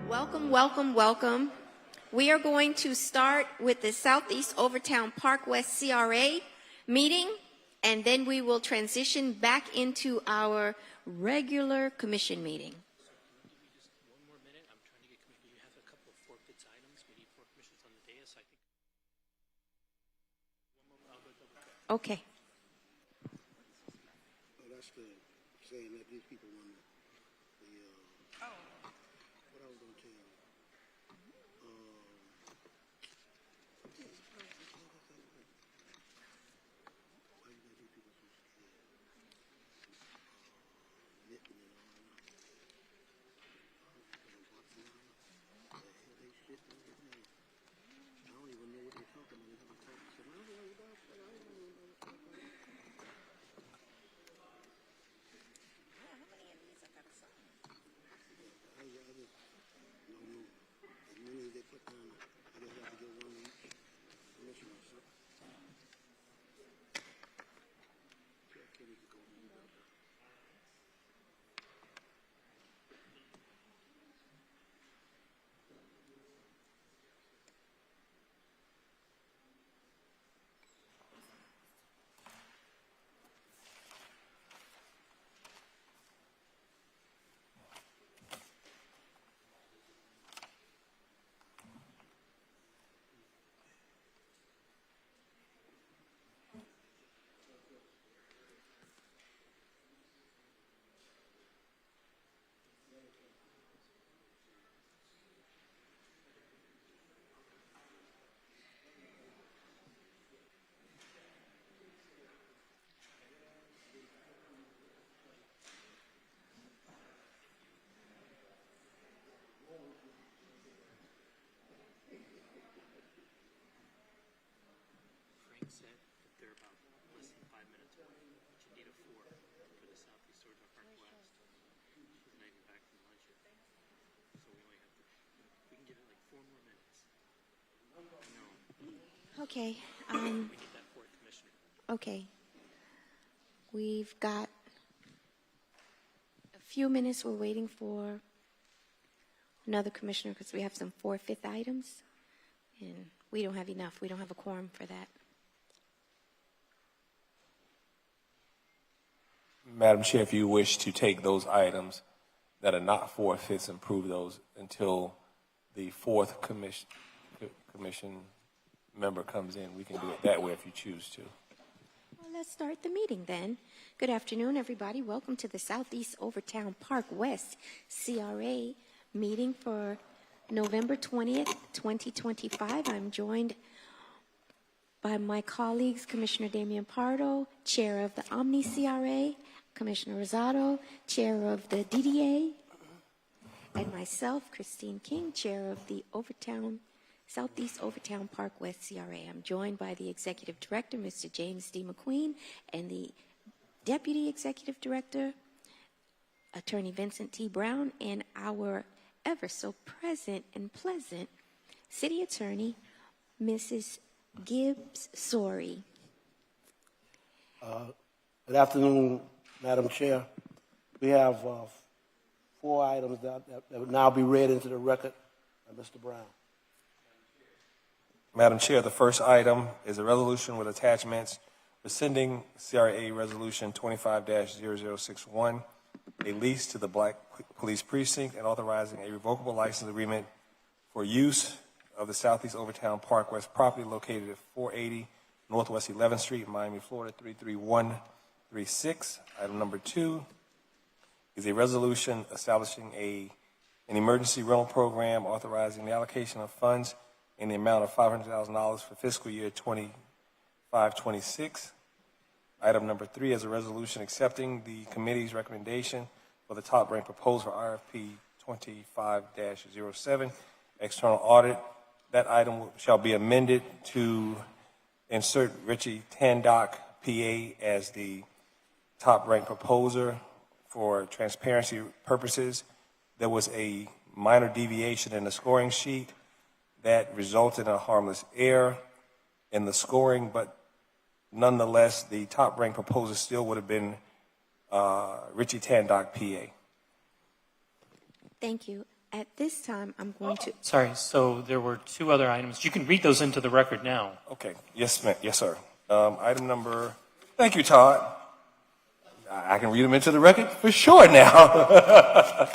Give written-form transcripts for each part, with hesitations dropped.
Welcome, welcome, welcome. We are going to start with the Southeast Overtown Park West CRA meeting, and then we will transition back into our regular commission meeting. One more minute. I'm trying to get commission. You have a couple of forfeits items. We need 4 commissioners on the dais. I think. One moment. I'll go double check. Okay. Oh, that's the saying that these people want the what I was gonna tell you. Why you got these people so scared? Nipping and all that. They shit on their name. I don't even know what they're talking about. They're talking some other way about it. I don't know what they're talking about. I just don't know. As many as they put down, I just have to get one each commissioner or something. Jack Kenny could go home about that. Frank said that they're about less than 5 minutes away, but you need a 4 for the Southeast Georgia Park West. She's not even back from lunch yet, so we only have to. We can give it like 4 more minutes. No, Okay. we need that 4th commissioner. Okay. We've got a few minutes. We're waiting for another commissioner because we have some 4/5 items, and we don't have enough. We don't have a quorum for that. Madam Chair, if you wish to take those items that are not forfeits and prove those until the 4th commission member comes in, we can do it that way if you choose to. Well, let's start the meeting then. Good afternoon, everybody. Welcome to the Southeast Overtown Park West CRA meeting for November 20th, 2025. I'm joined by my colleagues, Commissioner Damian Pardo, Chair of the Omni CRA, Commissioner Rosado, Chair of the DDA, and myself, Christine King, Chair of the Southeast Overtown Park West CRA. I'm joined by the Executive Director, Mr. James D. McQueen, and the Deputy Executive Director, Attorney Vincent T. Brown, and our ever so present and pleasant City Attorney, Mrs. Gibbs Sorey. Good afternoon, Madam Chair. We have 4 items that will now be read into the record by Mr. Brown. Madam Chair, the first item is a resolution with attachments rescinding CRA Resolution 25-0061, a lease to the Black Police Precinct, and authorizing a revocable license agreement for use of the Southeast Overtown Park West property located at 480 Northwest 11th Street, Miami, Florida, 33136. Item number 2 is a resolution establishing an emergency rental program authorizing the allocation of funds in the amount of $500,000 for fiscal year 25-26. Item number 3 is a resolution accepting the committee's recommendation for the top-ranked proposal for RFP 25-07, external audit. That item shall be amended to insert Richie Tandock, PA, as the top-ranked proposer for transparency purposes. There was a minor deviation in the scoring sheet that resulted in a harmless error in the scoring, but nonetheless, the top-ranked proposer still would have been Richie Tandock, PA. Thank you. At this time, I'm going to, Sorry, so there were two other items. You can read those into the record now. Okay, yes, ma'am. Yes, sir. Item number, thank you, Todd. I can read them into the record for sure now.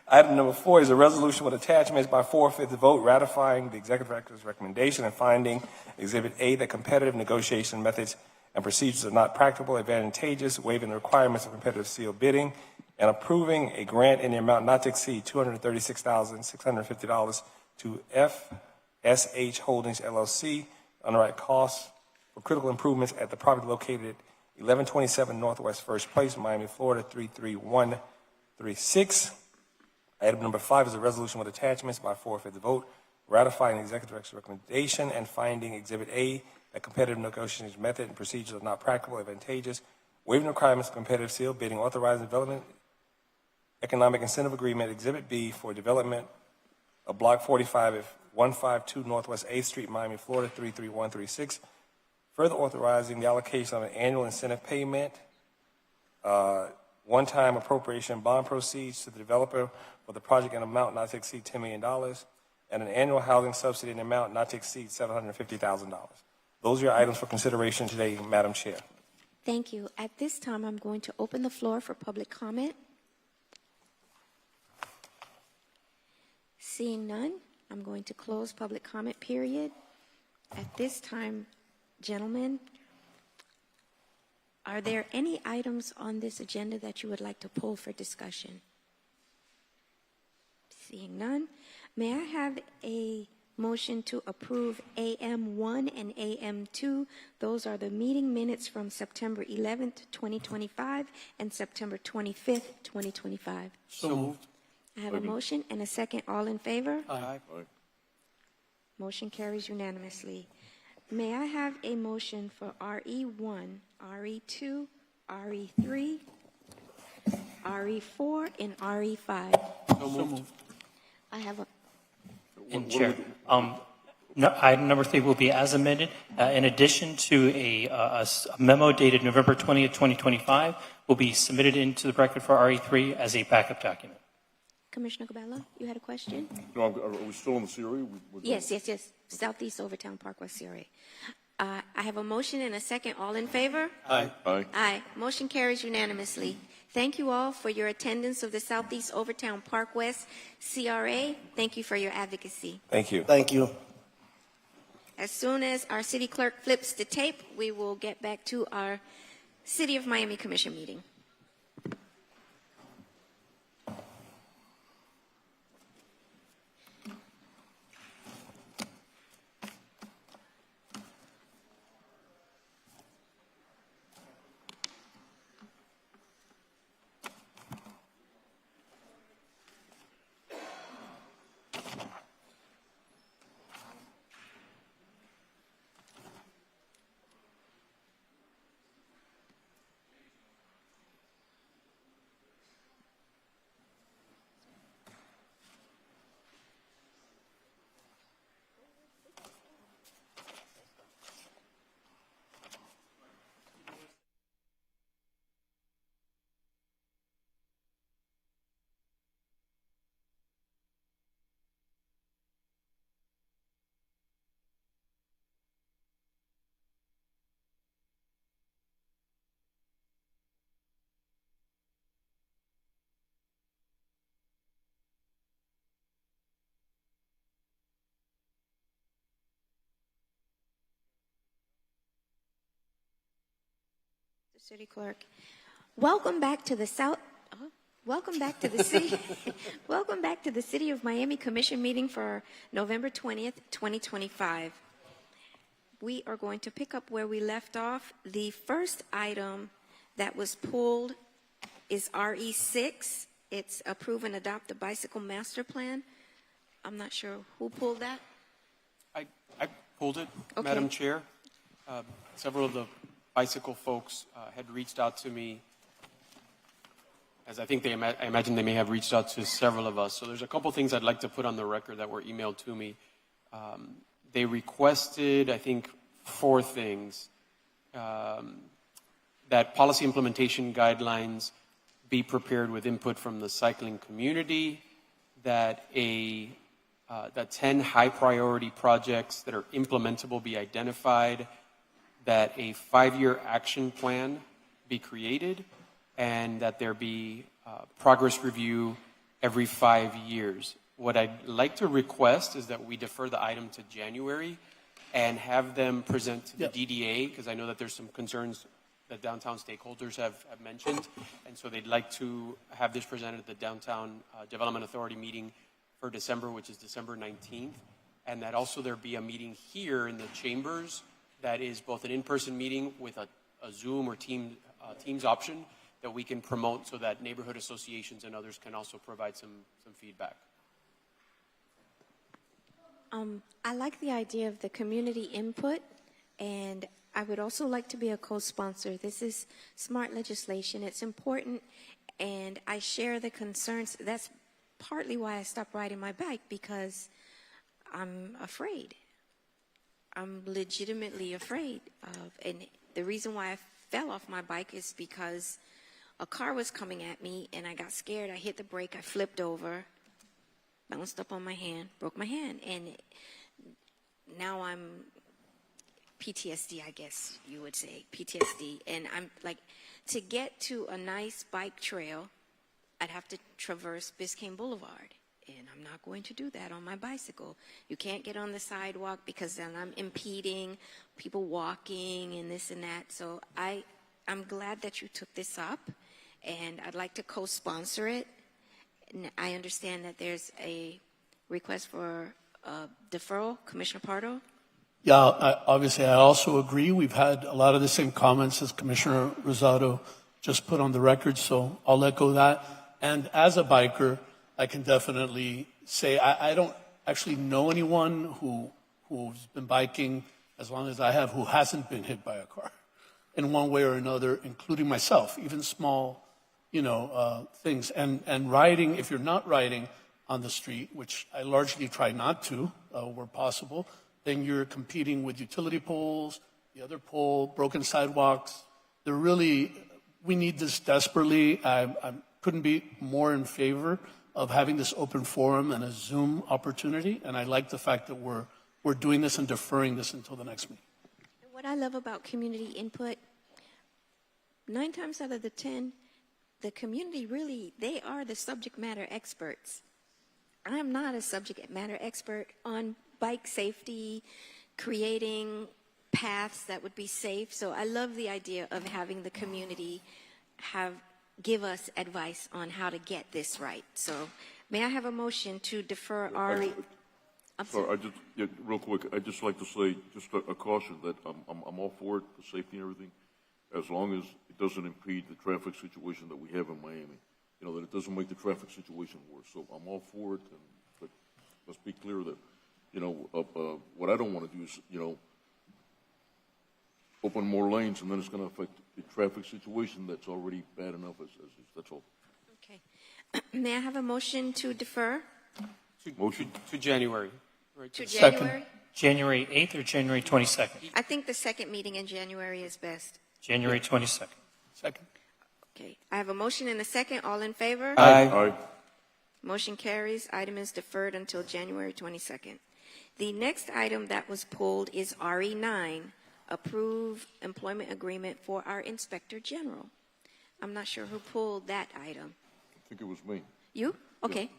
Item number 4 is a resolution with attachments by 4/5 vote ratifying the executive director's recommendation and finding Exhibit A that competitive negotiation methods and procedures are not practicable, advantageous, waiving the requirements of competitive sealed bidding, and approving a grant in the amount not to exceed $236,650 to FSH Holdings LLC, underwrite costs for critical improvements at the property located at 1127 Northwest First Place, Miami, Florida, 33136. Item number 5 is a resolution with attachments by 4/5 vote ratifying the executive director's recommendation and finding Exhibit A that competitive negotiation method and procedures are not practical, advantageous, waiving the requirements of competitive sealed bidding, authorizing development economic incentive agreement, Exhibit B, for development of Block 45 at 152 Northwest 8th Street, Miami, Florida, 33136. Further authorizing the allocation of an annual incentive payment, one-time appropriation bond proceeds to the developer for the project in amount not to exceed $10 million, and an annual housing subsidy in amount not to exceed $750,000. Those are your items for consideration today, Madam Chair. thank you. At this time, I'm going to open the floor for public comment. Seeing none, I'm going to close public comment period. At this time, gentlemen, are there any items on this agenda that you would like to pull for discussion? Seeing none, may I have a motion to approve AM1 and AM2? Those are the meeting minutes from September 11th, 2025 and September 25th, 2025. So moved. I have a motion and a second. All in favor? Aye. Motion carries unanimously. May I have a motion for RE1, RE2, RE3, RE4, and RE5? So moved. I have a, And Chair, item number 3 will be as amended. In addition to a memo dated November 20th, 2025, will be submitted into the record for RE3 as a backup document. Commissioner Cabello, you had a question? No, are we still on the CRA? Yes. Southeast Overtown Park West CRA. I have a motion and a second. All in favor? Aye. Aye. Aye. Motion carries unanimously. Thank you all for your attendance of the Southeast Overtown Park West CRA. Thank you for your advocacy. Thank you. Thank you. As soon as our city clerk flips the tape, we will get back to our City of Miami Commission meeting. City Clerk. Welcome back to the Welcome back to the city. Welcome back to the City of Miami Commission meeting for November 20th, 2025. We are going to pick up where we left off. The first item that was pulled is RE6. It's approve and adopt the bicycle master plan. I'm not sure who pulled that. I pulled it, Okay. Madam Chair. Several of the bicycle folks had reached out to me, as I think I imagine they may have reached out to several of us. So there's a couple things I'd like to put on the record that were emailed to me. They requested, I think, 4 things. That policy implementation guidelines be prepared with input from the cycling community, that that 10 high-priority projects that are implementable be identified, that a 5-year action plan be created, and that there be progress review every 5 years. What I'd like to request is that we defer the item to January and have them present to the DDA, because I know that there's some concerns that downtown stakeholders have mentioned, and so they'd like to have this presented at the Downtown Development Authority meeting for December, which is December 19th, and that also there be a meeting here in the chambers that is both an in-person meeting with a Zoom or Teams option that we can promote so that neighborhood associations and others can also provide some feedback. I like the idea of the community input, and I would also like to be a co-sponsor. This is smart legislation. It's important, and I share the concerns. That's partly why I stopped riding my bike, because I'm afraid. I'm legitimately afraid of, and the reason why I fell off my bike is because a car was coming at me, and I got scared. I hit the brake. I flipped over, bounced up on my hand, broke my hand, and now I'm PTSD, I guess you would say, PTSD. And I'm like, to get to a nice bike trail, I'd have to traverse Biscayne Boulevard, and I'm not going to do that on my bicycle. You can't get on the sidewalk because then I'm impeding people walking and this and that. So I'm glad that you took this up, and I'd like to co-sponsor it. And I understand that there's a request for deferral. Commissioner Pardo? Yeah, obviously, I also agree. We've had a lot of the same comments as Commissioner Rosado just put on the record, so I'll let go of that. And as a biker, I can definitely say I don't actually know anyone who's been biking as long as I have who hasn't been hit by a car in one way or another, including myself, even small, things. And riding, if you're not riding on the street, which I largely try not to, where possible, then you're competing with utility poles, the other pole, broken sidewalks. We need this desperately. I couldn't be more in favor of having this open forum and a Zoom opportunity, and I like the fact that we're doing this and deferring this until the next meeting. What I love about community input, 9 times out of the 10, the community really, they are the subject matter experts. I'm not a subject matter expert on bike safety, creating paths that would be safe. So I love the idea of having the community give us advice on how to get this right. So may I have a motion to defer Ari? Sorry, real quick, I'd just like to say, just a caution that I'm all for it, the safety and everything, as long as it doesn't impede the traffic situation that we have in Miami. That it doesn't make the traffic situation worse. So I'm all for it, but let's be clear that, what I don't want to do is, open more lanes, and then it's going to affect the traffic situation that's already bad enough as is. That's all. Okay. May I have a motion to defer Motion. To January. Right. to Second. January? January 8th or January 22nd? I think the second meeting in January is best. January 22nd. Second. Okay. I have a motion and a second. All in favor? Aye. Motion carries. Item is deferred until January 22nd. The next item that was pulled is RE9, approve employment agreement for our Inspector General. I'm not sure who pulled that item. I think it was me. You? Okay.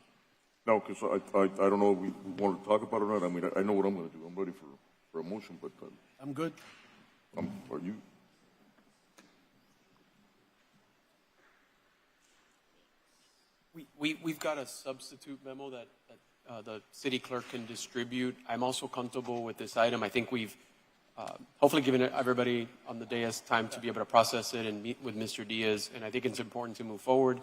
No, because I don't know if we want to talk about it or not. I mean, I know what I'm going to do. I'm ready for a motion, but I'm good. are you? We've got a substitute memo that the city clerk can distribute. I'm also comfortable with this item. I think we've hopefully given everybody on the dais time to be able to process it and meet with Mr. Diaz, and I think it's important to move forward.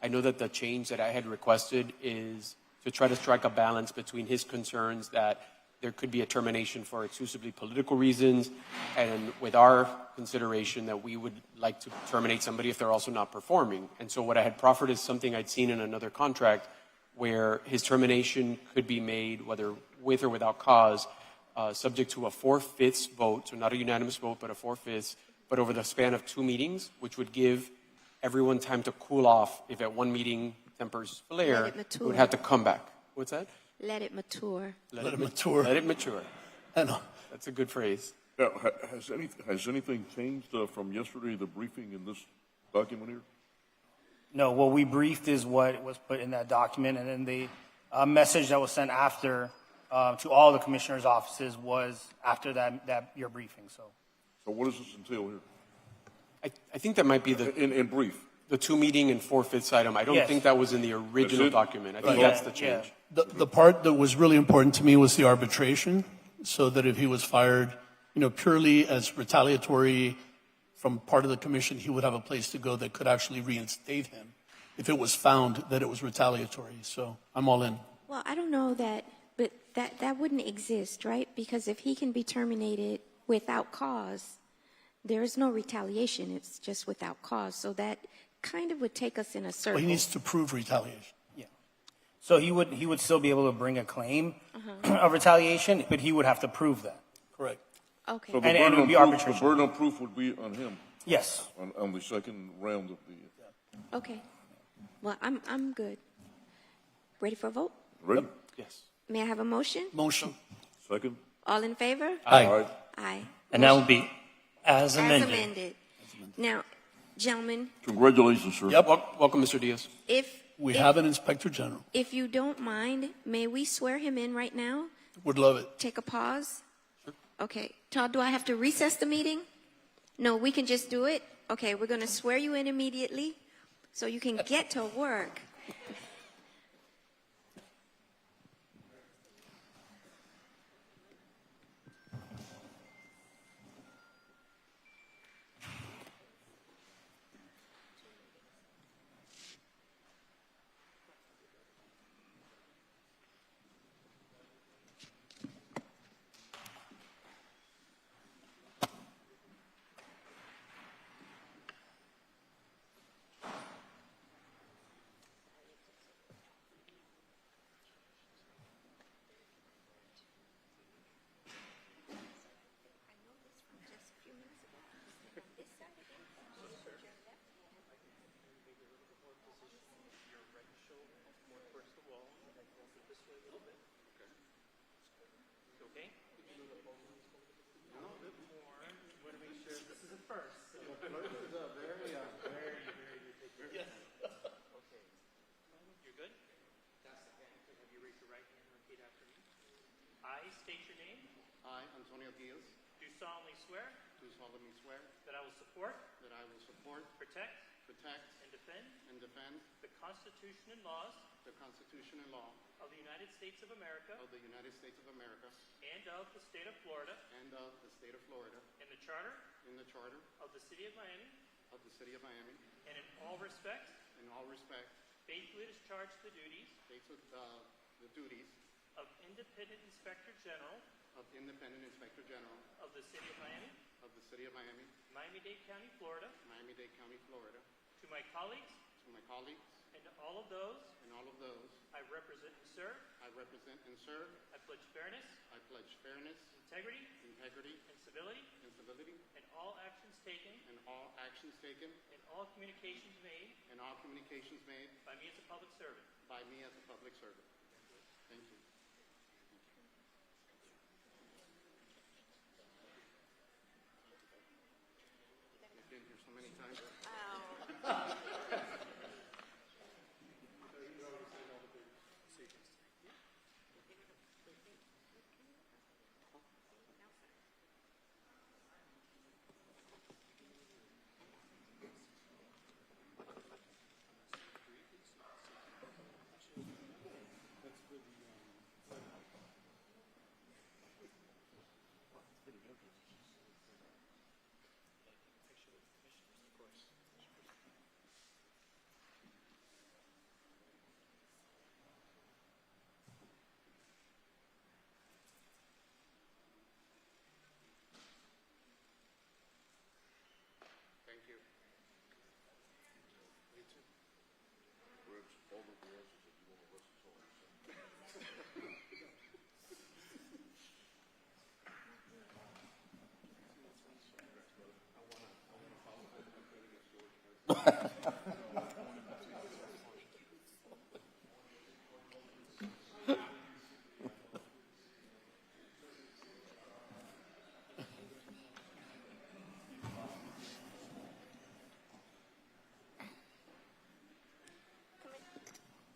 I know that the change that I had requested is to try to strike a balance between his concerns that there could be a termination for exclusively political reasons, and with our consideration that we would like to terminate somebody if they're also not performing. And so what I had proffered is something I'd seen in another contract where his termination could be made, whether with or without cause, subject to a 4/5 vote, so not a unanimous vote, but a 4/5, but over the span of 2 meetings, which would give everyone time to cool off. If at one meeting tempers flare, Let it it mature. would have to come back. What's that? Let it mature. Let it mature. Let it mature. And That's a good phrase. Now, has anything changed from yesterday, the briefing in this document here? No, what we briefed is what was put in that document, and then the message that was sent after to all the commissioners' offices was after that your briefing. So So what does this entail here? I think that might be In brief? the 2-meeting and 4/5 item. I don't Yes. think that was in the original That's it? document. I think Yeah, that's the change. yeah. the part that was really important to me was the arbitration, so that if he was fired, purely as retaliatory from part of the commission, he would have a place to go that could actually reinstate him if it was found that it was retaliatory. So I'm all in. Well, I don't know that, but that wouldn't exist, right? Because if he can be terminated without cause, there is no retaliation. It's just without cause. So that kind of would take us in a circle. Well, he needs to prove retaliation. yeah. So he would still be able to bring a claim of retaliation, but he would have to prove that. Correct. Okay. So the And it burden would of be proof- arbitration. The burden of proof would be on him Yes. on the second round of the, Okay. Well, I'm good. Ready for a vote? ready? Yes. May I have a motion? Motion. Second? All in favor? Aye. All right. Aye. And that will be as As amended. amended. Now, gentlemen, Congratulations, sir. Yep. Welcome, Mr. Diaz. We have an inspector general. if you don't mind, may we swear him in right now? Would love it. Take a pause? Okay. Todd, do I have to recess the meeting? No, we can just do it? Okay, we're going to swear you in immediately so you can get to work. Okay? You're good? Have you raised your right hand and repeat after me? I state your name, I, Antonio Diaz, do solemnly swear do solemnly swear that I will support, that I will support, protect, protect, and defend and defend the Constitution and laws the Constitution and law of the United States of America of the United States of America and of the state of Florida and of the state of Florida, and the charter in the charter of the city of Miami, of the city of Miami, and in all respects in all respect, faithfully discharge the duties faith with the duties of Independent Inspector General of Independent Inspector General of the city of Miami, of the city of Miami, Miami-Dade County, Florida, Miami-Dade County, Florida, to my colleagues to my colleagues and to all of those and all of those I represent and serve. I represent and serve. I pledge fairness, I pledge fairness, integrity, integrity, and civility and civility in all actions taken in all actions taken and all communications made and all communications made by me as a public servant. by me as a public servant. Thank you. I've been here so many times.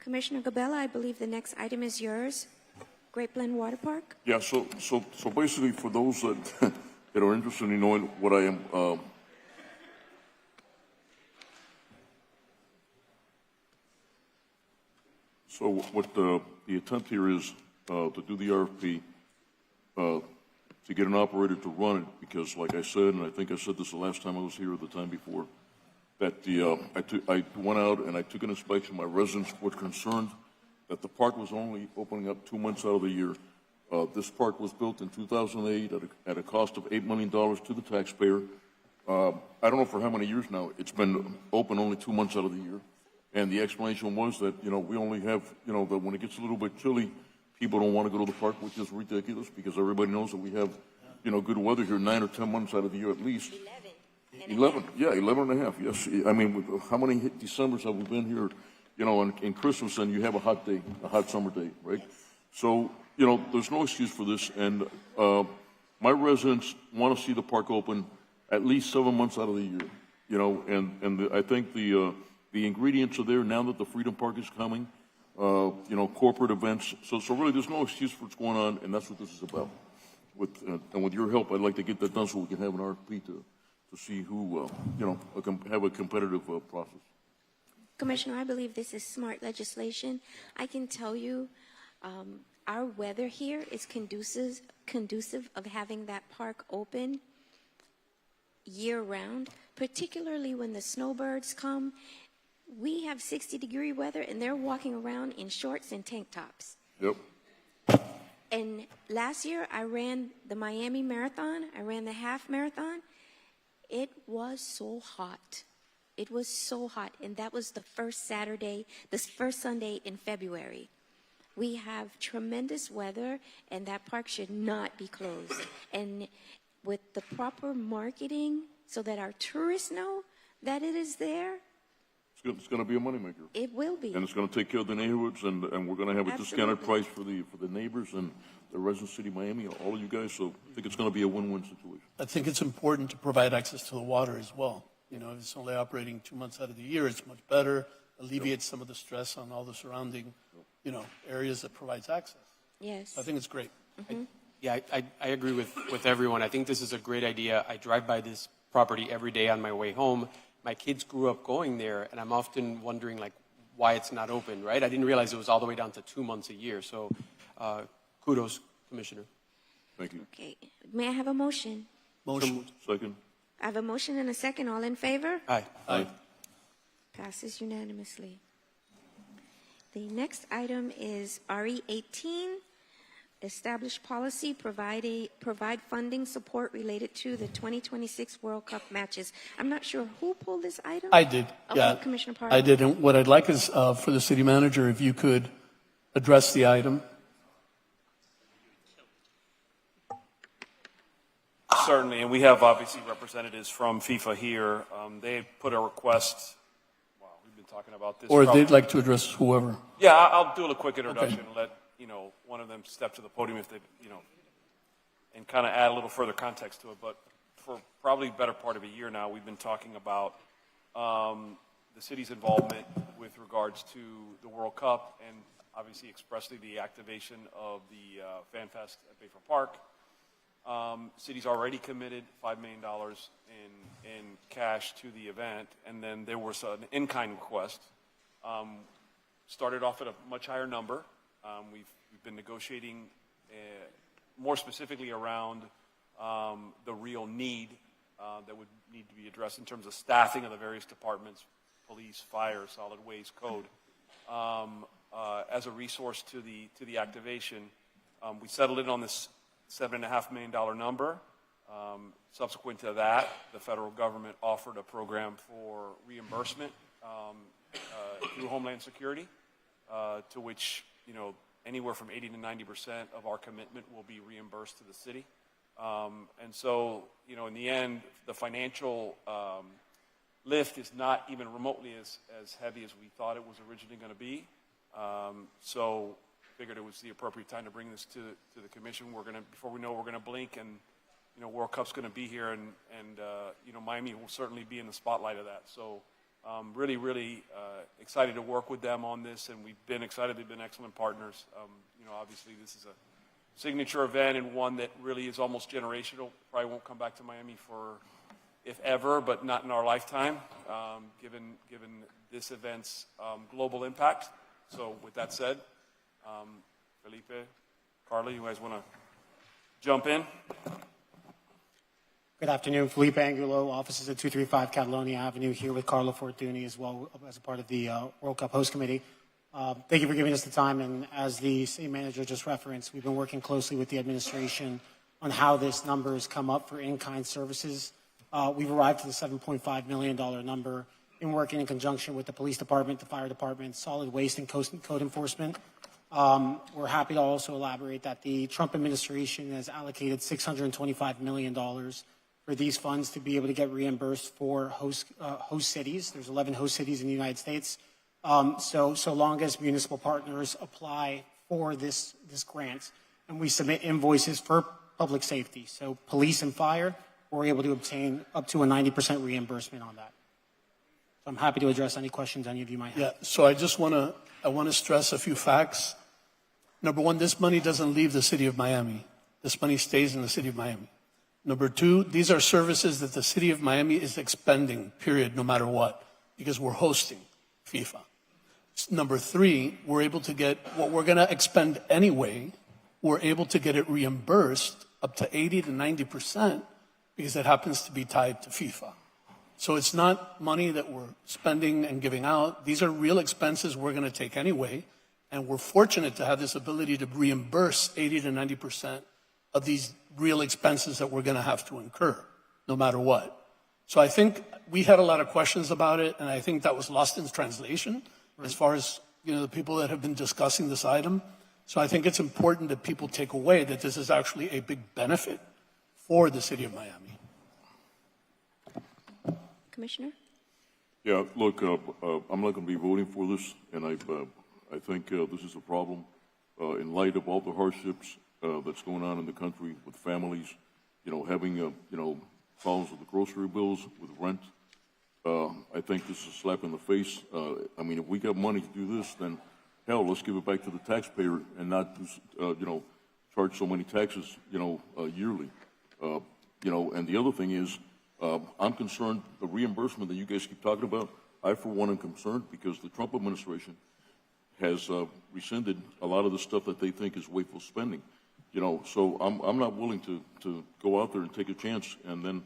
Commissioner Gabella, I believe the next item is yours. Great Bend Water Park. Yeah, so basically, for those that, that are interested in knowing what I am, so what the attempt here is to do the RFP, to get an operator to run it, because like I said, and I think I said this the last time I was here or the time before, that I went out and I took an inspection. My residents were concerned that the park was only opening up 2 months out of the year. This park was built in 2008 at a cost of $8 million to the taxpayer. I don't know for how many years now. It's been open only 2 months out of the year. And the explanation was that, we only have, that when it gets a little bit chilly, people don't want to go to the park, which is ridiculous because everybody knows that we have, good weather here 9 or 10 months out of the year at least. 11, yeah, 11 and a half, yes. I mean, how many Decembers have we been here, in Christmas, and you have a hot day, a hot summer day, right? So, there's no excuse for this, and my residents want to see the park open at least 7 months out of the year, and I think the ingredients are there now that the Freedom Park is coming, corporate events, so really there's no excuse for what's going on, and that's what this is about. And with your help, I'd like to get that done so we can have an RFP to see who, have a competitive process. Commissioner, I believe this is smart legislation. I can tell you, our weather here is conducive of having that park open year-round, particularly when the snowbirds come. We have 60-degree weather, and they're walking around in shorts and tank tops. Yep. And last year, I ran the Miami Marathon. I ran the half marathon. It was so hot. It was so hot, and that was the first Sunday in February. We have tremendous weather, and that park should not be closed. And with the proper marketing so that our tourists know that it is there, It's going to be a moneymaker. it will be. And it's going to take care of the neighborhoods, and we're going to have a discounted price for the neighbors and the resident city of Miami, all of you guys. So I think it's going to be a win-win situation. I think it's important to provide access to the water as well. If it's only operating 2 months out of the year, it's much better, alleviates some of the stress on all the surrounding, areas that provides access. Yes. I think it's great. Yeah, I agree with everyone. I think this is a great idea. I drive by this property every day on my way home. My kids grew up going there, and I'm often wondering, why it's not open, right? I didn't realize it was all the way down to 2 months a year. So kudos, Commissioner. Thank you. Okay. May I have a motion? Motion. Second. I have a motion and a second. All in favor? Aye. Aye. Passes unanimously. The next item is RE 18, establish policy, provide funding support related to the 2026 World Cup matches. I'm not sure who pulled this item. I did. Okay, Yeah. Commissioner Park. I did. And what I'd like is for the city manager, if you could address the item. Certainly, and we have obviously representatives from FIFA here. They put a request. Wow, we've been talking about this. Or probably- they'd like to address whoever. Yeah, I'll do a quick introduction and let one of them step to the podium if they and kind of add a little further context to it. But for probably the better part of a year now, we've been talking about the city's involvement with regards to the World Cup and obviously expressly the activation of the Fan Fest at Bayfront Park. City's already committed $5 million in cash to the event, and then there was an in-kind request. Started off at a much higher number. We've been negotiating more specifically around the real need that would need to be addressed in terms of staffing of the various departments, police, fire, solid waste, code, as a resource to the activation. We settled in on this $7.5 million number. Subsequent to that, the federal government offered a program for reimbursement through Homeland Security, to which anywhere from 80 to 90% of our commitment will be reimbursed to the city. And so, in the end, the financial lift is not even remotely as heavy as we thought it was originally going to be. So figured it was the appropriate time to bring this to the commission. Before we know, we're going to blink, and World Cup's going to be here, and Miami will certainly be in the spotlight of that. So Really, really excited to work with them on this, and we've been excited. They've been excellent partners. Obviously, this is a signature event and one that really is almost generational. Probably won't come back to Miami for, if ever, but not in our lifetime, given this event's global impact. So with that said, Felipe, Carla, you guys want to jump in? Good afternoon. Felipe Angulo, offices at 235 Catalonia Avenue, here with Carla Fortuny as well as a part of the World Cup host committee. Thank you for giving us the time. And as the city manager just referenced, we've been working closely with the administration on how this number has come up for in-kind services. We've arrived at the $7.5 million number in working in conjunction with the police department, the fire department, solid waste, and code enforcement. We're happy to also elaborate that the Trump administration has allocated $625 million for these funds to be able to get reimbursed for host cities. There's 11 host cities in the United States. So long as municipal partners apply for this grant and we submit invoices for public safety, so police and fire, we're able to obtain up to a 90% reimbursement on that. So I'm happy to address any questions any of you might have. Yeah, so I want to stress a few facts. Number one, this money doesn't leave the city of Miami. This money stays in the city of Miami. Number two, these are services that the city of Miami is expending, period, no matter what, because we're hosting FIFA. Number three, we're able to get what we're going to expend anyway, we're able to get it reimbursed up to 80 to 90% because it happens to be tied to FIFA. So it's not money that we're spending and giving out. These are real expenses we're going to take anyway, and we're fortunate to have this ability to reimburse 80 to 90% of these real expenses that we're going to have to incur, no matter what. So I think we had a lot of questions about it, and I think that was lost in translation as far as the people that have been discussing this item. So I think it's important that people take away that this is actually a big benefit for the city of Miami. Commissioner? Yeah, look, I'm not going to be voting for this, and I think this is a problem in light of all the hardships that's going on in the country with families, having, problems with the grocery bills, with rent. I think this is a slap in the face. I mean, if we got money to do this, then hell, let's give it back to the taxpayer and not, charge so many taxes, yearly. And the other thing is, I'm concerned, the reimbursement that you guys keep talking about, I, for one, am concerned because the Trump administration has rescinded a lot of the stuff that they think is wasteful spending. So I'm not willing to go out there and take a chance and then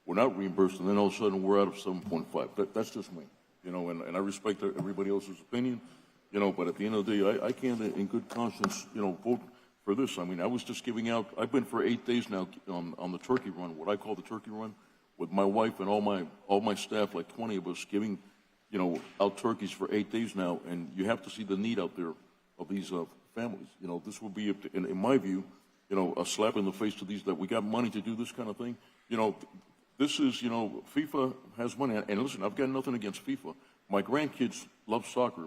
we're not reimbursed and then all of a sudden we're out of 7.5. That's just me, and I respect everybody else's opinion, but at the end of the day, I can't in good conscience, vote for this. I mean, I was just giving out, I've been for 8 days now on the turkey run, what I call the turkey run, with my wife and all my staff, like 20 of us, giving, out turkeys for 8 days now, and you have to see the need out there of these families. This will be, in my view, a slap in the face to these that we got money to do this kind of thing. This is, FIFA has money, and listen, I've got nothing against FIFA. My grandkids love soccer.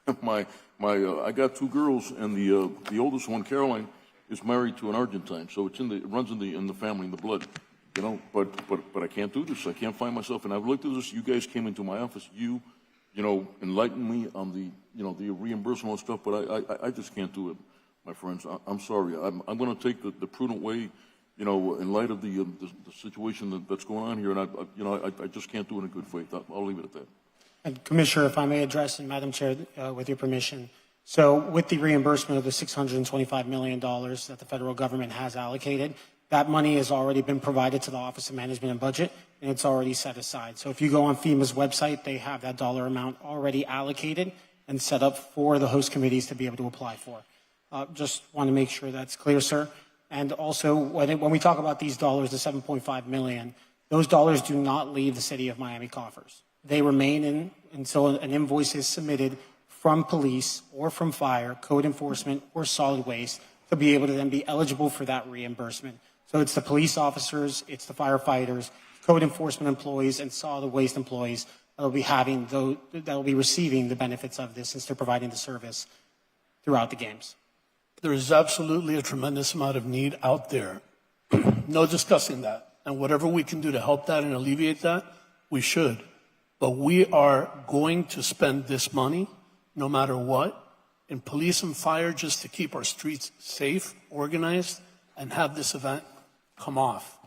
I got 2 girls, and the oldest one, Caroline, is married to an Argentine, so it runs in the family, in the blood. But I can't do this. I can't find myself. And I've looked at this. You guys came into my office. You enlightened me on the reimbursement and stuff. But I just can't do it, my friends. I'm sorry. I'm going to take the prudent way, in light of the situation that's going on here. And I just can't do it in good faith. I'll leave it at that. And Commissioner, if I may address, and Madam Chair, with your permission. So with the reimbursement of the $625 million that the federal government has allocated, that money has already been provided to the Office of Management and Budget, and it's already set aside. So if you go on FEMA's website, they have that dollar amount already allocated and set up for the host committees to be able to apply for. Just want to make sure that's clear, sir. And also, when we talk about these dollars, the $7.5 million, those dollars do not leave the city of Miami coffers. They remain in until an invoice is submitted from police or from fire, code enforcement, or solid waste to be able to then be eligible for that reimbursement. So it's the police officers, it's the firefighters, code enforcement employees, and solid waste employees that will be receiving the benefits of this since they're providing the service throughout the games. There is absolutely a tremendous amount of need out there. No discussing that. And whatever we can do to help that and alleviate that, we should. but we are going to spend this money, no matter what, in police and fire just to keep our streets safe, organized, and have this event come off.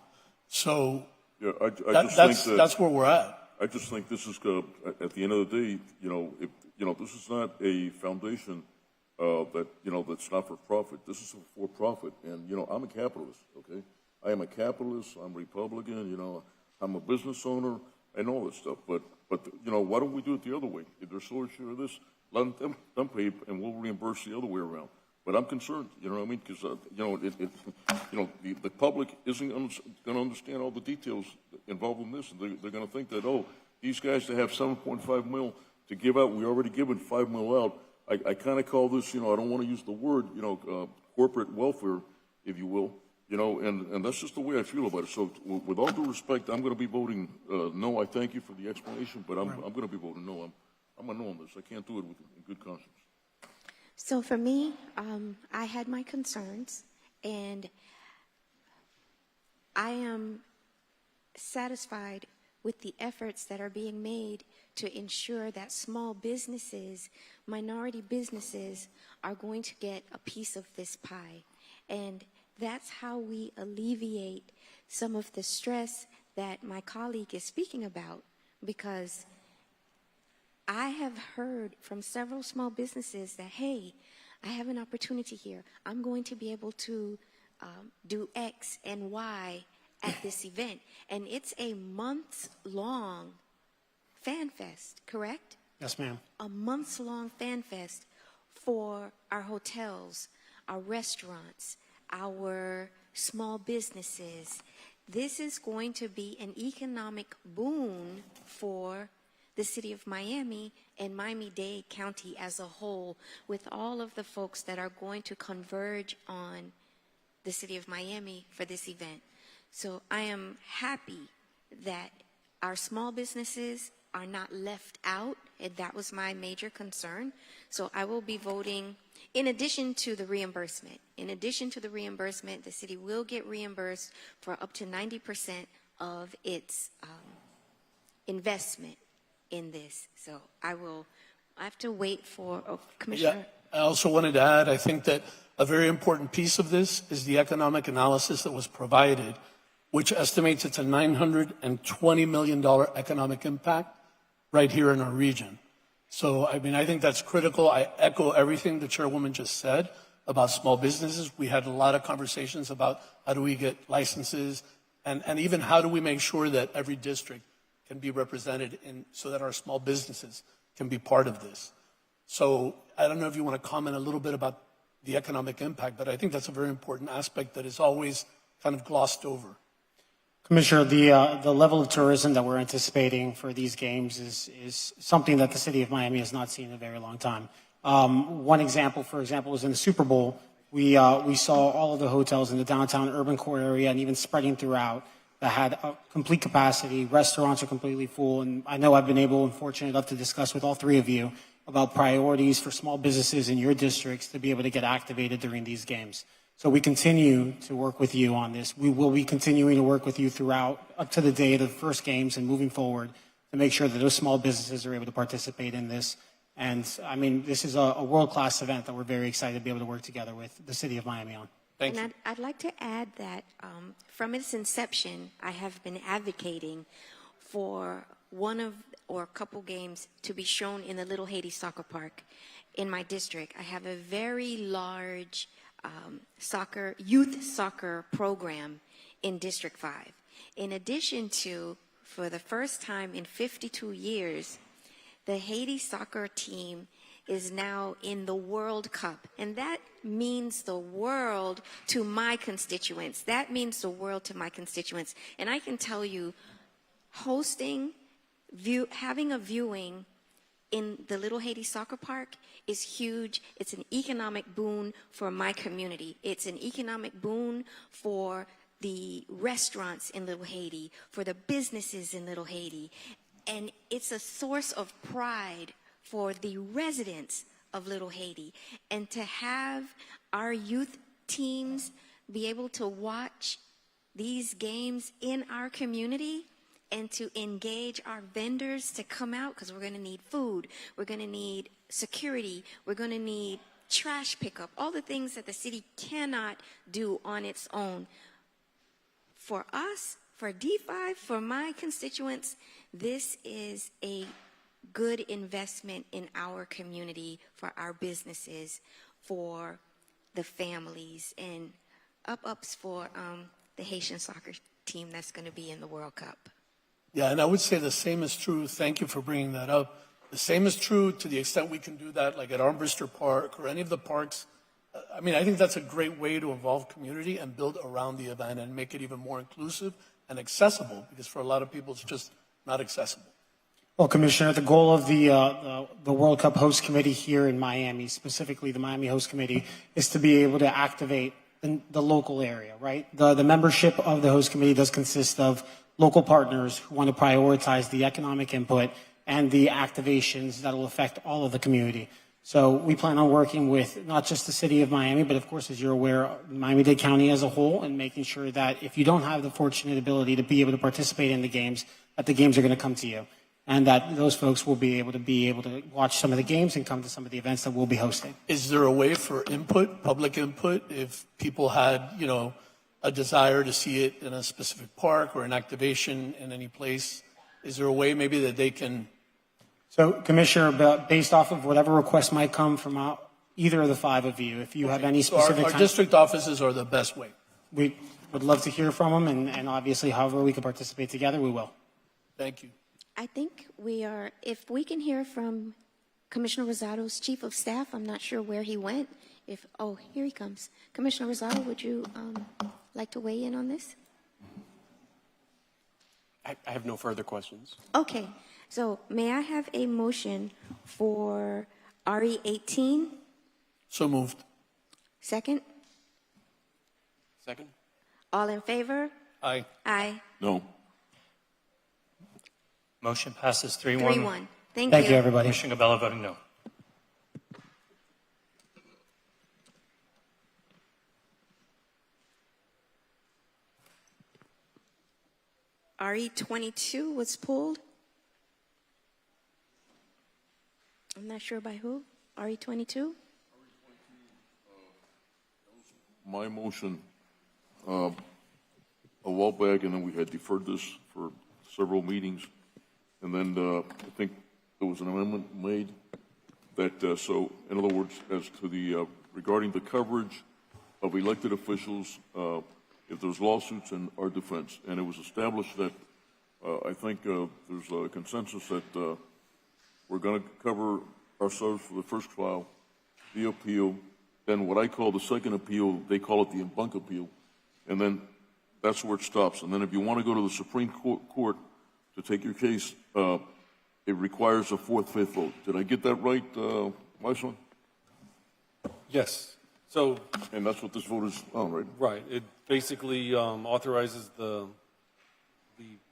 So Yeah, I just think that. that's where we're at. I just think this is, at the end of the day, this is not a foundation that's not for profit. This is for profit. And, I'm a capitalist, okay? I am a capitalist. I'm Republican, I'm a business owner and all this stuff. But why don't we do it the other way? If they're so sure of this, let them pay and we'll reimburse the other way around. But I'm concerned, you know what I mean? Because, the public isn't going to understand all the details involved in this. And they're going to think that, these guys that have 7.5 mil to give out, we already given 5 mil out. I kind of call this, I don't want to use the word, corporate welfare, if you will, and that's just the way I feel about it. So with all due respect, I'm going to be voting no. I thank you for the explanation, but I'm going to be voting no. I'm a no on this. I can't do it in good conscience. So for me, I had my concerns, and I am satisfied with the efforts that are being made to ensure that small businesses, minority businesses, are going to get a piece of this pie. And that's how we alleviate some of the stress that my colleague is speaking about, because I have heard from several small businesses that, hey, I have an opportunity here. I'm going to be able to do X and Y at this event. And it's a months-long fan fest, correct? Yes, ma'am. A months-long fan fest for our hotels, our restaurants, our small businesses. This is going to be an economic boon for the city of Miami and Miami-Dade County as a whole, with all of the folks that are going to converge on the city of Miami for this event. So I am happy that our small businesses are not left out, and that was my major concern. So I will be voting in addition to the reimbursement. In addition to the reimbursement, the city will get reimbursed for up to 90% of its investment in this. So I have to wait for Commissioner. Yeah, I also wanted to add, I think that a very important piece of this is the economic analysis that was provided, which estimates it's a $920 million economic impact right here in our region. So, I think that's critical. I echo everything the chairwoman just said about small businesses. We had a lot of conversations about how do we get licenses and even how do we make sure that every district can be represented so that our small businesses can be part of this. So I don't know if you want to comment a little bit about the economic impact, but I think that's a very important aspect that is always kind of glossed over. Commissioner, the level of tourism that we're anticipating for these games is something that the city of Miami has not seen in a very long time. One example, for example, was in the Super Bowl. We saw all of the hotels in the downtown urban core area and even spreading throughout that had a complete capacity. Restaurants are completely full. And I know I've been able and fortunate enough to discuss with all three of you about priorities for small businesses in your districts to be able to get activated during these games. So we continue to work with you on this. We will be continuing to work with you throughout up to the day of the first games and moving forward to make sure that those small businesses are able to participate in this. And this is a world-class event that we're very excited to be able to work together with the city of Miami on. Thank you. And I'd like to add that from its inception, I have been advocating for one of or a couple games to be shown in the Little Haiti Soccer Park in my district. I have a very large youth soccer program in District 5. In addition to, for the first time in 52 years, the Haiti soccer team is now in the World Cup. And that means the world to my constituents. That means the world to my constituents. And I can tell you, having a viewing in the Little Haiti Soccer Park is huge. It's an economic boon for my community. It's an economic boon for the restaurants in Little Haiti, for the businesses in Little Haiti. And it's a source of pride for the residents of Little Haiti. And to have our youth teams be able to watch these games in our community and to engage our vendors to come out, because we're going to need food, we're going to need security, we're going to need trash pickup, all the things that the city cannot do on its own. For us, for D5, for my constituents, this is a good investment in our community, for our businesses, for the families, and ups for the Haitian soccer team that's going to be in the World Cup. Yeah, and I would say the same is true. Thank you for bringing that up. The same is true to the extent we can do that, like at Armbruster Park or any of the parks. I mean, I think that's a great way to involve community and build around the event and make it even more inclusive and accessible, because for a lot of people, it's just not accessible. Well, Commissioner, the goal of the World Cup host committee here in Miami, specifically the Miami host committee, is to be able to activate the local area, right? The membership of the host committee does consist of local partners who want to prioritize the economic input and the activations that will affect all of the community. So we plan on working with not just the city of Miami, but of course, as you're aware, Miami-Dade County as a whole, and making sure that if you don't have the fortunate ability to be able to participate in the games, that the games are going to come to you, and that those folks will be able to watch some of the games and come to some of the events that we'll be hosting. Is there a way for input, public input, if people had, a desire to see it in a specific park or an activation in any place? Is there a way maybe that they can? So, Commissioner, based off of whatever request might come from either of the five of you, if you have any specific... Our district offices are the best way. We would love to hear from them, and obviously, however we can participate together, we will. Thank you. I think if we can hear from Commissioner Rosado's chief of staff, I'm not sure where he went. Here he comes. Commissioner Rosado, would you like to weigh in on this? I have no further questions. Okay, so may I have a motion for RE 18? So moved. Second? Second? All in favor? Aye. Aye. No. Motion passes 3-1. 3-1. Thank Thank you, you. everybody. Commissioner Gabella voting no. RE 22 was pulled. I'm not sure by who. RE 22? My motion, a while back, and then we had deferred this for several meetings. And then I think there was an amendment made that, so in other words, as to the, regarding the coverage of elected officials, if there's lawsuits in our defense. And it was established that I think there's a consensus that we're going to cover ourselves for the first trial, the appeal, then what I call the second appeal, they call it the en banc appeal, and then that's where it stops. And then if you want to go to the Supreme Court to take your case, it requires a 4/5 vote. Did I get that right, my son? Yes. So, And that's what this vote is on, right? right, it basically authorizes the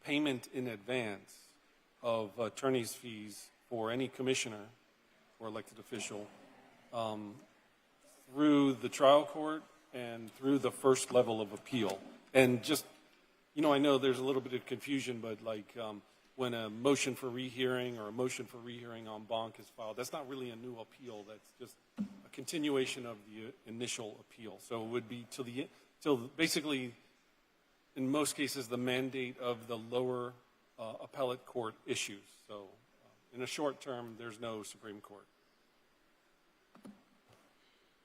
payment in advance of attorney's fees for any commissioner or elected official through the trial court and through the first level of appeal. And just, I know there's a little bit of confusion, but like when a motion for rehearing or a motion for rehearing en banc is filed, that's not really a new appeal. That's just a continuation of the initial appeal. So it would be till basically, in most cases, the mandate of the lower appellate court issues. So in a short term, there's no Supreme Court.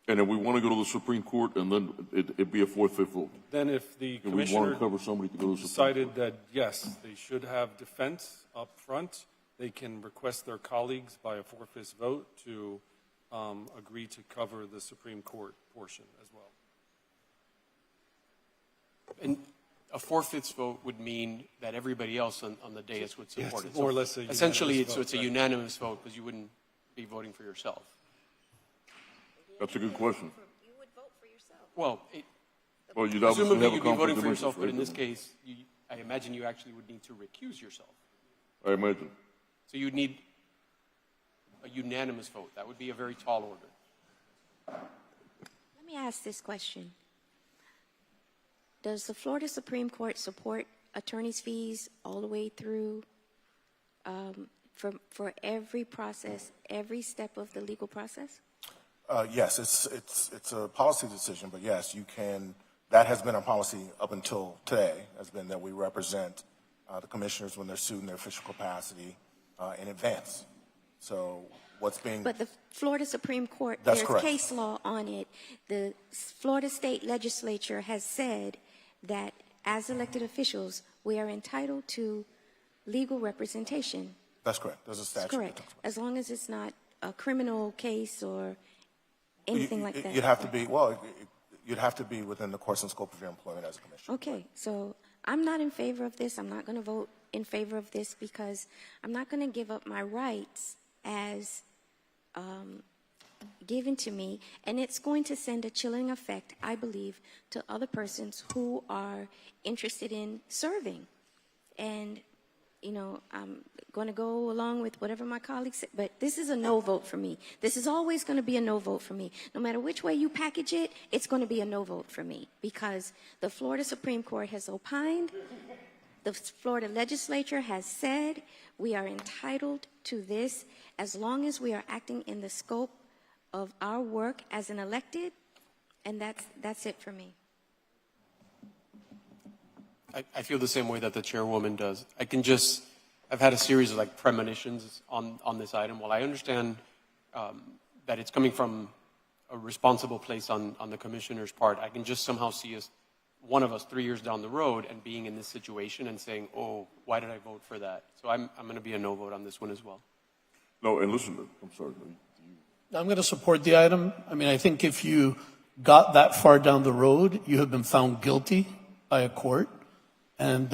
And if we want to go to the Supreme Court, and then it'd be a 4/5 vote. Then if the If we want commissioner to cover somebody to go to the Supreme decided that, yes, they should have defense up front, they can request their colleagues by a 4/5 vote to agree to cover the Supreme Court portion as well. And a 4/5 vote would mean that everybody else on the dais would support it. more or less a unanimous Essentially, vote, it's a right. unanimous vote because you wouldn't be voting for yourself. That's a good question. Well, Well, you'd obviously presumably have a you'd be conflict voting of for interest, yourself, but right? in this case, I imagine you actually would need to recuse yourself. I imagine. So you'd need a unanimous vote. That would be a very tall order. Let me ask this question. Does the Florida Supreme Court support attorney's fees all the way through for every process, every step of the legal process? Yes, it's a policy decision, but yes, you can. That has been our policy up until today, has been that we represent the commissioners when they're sued in their official capacity in advance. So what's being... But the Florida Supreme Court, That's there's correct. case law on it. The Florida State Legislature has said that as elected officials, we are entitled to legal representation. That's correct. There's a statute. that Correct. talks about As long as it's not a criminal case or anything like that. You'd have to be, well, you'd have to be within the course and scope of your employment as a commissioner. Okay, so I'm not in favor of this. I'm not going to vote in favor of this because I'm not going to give up my rights as given to me, and it's going to send a chilling effect, I believe, to other persons who are interested in serving. And, you know, I'm going to go along with whatever my colleagues say, but this is a no vote for me. This is always going to be a no vote for me. No matter which way you package it, it's going to be a no vote for me because the Florida Supreme Court has opined, the Florida legislature has said we are entitled to this as long as we are acting in the scope of our work as an elected, and that's it for me. I feel the same way that the chairwoman does. I've had a series of like premonitions on this item. While I understand that it's coming from a responsible place on the commissioner's part, I can just somehow see one of us 3 years down the road and being in this situation and saying, oh, why did I vote for that? So I'm going to be a no vote on this one as well. No, and listen, I'm sorry. I'm going to support the item. I mean, I think if you got that far down the road, you have been found guilty by a court, and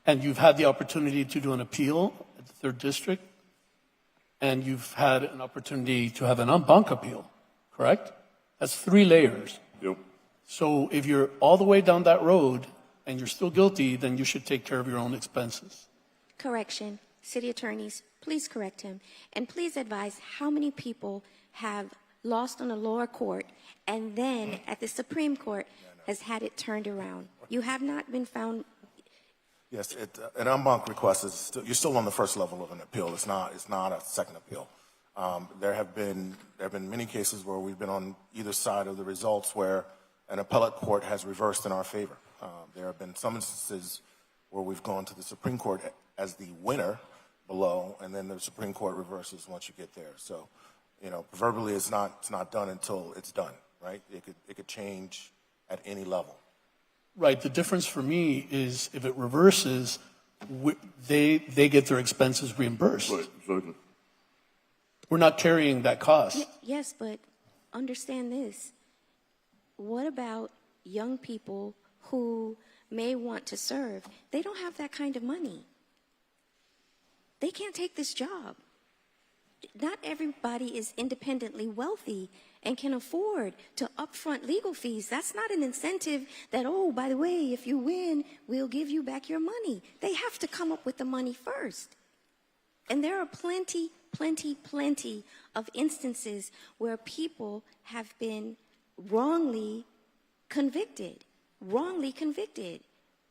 you've had the opportunity to do an appeal at the third district, and you've had an opportunity to have an en banc appeal, correct? That's 3 layers. Yep. So if you're all the way down that road and you're still guilty, then you should take care of your own expenses. Correction, city attorneys, please correct him. And please advise how many people have lost on a lower court and then at the Supreme Court has had it turned around. You have not been found. Yes, an en banc request is still, you're still on the first level of an appeal. It's not a second appeal. There have been many cases where we've been on either side of the results where an appellate court has reversed in our favor. There have been some instances where we've gone to the Supreme Court as the winner below, and then the Supreme Court reverses once you get there. So, you know, proverbially, it's not done until it's done, right? It could change at any level. Right. The difference for me is if it reverses, they get their expenses reimbursed. Right, exactly. We're not carrying that cost. Yes, but understand this. What about young people who may want to serve? They don't have that kind of money. They can't take this job. Not everybody is independently wealthy and can afford to upfront legal fees. That's not an incentive that, oh, by the way, if you win, we'll give you back your money. They have to come up with the money first. And there are plenty of instances where people have been wrongly convicted.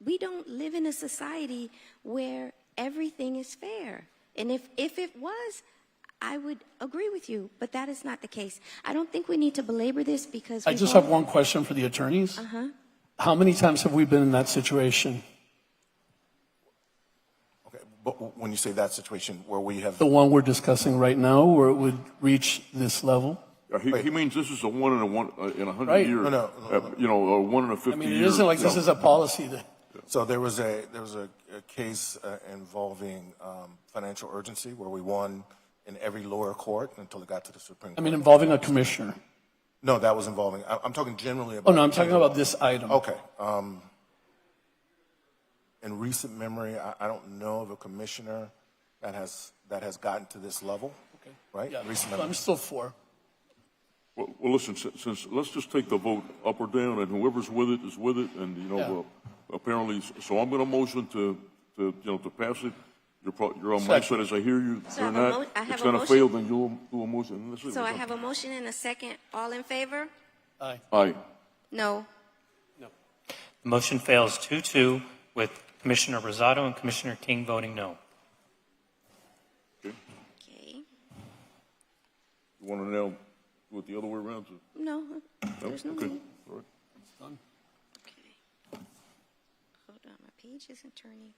We don't live in a society where everything is fair. And if it was, I would agree with you, but that is not the case. I don't think we need to belabor this because I just have one question for the attorneys. How many times have we been in that situation? Okay, but when you say that situation where we have... The one we're discussing right now, where it would reach this level? He means this is a one in a 100 Right. year. No. You know, a 1 in a 50 I mean, year. it isn't like this is a policy that... So there was a case involving financial urgency where we won in every lower court until it got to the Supreme Court. I mean, involving a commissioner. No, that was involving, I'm talking generally about... Oh, no, I'm talking about this item. Okay. In recent memory, I don't know of a commissioner that has gotten to this level. Okay. Right? Yeah, Recent so memory. I'm still for. Well, listen, since let's just take the vote up or down, and whoever's with it is with it, and you know, apparently, so I'm going to motion to pass it. You're on my side as I hear you. So You're not. I have It's a going to motion. fail, then you'll do a motion. So I have a motion and a second. All in favor? Aye. Aye. No. The motion fails 2-2 with Commissioner Rosado and Commissioner King voting no. Okay. Okay. You want to now do it the other way around? No, there's no Okay. need. All right. Okay. Hold on, my page isn't turning.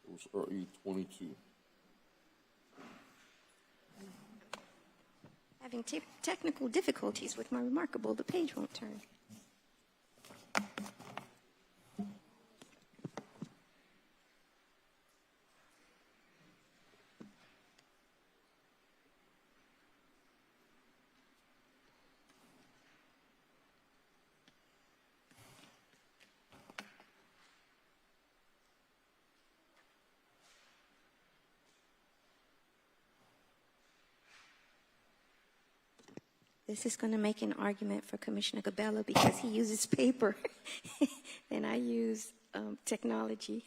It was RE 22. Having technical difficulties with my Remarkable, the page won't turn. This is going to make an argument for Commissioner Gabella because he uses paper and I use technology,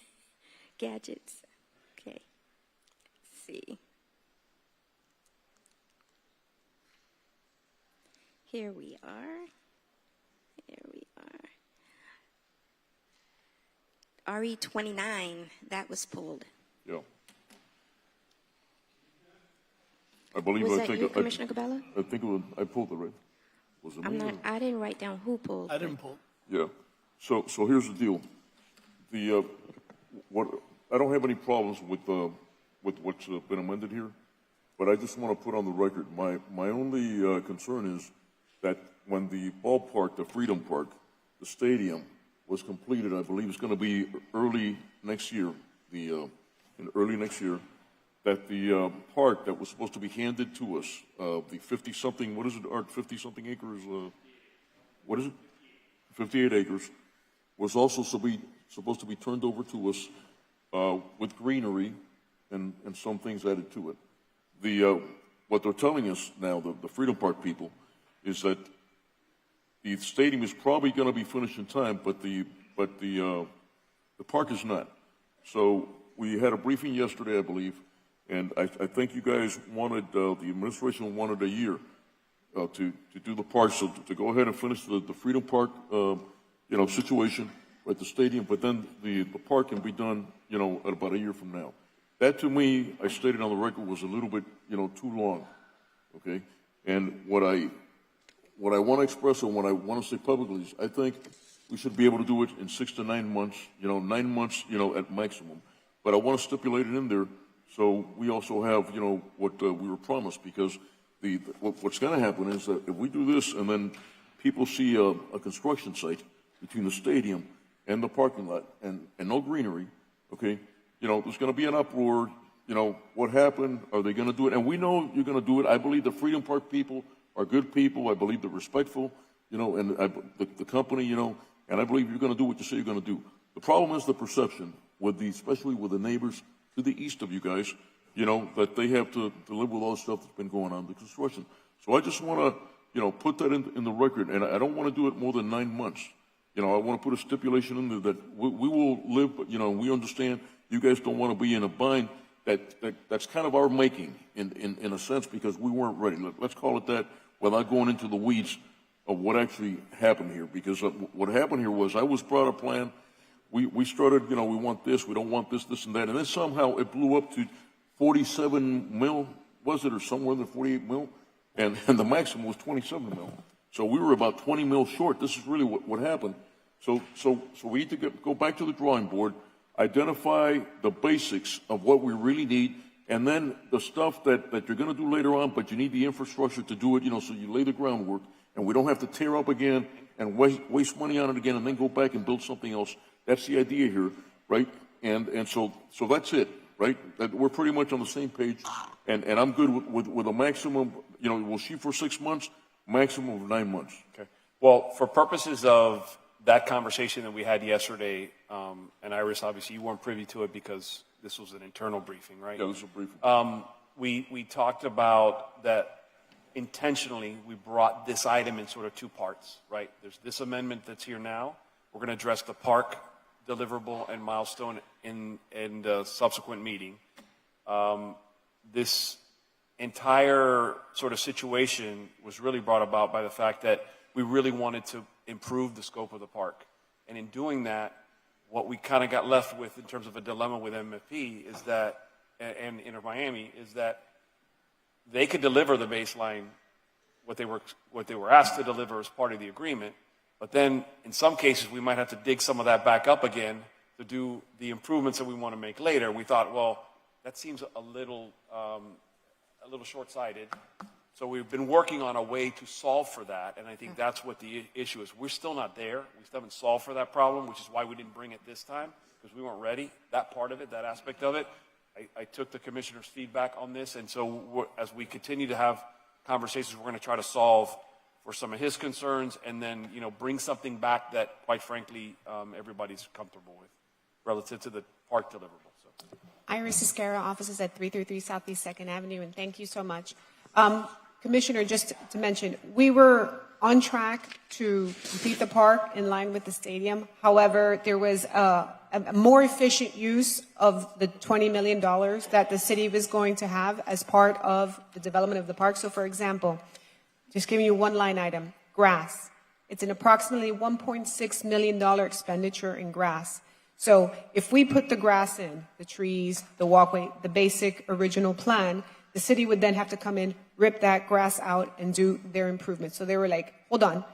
gadgets. Okay, let's see. Here we are. Here we are. RE 29, that was pulled. Yeah. I believe Was I that think you, Commissioner Gabella? I think it was, I pulled it right. Was it I'm me not. or- I didn't write down who pulled. I didn't pull. Yeah. So here's the deal. What I don't have any problems with what's been amended here, but I just want to put on the record my only concern is that when the ballpark, the Freedom Park, the stadium was completed, I believe it's going to be early next year. Early next year, that the park that was supposed to be handed to us, the 50-something, what is it, Art? 50-something acres. What is it? 58 acres, was also supposed to be turned over to us with greenery and some things added to it. What they're telling us now, the Freedom Park people, is that the stadium is probably going to be finished in time, but the park is not. So we had a briefing yesterday, I believe, and I think you guys wanted, the administration wanted a year to do the park, so to go ahead and finish the Freedom Park, situation at the stadium, but then the park can be done, at about a year from now. That to me, I stated on the record, was a little bit, too long, okay? And what I want to express and what I want to say publicly is I think we should be able to do it in 6 to 9 months, 9 months, at maximum. But I want to stipulate it in there so we also have, what we were promised, because what's going to happen is that if we do this and then people see a construction site between the stadium and the parking lot and no greenery, okay, there's going to be an uproar. What happened? Are they going to do it? And we know you're going to do it. I believe the Freedom Park people are good people. I believe they're respectful, and the company, and I believe you're going to do what you say you're going to do. The problem is the perception, especially with the neighbors to the east of you guys, that they have to live with all the stuff that's been going on, the construction. So I just want to, put that in the record, and I don't want to do it more than 9 months. I want to put a stipulation in there that we will live, but, we understand you guys don't want to be in a bind that's kind of our making in a sense, because we weren't ready. Let's call it that without going into the weeds of what actually happened here, because what happened here was I was brought a plan. We started, we want this, we don't want this, this, and that, and then somehow it blew up to 47 mil, was it, or somewhere in the 48 mil, and the maximum was 27 mil. So we were about 20 mil short. This is really what happened. So we need to go back to the drawing board, identify the basics of what we really need, and then the stuff that you're going to do later on, but you need the infrastructure to do it, so you lay the groundwork, and we don't have to tear up again and waste money on it again and then go back and build something else. That's the idea here, right? And so that's it, right? That we're pretty much on the same page, and I'm good with a maximum, we'll shoot for 6 months, maximum of 9 months. Okay. Well, for purposes of that conversation that we had yesterday, and Iris, obviously you weren't privy to it because this was an internal briefing, right? Yeah, this is a briefing. We talked about that intentionally. We brought this item in sort of 2 parts, right? There's this amendment that's here now. We're going to address the park deliverable and milestone in the subsequent meeting. This entire sort of situation was really brought about by the fact that we really wanted to improve the scope of the park. And in doing that, what we kind of got left with in terms of a dilemma with MFP is that, and Inter Miami, is that they could deliver the baseline, what they were asked to deliver as part of the agreement, but then in some cases we might have to dig some of that back up again to do the improvements that we want to make later. We thought, well, that seems a little short-sighted. So we've been working on a way to solve for that, and I think that's what the issue is. We're still not there. We still haven't solved for that problem, which is why we didn't bring it this time, because we weren't ready. That part of it, that aspect of it. I took the commissioner's feedback on this, and so as we continue to have conversations, we're going to try to solve for some of his concerns, and then bring something back that, quite frankly, everybody's comfortable with, relative to the park deliverable. So. Iris Escara, offices at 333 Southeast 2nd Avenue, and thank you so much. Commissioner, just to mention, we were on track to complete the park in line with the stadium. However, there was a more efficient use of the $20 million that the city was going to have as part of the development of the park. So, for example, just giving you one line item, grass. It's an approximately $1.6 million expenditure in grass. So if we put the grass in, the trees, the walkway, the basic original plan, the city would then have to come in, rip that grass out, and do their improvements. So they were like, hold on,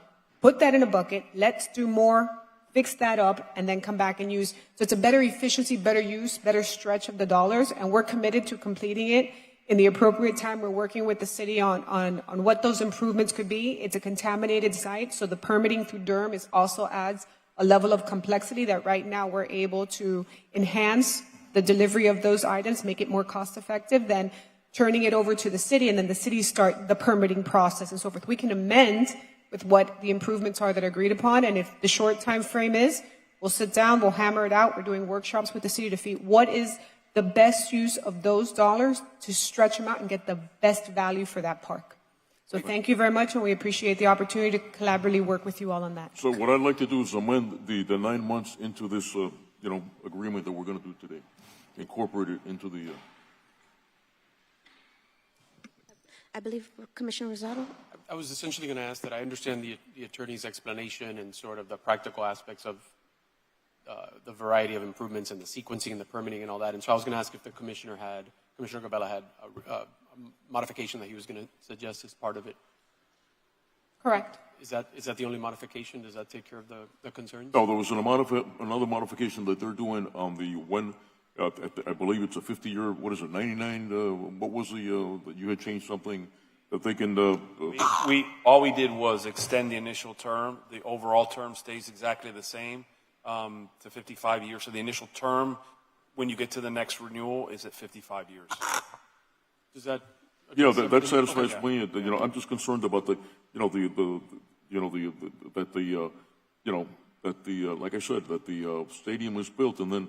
put that in a bucket, let's do more, fix that up, and then come back and use. So it's a better efficiency, better use, better stretch of the dollars, and we're committed to completing it in the appropriate time. We're working with the city on what those improvements could be. It's a contaminated site, so the permitting through Durham also adds a level of complexity that right now we're able to enhance the delivery of those items, make it more cost effective than turning it over to the city, and then the city start the permitting process and so forth. We can amend with what the improvements are that are agreed upon, and if the short time frame is, we'll sit down, we'll hammer it out. We're doing workshops with the city to see what is the best use of those dollars to stretch them out and get the best value for that park. So thank you very much, and we appreciate the opportunity to collaboratively work with you all on that. So what I'd like to do is amend the 9 months into this, agreement that we're going to do today. Incorporate it into the... I believe Commissioner Rosado. I was essentially going to ask that I understand the attorney's explanation and sort of the practical aspects of the variety of improvements and the sequencing and the permitting and all that. And so I was going to ask if the Commissioner Gabella had a modification that he was going to suggest as part of it. Correct. Is that the only modification? Does that take care of the concerns? No, there was another modification that they're doing on the I believe it's a 50-year, what is it, 99, what was that you had changed something that they can... All we did was extend the initial term. The overall term stays exactly the same to 55 years. So the initial term, when you get to the next renewal, is at 55 years. Does that... Yeah, that satisfies me. I'm just concerned about like I said, that the stadium is built and then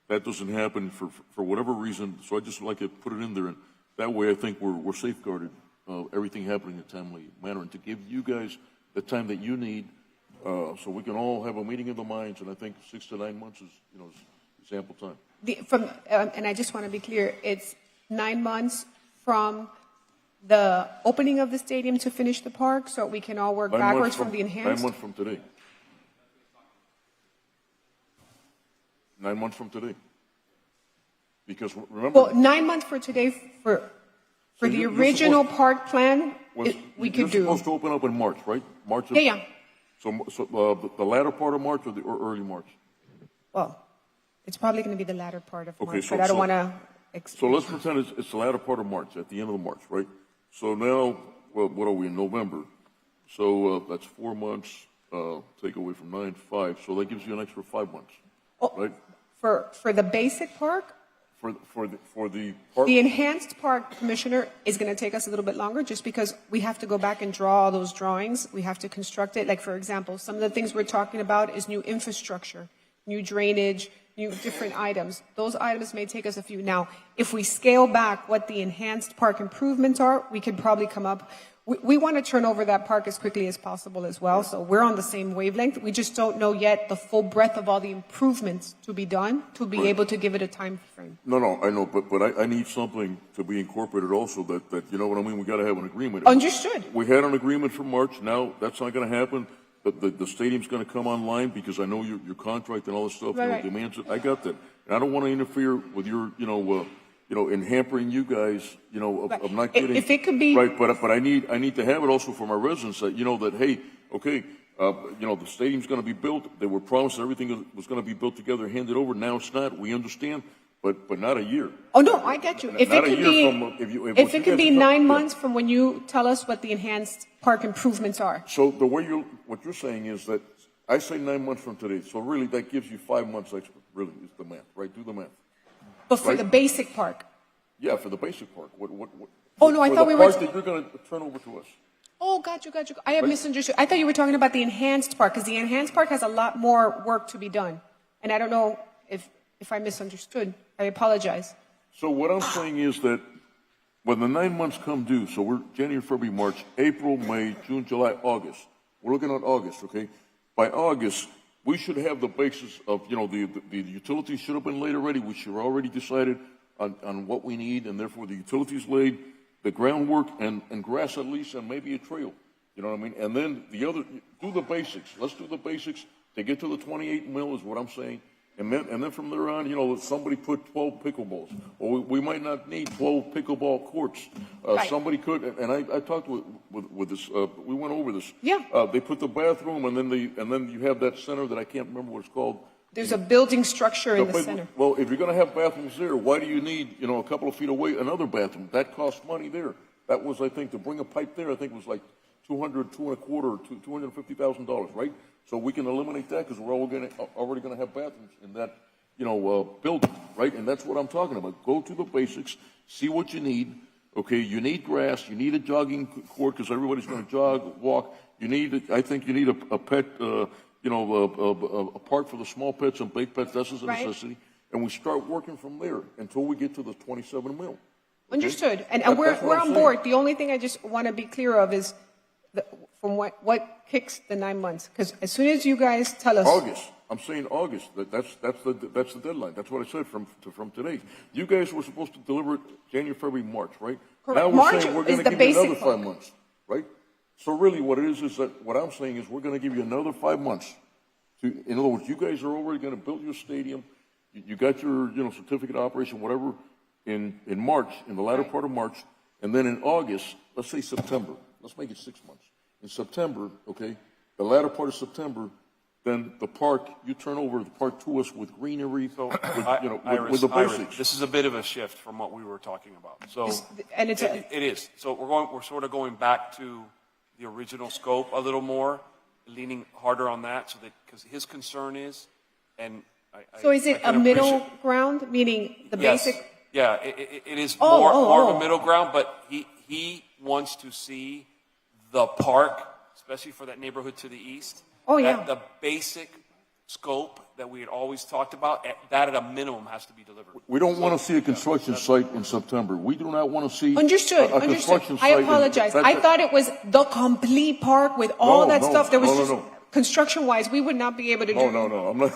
that doesn't happen for whatever reason. So I just like to put it in there, and that way I think we're safeguarded, everything happening in a timely manner, and to give you guys the time that you need, so we can all have a meeting of the minds. And I think 6 to 9 months is ample time. And I just want to be clear, it's 9 months from the opening of the stadium to finish the park, so we can all work backwards from the enhanced. 9 months from today. 9 months from today. Because remember... Well, 9 months for today for the original park plan, we could do. You're supposed to open up in March, right? March. Yeah. So the latter part of March or early March? Well, it's probably going to be the latter part of March, Okay, but I don't want to... So let's pretend it's the latter part of March, at the end of March, right? So now, well, what are we, in November? So that's 4 months, take away from 9, 5. So that gives you an extra 5 months, right? For the basic park? For the park? The enhanced park, Commissioner, is going to take us a little bit longer just because we have to go back and draw all those drawings. We have to construct it. Like, for example, some of the things we're talking about is new infrastructure, new drainage, new different items. Those items may take us a few. Now, if we scale back what the enhanced park improvements are, we could probably come up. We want to turn over that park as quickly as possible as well, so we're on the same wavelength. We just don't know yet the full breadth of all the improvements to be done to be able to give it a time frame. No, I know, but I need something to be incorporated also that you know what I mean? We got to have an agreement. Understood. We had an agreement for March. Now that's not going to happen. the stadium's gonna come online, because I know your contract and all this stuff, Right. demands it, I got that. And I don't wanna interfere with your, in hampering you guys, of not getting. If it could be. Right, but I need to have it also for my residents that, that, hey, okay, the stadium's gonna be built, they were promised everything was gonna be built together, handed over, now it's not, we understand, but not a year. Oh, no, I get you. If it Not a could year be, from, if you if it could be guys- 9 yeah. months from when you tell us what the enhanced park improvements are. So the way what you're saying is that, I say 9 months from today, so really that gives you 5 months extra, really, is the math, right? Do the math. But for Right. the basic park. Yeah, for the basic park. Oh, no, I for thought the we were. part that you're gonna turn over to us. Oh, got you. I have misunderstood. I thought you were talking about the enhanced park, because the enhanced park has a lot more work to be done. And I don't know if I misunderstood. I apologize. So what I'm saying is that when the 9 months come due, so we're January, February, March, April, May, June, July, August. We're looking at August, okay? By August, we should have the basis of, the utilities should have been laid already. We should have already decided on what we need, and therefore the utilities laid, the groundwork, and grass at least, and maybe a trail. You know what I mean? And then do the basics. Let's do the basics to get to the 28 mil is what I'm saying. And then from there on, somebody put 12 pickleballs, or we might not need 12 pickleball courts. Right. Somebody could, and I talked with this. We went over this. Yeah. They put the bathroom, and then you have that center that I can't remember what it's called. There's a building structure in the But- center. Well, if you're going to have bathrooms there, why do you need, a couple of feet away another bathroom? That costs money there. That was, I think, to bring a pipe there, I think it was like $250,000, right? So we can eliminate that because we're already going to have bathrooms in that, building, right? And that's what I'm talking about. Go to the basics, see what you need. Okay, you need grass, you need a jogging court because everybody's going to jog, walk. I think you need a pet, a park for the small pets and big pets. That's a Right. necessity. And we start working from there until we get to the 27 mil. Okay? Understood. And That's we're what I'm on saying. board. The only thing I just want to be clear of is from what kicks the 9 months. Because as soon as you guys tell us. August. I'm saying August. That's the deadline. That's what I said from today. You guys were supposed to deliver it January, February, March, right? Correct. Now we're March saying we're is going to the give you another basic 5 part. months, right? So really, what it is that what I'm saying is we're going to give you another 5 months. In other words, you guys are already going to build your stadium. You got your certificate of operation, whatever, in March, in the latter part of March, and then in August, let's say September. Let's make it 6 months. In September, okay, the latter part of September, then the park, you turn over the park to us with greenery, Iris, with the basics. this is a bit of a shift from what we were talking about. So And it's it is. So we're sort of going back to the original scope a little more, leaning harder on that, so that because his concern is, and So is it I a can middle appreciate- ground, meaning the Yes. basic? Yeah, it is Oh, more of oh. a middle ground, but he wants to see the park, especially for that neighborhood to the east. Oh, yeah. The basic scope that we had always talked about, that at a minimum has to be delivered. We don't want to see a construction site in September. We do not want to see Understood. a construction site. I apologize. I thought it was the complete park with all No, that no, stuff. There was no, no, just no. construction-wise, we would not be able to do No, I'm not.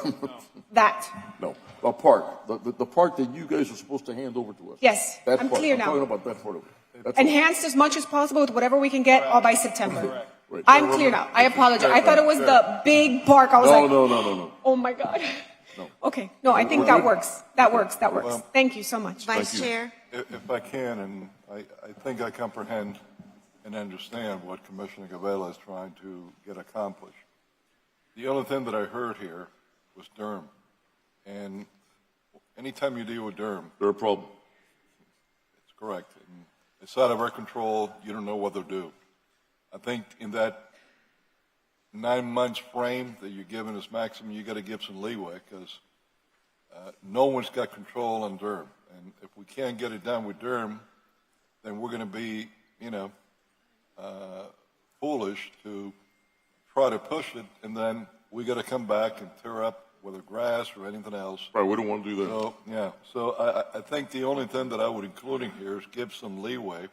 that. No, a park, the park that you guys are supposed to hand over to us. Yes, That I'm part. clear I'm now. talking about that part of it. That's all. Enhanced as much as possible with whatever we can get all by September. Right. I'm clear now. I apologize. I thought it was the big park. I was like, No. oh my God. No. Okay. No, I think that works. That works. Thank you so much. Vice Chair. If I can, and I think I comprehend and understand what Commissioner Gavela is trying to get accomplished. The only thing that I heard here was Durham. And anytime you deal with Durham, They're a problem. it's correct. And it's out of our control. You don't know what they'll do. I think in that 9 months frame that you're giving us maximum, you got to give some leeway because no one's got control on Durham. And if we can't get it done with Durham, then we're going to be, foolish to try to push it, and then we got to come back and tear up whether grass or anything else. Right, we don't want to do that. So, yeah. So I think the only thing that I would include in here is give some leeway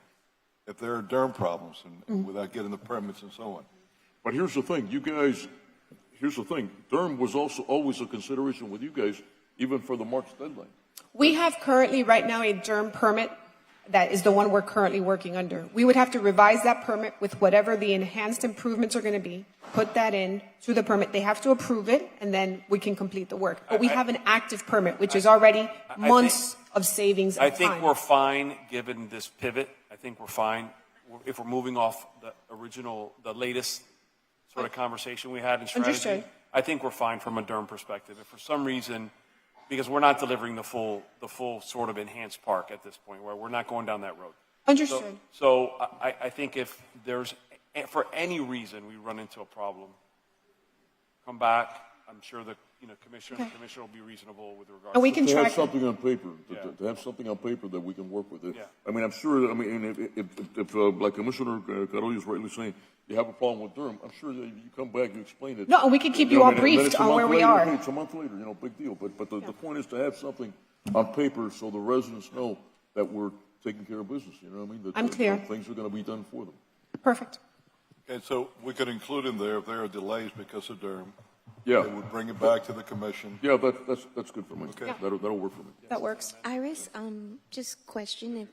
if there are Durham problems and without getting the permits and so on. But here's the thing, Durham was also always a consideration with you guys, even for the March deadline. We have currently right now a Durham permit that is the one we're currently working under. We would have to revise that permit with whatever the enhanced improvements are going to be, put that in to the permit. They have to approve it, and then we can complete the work. But we have an active permit, which is already months of savings I of think time. we're fine given this pivot. I think we're fine if we're moving off the original, the latest sort of conversation we had in strategy. Understood. I think we're fine from a Durham perspective. If for some reason, because we're not delivering the full sort of enhanced park at this point, where we're not going down that road. Understood. So I think if there's, for any reason we run into a problem, come back. I'm sure the commissioner will be reasonable with regards And we to can To track have it. something on paper, Yeah. to have something on paper that we can work with. Yeah. I mean, I'm sure, I mean, if like Commissioner Carollo is rightly saying, you have a problem with Durham, I'm sure that you come back, you explain it. No, and we can keep you know, all and then briefed it's a on month where we later, are. hey, it's a month later, big deal. But the point is to have something on paper so the residents know that we're taking care of business, you know what I mean? That I'm clear. Things are going to be done for them. Perfect. Okay, so we could include in there if there are delays because of Durham. Yeah. They would bring it back to the commission. Yeah, that's good for me. Okay. That'll work for me. That works. Iris, just question if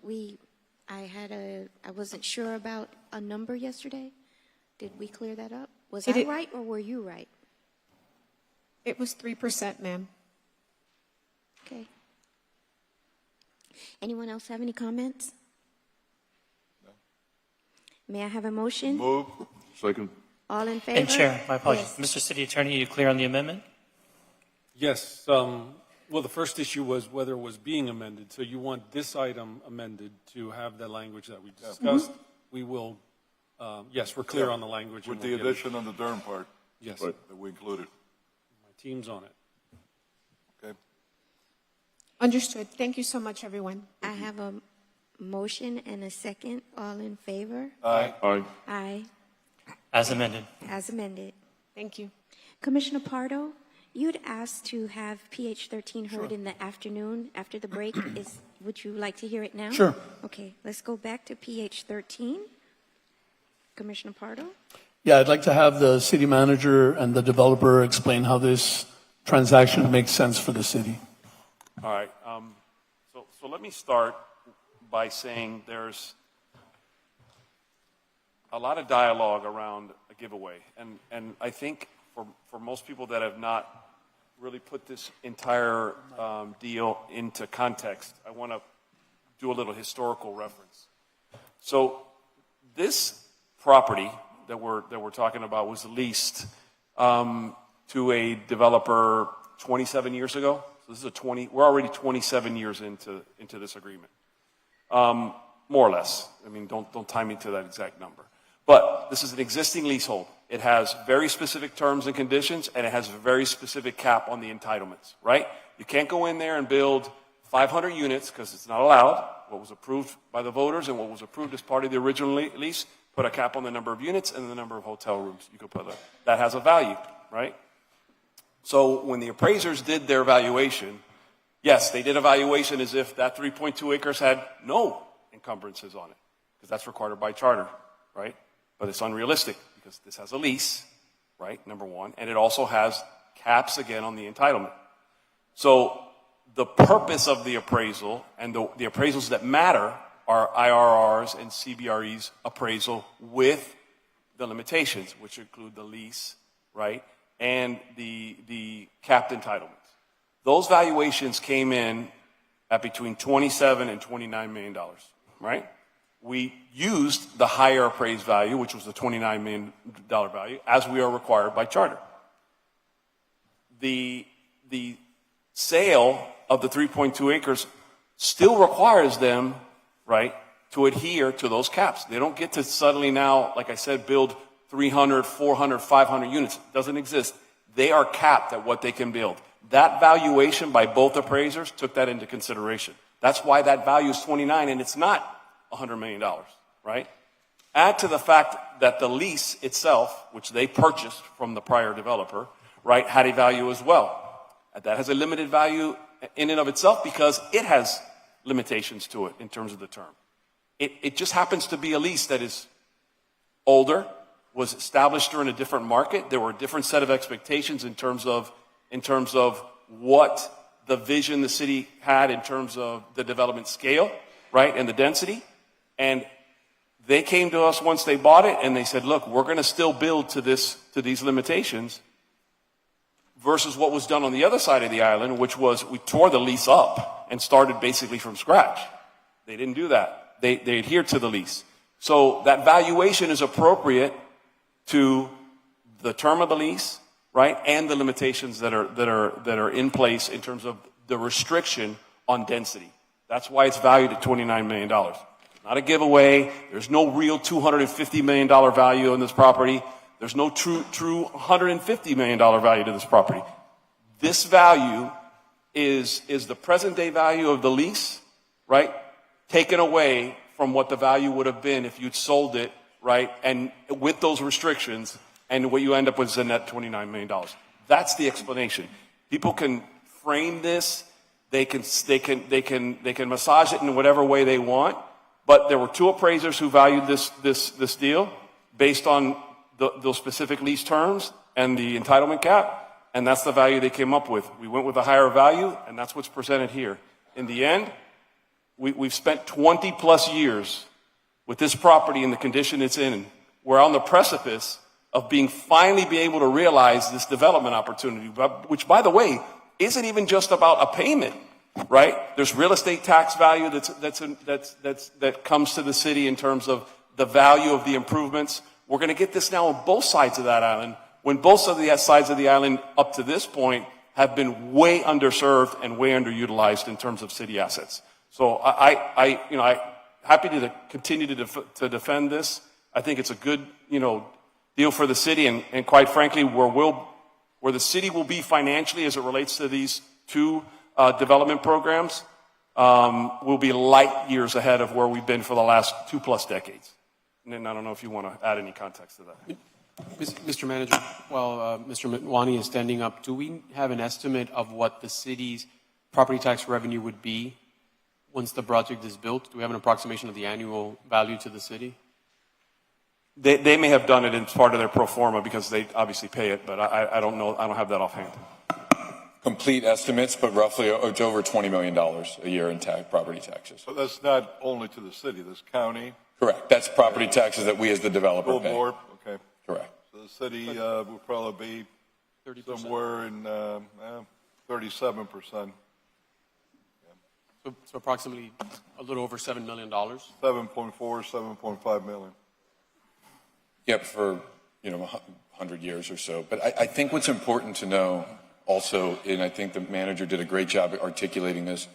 I wasn't sure about a number yesterday. Did we clear that up? Was Did I it- right or were you right? It was 3%, ma'am. Okay. Anyone else have any comments? May I have a motion? Move. Second. All in favor? And Chair, my apologies. Yes. Mr. City Attorney, you clear on the amendment? Yes. Well, the first issue was whether it was being amended. So you want this item amended to have the language that we discussed. We will, yes, we're clear on the language. With and we'll the get it. addition on the Durham part. Yes. That we included. My team's on it. Okay. Understood. Thank you so much, everyone. I have a motion and a second. All in favor? Aye. Aye. Aye. As amended. As amended. Thank you. Commissioner Pardo, you'd asked to have PH 13 heard in the afternoon after the break. Would you like to hear it now? Sure. Okay, let's go back to PH 13. Commissioner Pardo? Yeah, I'd like to have the city manager and the developer explain how this transaction makes sense for the city. All right. So let me start by saying there's a lot of dialogue around a giveaway. And I think for most people that have not really put this entire deal into context, I want to do a little historical reference. So this property that we're talking about was leased to a developer 27 years ago. So this is we're already 27 years into this agreement. More or less. I mean, don't tie me to that exact number. But this is an existing leasehold. It has very specific terms and conditions, and it has a very specific cap on the entitlements, right? You can't go in there and build 500 units because it's not allowed. What was approved by the voters and what was approved as part of the original lease, put a cap on the number of units and the number of hotel rooms you could put there. That has a value, right? So when the appraisers did their valuation, yes, they did a valuation as if that 3.2 acres had no encumbrances on it, because that's required by charter, right? But it's unrealistic because this has a lease, right, number one, and it also has caps again on the entitlement. So the purpose of the appraisal and the appraisals that matter are IRR's and CBRE's appraisal with the limitations, which include the lease, right, and the capped entitlements. Those valuations came in at between $27 and $29 million, right? We used the higher appraised value, which was the $29 million value, as we are required by charter. The sale of the 3.2 acres still requires them, right, to adhere to those caps. They don't get to suddenly now, like I said, build 300, 400, 500 units. It doesn't exist. They are capped at what they can build. That valuation by both appraisers took that into consideration. That's why that value is 29 and it's not $100 million, right? Add to the fact that the lease itself, which they purchased from the prior developer, right, had a value as well. And that has a limited value in and of itself because it has limitations to it in terms of the term. It just happens to be a lease that is older, was established during a different market. There were a different set of expectations in terms of what the vision the city had in terms of the development scale, right, and the density. And they came to us once they bought it and they said, look, we're going to still build to these limitations, versus what was done on the other side of the island, which was we tore the lease up and started basically from scratch. They didn't do that. They adhered to the lease. So that valuation is appropriate to the term of the lease, right, and the limitations that are in place in terms of the restriction on density. That's why it's valued at $29 million. Not a giveaway. There's no real $250 million value in this property. There's no true $150 million value to this property. This value is the present day value of the lease, right, taken away from what the value would have been if you'd sold it, right, and with those restrictions, and what you end up with is a net $29 million. That's the explanation. People can frame this, they can massage it in whatever way they want, but there were two appraisers who valued this deal based on those specific lease terms and the entitlement cap, and that's the value they came up with. We went with a higher value, and that's what's presented here. In the end, we've spent 20 plus years with this property in the condition it's in. We're on the precipice of finally be able to realize this development opportunity, which, by the way, isn't even just about a payment, right? There's real estate tax value that comes to the city in terms of the value of the improvements. We're going to get this now on both sides of that island, when both of the sides of the island up to this point have been way underserved and way underutilized in terms of city assets. So I happy to continue to defend this. I think it's a good, deal for the city, and quite frankly, where the city will be financially as it relates to these two development programs, will be light years ahead of where we've been for the last 2+ decades. And then I don't know if you want to add any context to that. Mr. Manager, while Mr. Mitwani is standing up, do we have an estimate of what the city's property tax revenue would be once the project is built? Do we have an approximation of the annual value to the city? They may have done it as part of their pro forma because they obviously pay it, but I don't know. I don't have that offhand. Complete estimates, but roughly it's over $20 million a year in property taxes. But that's not only to the city, this county. Correct. That's property taxes that we as the developer Full pay. board, okay. Correct. So the city will probably be 30%. Somewhere in 37%. So approximately a little over $7 million. 7.4, 7.5 million. Yep, for 100 years or so. But I think what's important to know also, and I think the manager did a great job at articulating this,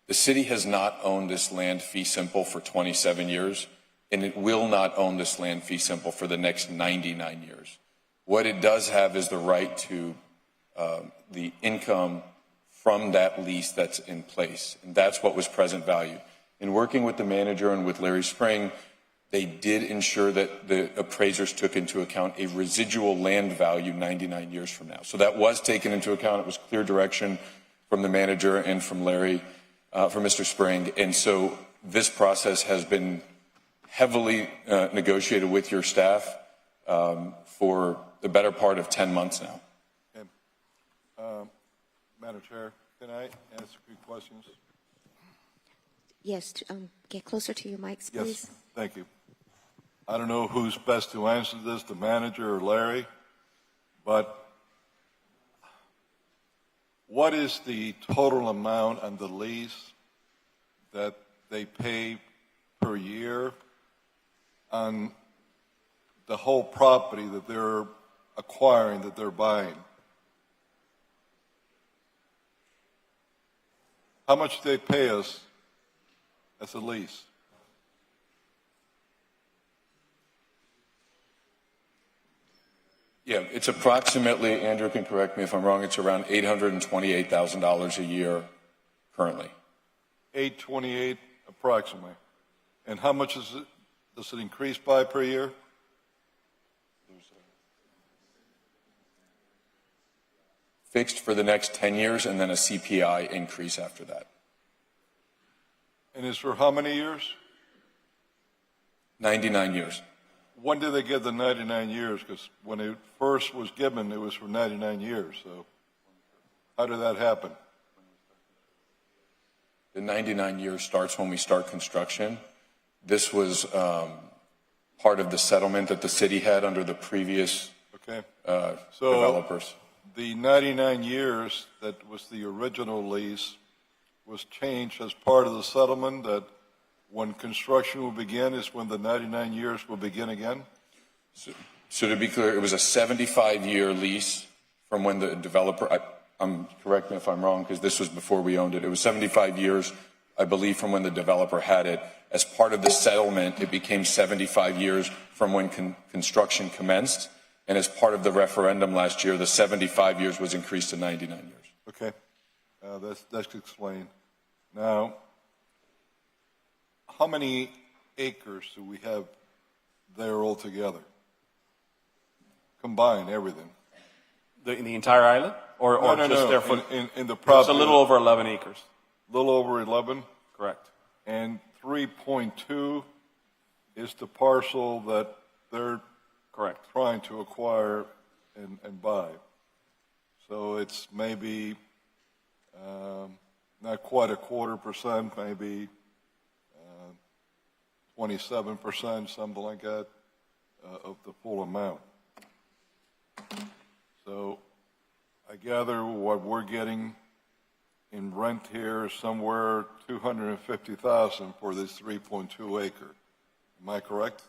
the city has not owned this land fee simple for 27 years, and it will not own this land fee simple for the next 99 years. What it does have is the right to the income from that lease that's in place, and that's what was present value. In working with the manager and with Larry Spring, they did ensure that the appraisers took into account a residual land value 99 years from now. So that was taken into account. It was clear direction from the manager and from Larry, from Mr. Spring. And so this process has been heavily negotiated with your staff for the better part of 10 months now. Okay. Madam Chair, can I ask a few questions? Yes, get closer to your mics, please. Yes, thank you. I don't know who's best to answer this, the manager or Larry, but what is the total amount on the lease that they pay per year on the whole property that they're acquiring, that they're buying? How much do they pay us as a lease? Yeah, it's approximately, Andrew can correct me if I'm wrong, it's around $828,000 a year currently. 828 approximately. And how much is it, does it increase by per year? Fixed for the next 10 years and then a CPI increase after that. And is for how many years? 99 years. When did they get the 99 years? Because when it first was given, it was for 99 years. So how did that happen? The 99 years starts when we start construction. This was part of the settlement that the city had under the previous Okay. developers. The 99 years that was the original lease was changed as part of the settlement that when construction will begin is when the 99 years will begin again? So to be clear, it was a 75-year lease from when the developer, correct me if I'm wrong, because this was before we owned it. It was 75 years, I believe, from when the developer had it. As part of the settlement, it became 75 years from when construction commenced. And as part of the referendum last year, the 75 years was increased to 99 years. Okay. That's explained. Now, how many acres do we have there altogether? Combine everything. In the entire island? Or No, just there for? in the It's property. a little over 11 acres. Little over 11? Correct. And 3.2 is the parcel that they're Correct. trying to acquire and buy. So it's maybe not quite a 0.25%, maybe 27%, something like that, of the full amount. So I gather what we're getting in rent here is somewhere $250,000 for this 3.2 acre. Am I correct?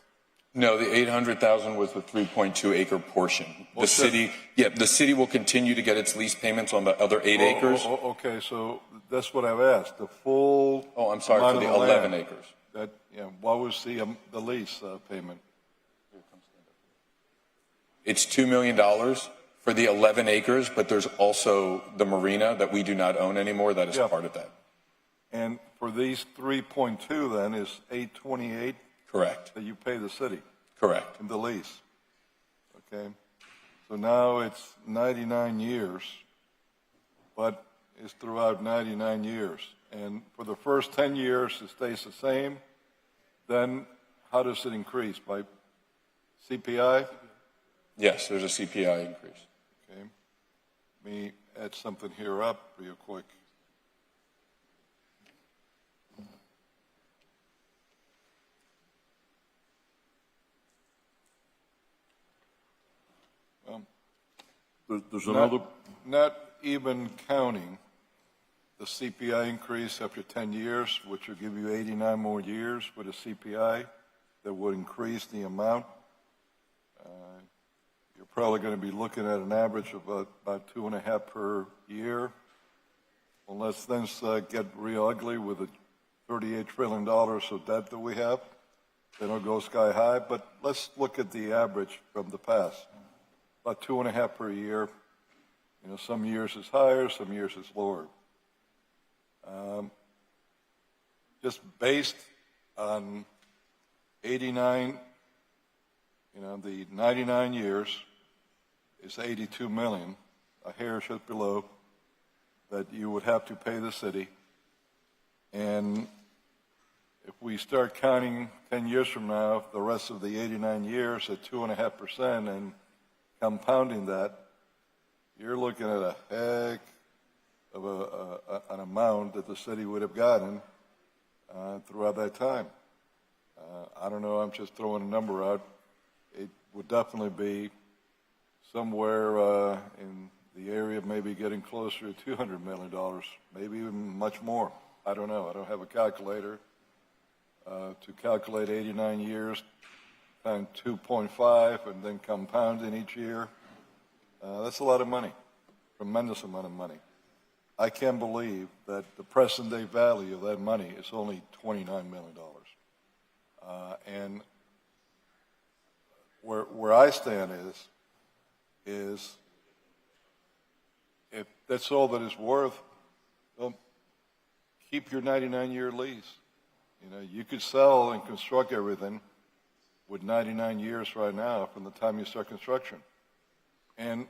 No, the 800,000 was the 3.2 acre portion. The city will continue to get its lease payments on the other 8 acres. Okay, so that's what I've asked. The full. Oh, I'm sorry, amount for the of 11 land. acres. That, what was the lease payment? It's $2 million for the 11 acres, but there's also the marina that we do not own anymore that is part of that. And for these 3.2 then is 828 Correct. that you pay the city Correct. in the lease. Okay, so now it's 99 years, but it's throughout 99 years. And for the first 10 years, it stays the same. Then how does it increase? By CPI? Yes, there's a CPI increase. Okay. Let me add something here up real quick. There's another, Not even counting the CPI increase after 10 years, which will give you 89 more years with a CPI that would increase the amount. You're probably going to be looking at an average of about 2.5 per year, unless things get real ugly with the $38 trillion of debt that we have. Then it'll go sky high. But let's look at the average from the past. About 2.5 per year. Some years is higher, some years is lower. Just based on 89, the 99 years is 82 million, a hair just below, that you would have to pay the city. And if we start counting 10 years from now, the rest of the 89 years at 2.5% and compounding that, you're looking at a heck of an amount that the city would have gotten throughout that time. I don't know, I'm just throwing a number out. It would definitely be somewhere in the area of maybe getting closer to $200 million, maybe even much more. I don't know. I don't have a calculator to calculate 89 years times 2.5 and then compounding each year. That's a lot of money, tremendous amount of money. I can't believe that the present day value of that money is only $29 million. And where I stand is if that's all that it's worth, well, keep your 99-year lease. You could sell and construct everything with 99 years right now from the time you start construction. And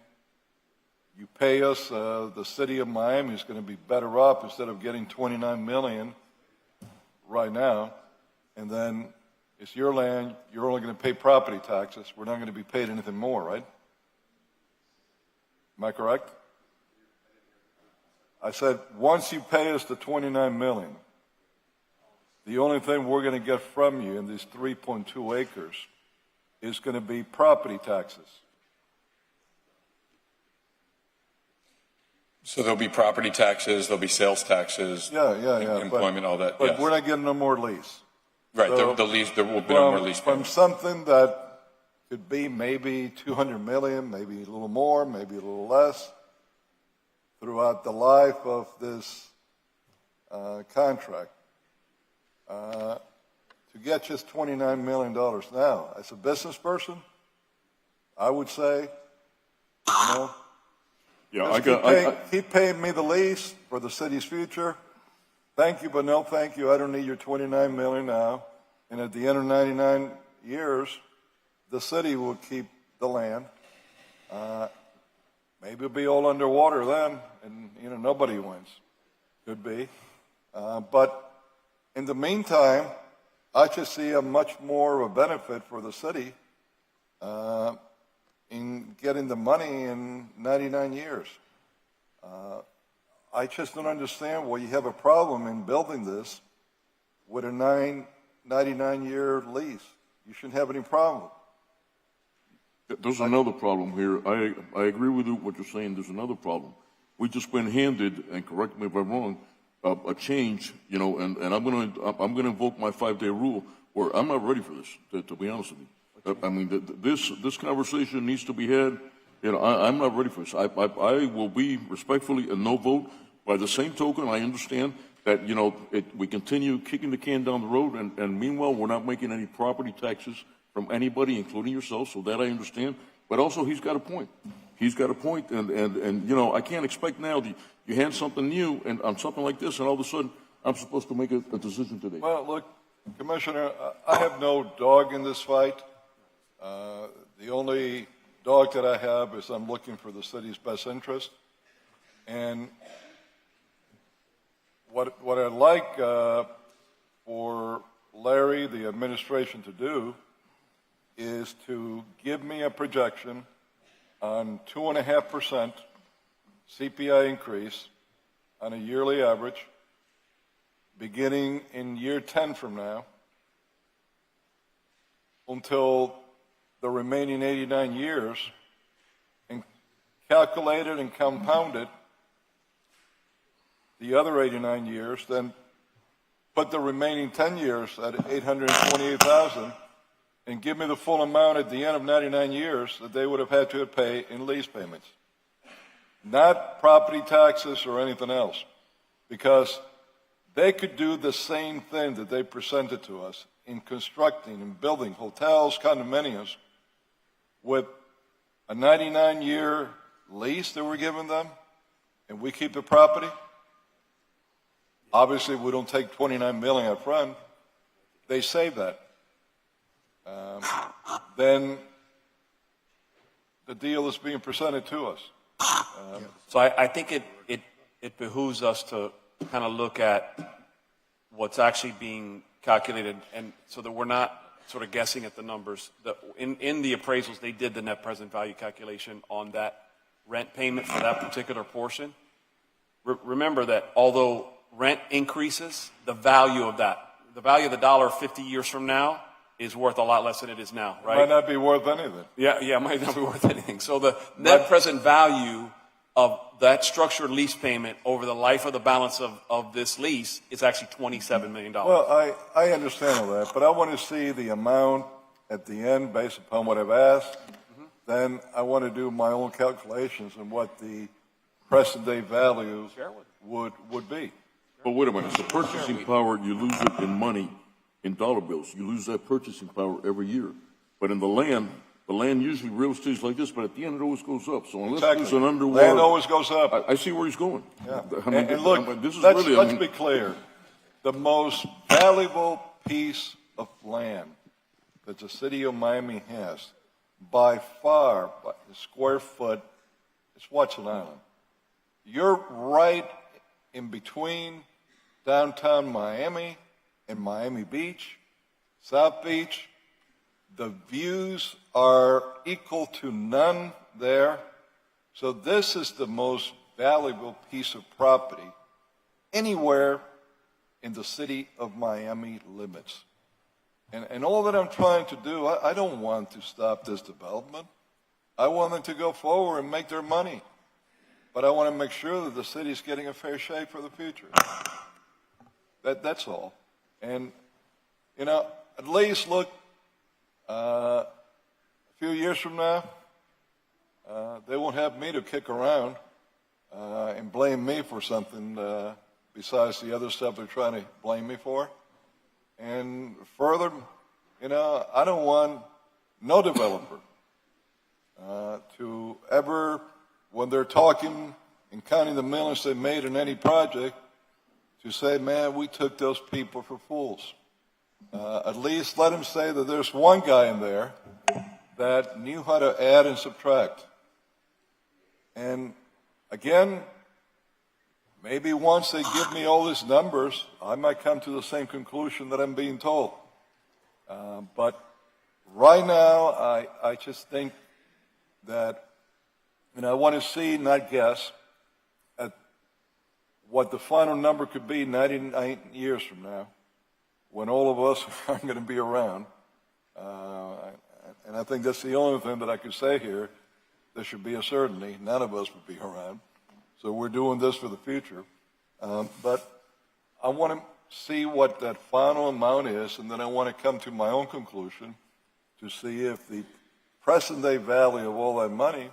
you pay us, the city of Miami is going to be better off instead of getting $29 million right now. And then it's your land, you're only going to pay property taxes. We're not going to be paid anything more, right? Am I correct? I said, once you pay us the $29 million, the only thing we're going to get from you in these 3.2 acres is going to be property taxes. So there'll be property taxes, there'll be sales taxes. Yeah. Employment, all that, But yes. we're not getting no more lease. Right, So the lease, there will be no more lease From payments. something that could be maybe $200 million, maybe a little more, maybe a little less, throughout the life of this contract, to get just $29 million now, as a business person, I would say, you know, Yeah, just keep paying me the lease for the city's future. Thank you, but no thank you. I don't need your $29 million now. And at the end of 99 years, the city will keep the land. Maybe it'll be all underwater then, and nobody wins. Could be. But in the meantime, I just see a much more of a benefit for the city in getting the money in 99 years. I just don't understand why you have a problem in building this with a 99-year lease. You shouldn't have any problem. There's another problem here. I agree with you, what you're saying. There's another problem. We just been handed, and correct me if I'm wrong, a change, and I'm gonna invoke my 5-day rule, where I'm not ready for this, to be honest with you. I mean, this conversation needs to be had. I'm not ready for this. I will be respectfully a no vote. By the same token, I understand that, we continue kicking the can down the road, and meanwhile, we're not making any property taxes from anybody, including yourself, so that I understand. But also, he's got a point. He's got a point, and I can't expect now that you hand something new and on something like this, and all of a sudden, I'm supposed to make a decision today. Well, look, Commissioner, I have no dog in this fight. The only dog that I have is I'm looking for the city's best interest. And what I'd like for Larry, the administration, to do is to give me a projection on 2.5% CPI increase on a yearly average, beginning in year 10 from now, until the remaining 89 years, and calculated and compounded the other 89 years, then put the remaining 10 years at 828,000, and give me the full amount at the end of 99 years that they would have had to pay in lease payments. Not property taxes or anything else, because they could do the same thing that they presented to us in constructing and building hotels, condominiums, with a 99-year lease that we're giving them, and we keep the property. Obviously, we don't take $29 million up front. They save that. Then the deal is being presented to us. So I think it behooves us to kind of look at what's actually being calculated, and so that we're not sort of guessing at the numbers. In the appraisals, they did the net present value calculation on that rent payment for that particular portion. Remember that although rent increases, the value of the dollar 50 years from now is worth a lot less than it is now, right? Might not be worth anything. Yeah, it might not be worth anything. So the net present value of that structured lease payment over the life of the balance of this lease is actually $27 million. Well, I understand all that, but I want to see the amount at the end based upon what I've asked. Then I want to do my own calculations on what the present day value would be. But wait a minute, it's the purchasing power, you lose it in money, in dollar bills. You lose that purchasing power every year. But in the land usually, real estate is like this, but at the end it always goes up. So unless there's an underwater... Land always goes up. I see where he's going. Yeah. I mean, And look, this is let's really, be clear. The most valuable piece of land that the city of Miami has, by far, by the square foot, is Watson Island. You're right in between downtown Miami and Miami Beach, South Beach. The views are equal to none there. So this is the most valuable piece of property anywhere in the city of Miami limits. And all that I'm trying to do, I don't want to stop this development. I want them to go forward and make their money. But I want to make sure that the city's getting a fair shake for the future. That's all. And, you know, at least look, a few years from now, they won't have me to kick around and blame me for something besides the other stuff they're trying to blame me for. And further, you know, I don't want no developer to ever, when they're talking and counting the millions they made in any project, to say, man, we took those people for fools. At least let them say that there's one guy in there that knew how to add and subtract. And again, maybe once they give me all these numbers, I might come to the same conclusion that I'm being told. But right now, I just think that, you know, I want to see, not guess, at what the final number could be 99 years from now, when all of us aren't going to be around. And I think that's the only thing that I could say here. There should be a certainty. None of us would be around. So we're doing this for the future. But I want to see what that final amount is, and then I want to come to my own conclusion to see if the present-day value of all that money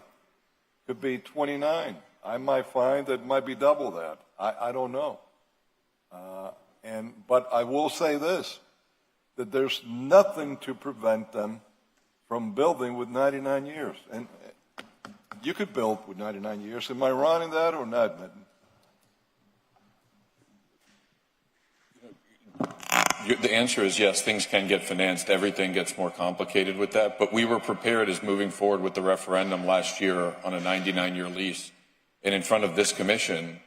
could be 29. I might find that it might be double that. I don't know. But I will say this, that there's nothing to prevent them from building with 99 years. And you could build with 99 years. Am I wrong in that or not, Mitten? The answer is yes, things can get financed. Everything gets more complicated with that. But we were prepared as moving forward with the referendum last year on a 99-year lease. And in front of this commission,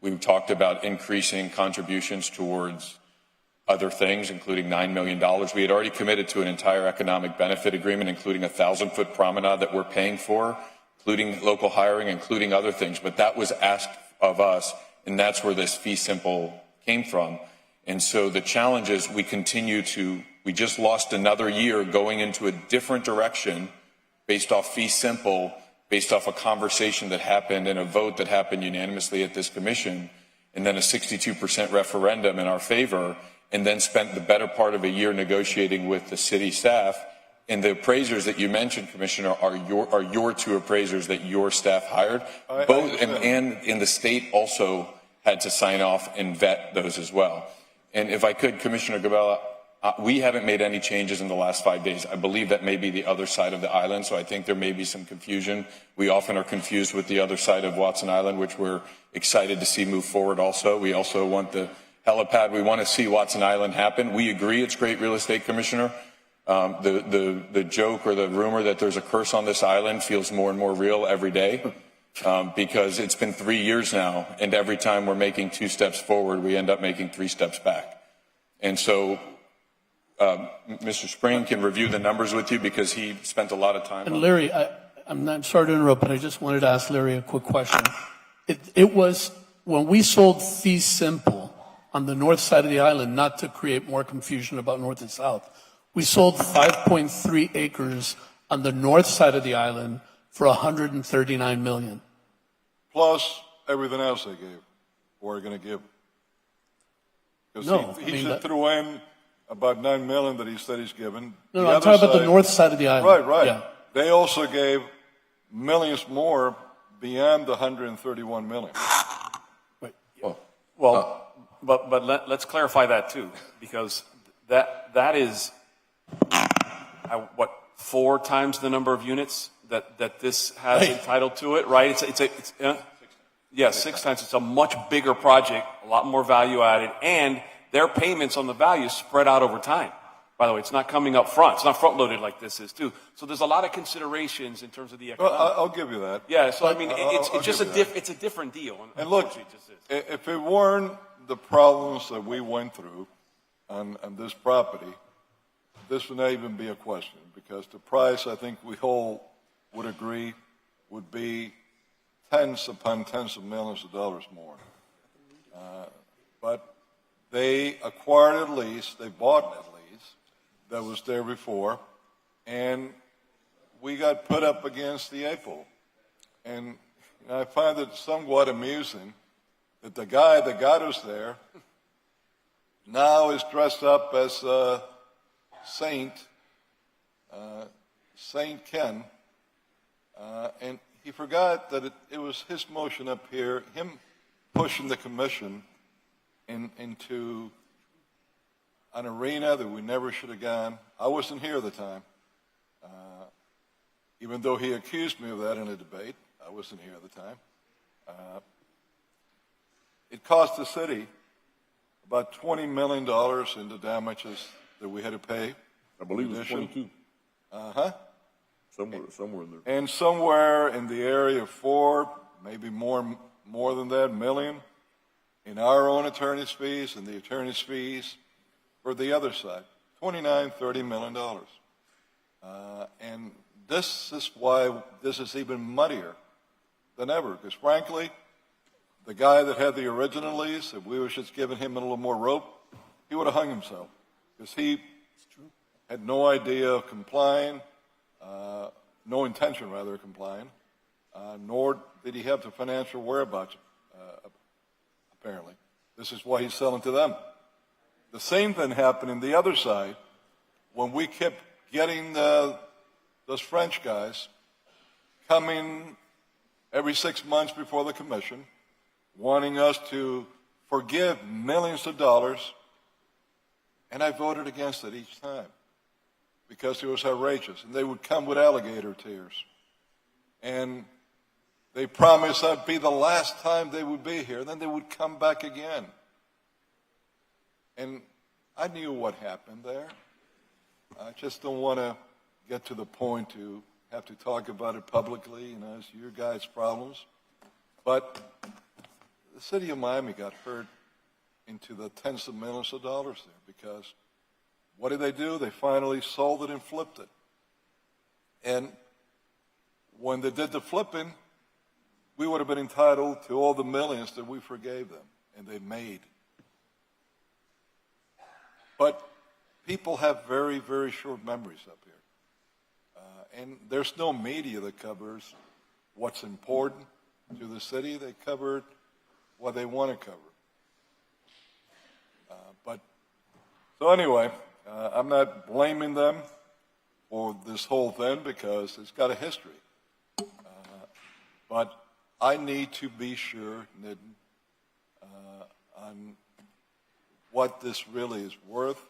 we talked about increasing contributions towards other things, including $9 million. We had already committed to an entire economic benefit agreement, including a 1,000-foot promenade that we're paying for, including local hiring, including other things. But that was asked of us, and that's where this fee simple came from. And so the challenge is we just lost another year going into a different direction based off fee simple, based off a conversation that happened and a vote that happened unanimously at this commission, and then a 62% referendum in our favor, and then spent the better part of a year negotiating with the city staff. And the appraisers that you mentioned, Commissioner, are your two appraisers that your staff hired. And the state also had to sign off and vet those as well. And if I could, Commissioner Gabella, we haven't made any changes in the last 5 days. I believe that may be the other side of the island, so I think there may be some confusion. We often are confused with the other side of Watson Island, which we're excited to see move forward also. We also want the helipad. We want to see Watson Island happen. We agree it's great real estate, Commissioner. The joke or the rumor that there's a curse on this island feels more and more real every day because it's been 3 years now, and every time we're making 2 steps forward, we end up making 3 steps back. And so Mr. Spring can review the numbers with you because he spent a lot of time. And Larry, I'm sorry to interrupt, but I just wanted to ask Larry a quick question. It was when we sold fee simple on the north side of the island, not to create more confusion about north and south, we sold 5.3 acres on the north side of the island for $139 million. Plus everything else they gave, or are going to give. Because he threw in about $9 million that he said he's given. No, I'm talking about the north side of the island. Right. Yeah. They also gave millions more beyond the $131 million. But let's clarify that too, because that is what 4 times the number of units that this has entitled to it, right? It's 6 times. It's a much bigger project, a lot more value added, and their payments on the value spread out over time. By the way, it's not coming up front. It's not front loaded like this is too. So there's a lot of considerations in terms of the economics. Well, I'll give you that. Yeah. So I mean, it's just it's a different deal. And look, if it weren't the problems that we went through on this property, this would not even be a question, because the price, I think we all would agree, would be tens upon tens of millions of dollars more. But they acquired a lease, they bought a lease that was there before, and we got put up against the 8 ball. And I find it somewhat amusing that the guy that got us there now is dressed up as Saint Ken, and he forgot that it was his motion up here, him pushing the commission into an arena that we never should have gone. I wasn't here at the time. Even though he accused me of that in a debate, I wasn't here at the time. It cost the city about $20 million in the damages that we had to pay. I believe it's 22. Uh-huh. Somewhere in there. And somewhere in the area of 4, maybe more than that, million in our own attorney's fees and the attorney's fees for the other side. $29-30 million. And this is why this is even muddier than ever, because frankly, the guy that had the original lease, if we was just giving him a little more rope, he would have hung himself, because he had no idea of complying, no intention rather of complying, nor did he have the financial whereabouts, apparently. This is why he's selling to them. The same thing happened in the other side when we kept getting those French guys coming every 6 months before the commission, wanting us to forgive millions of dollars, and I voted against it each time because it was outrageous. And they would come with alligator tears. And they promised that'd be the last time they would be here. Then they would come back again. And I knew what happened there. I just don't want to get to the point to have to talk about it publicly, it's your guys' problems. But the city of Miami got hurt into the tens of millions of dollars there because what did they do? They finally sold it and flipped it. And when they did the flipping, we would have been entitled to all the millions that we forgave them and they made. But people have very, very short memories up here. And there's no media that covers what's important to the city. They covered what they want to cover. So anyway, I'm not blaming them for this whole thing because it's got a history. But I need to be sure, Nitin, on what this really is worth,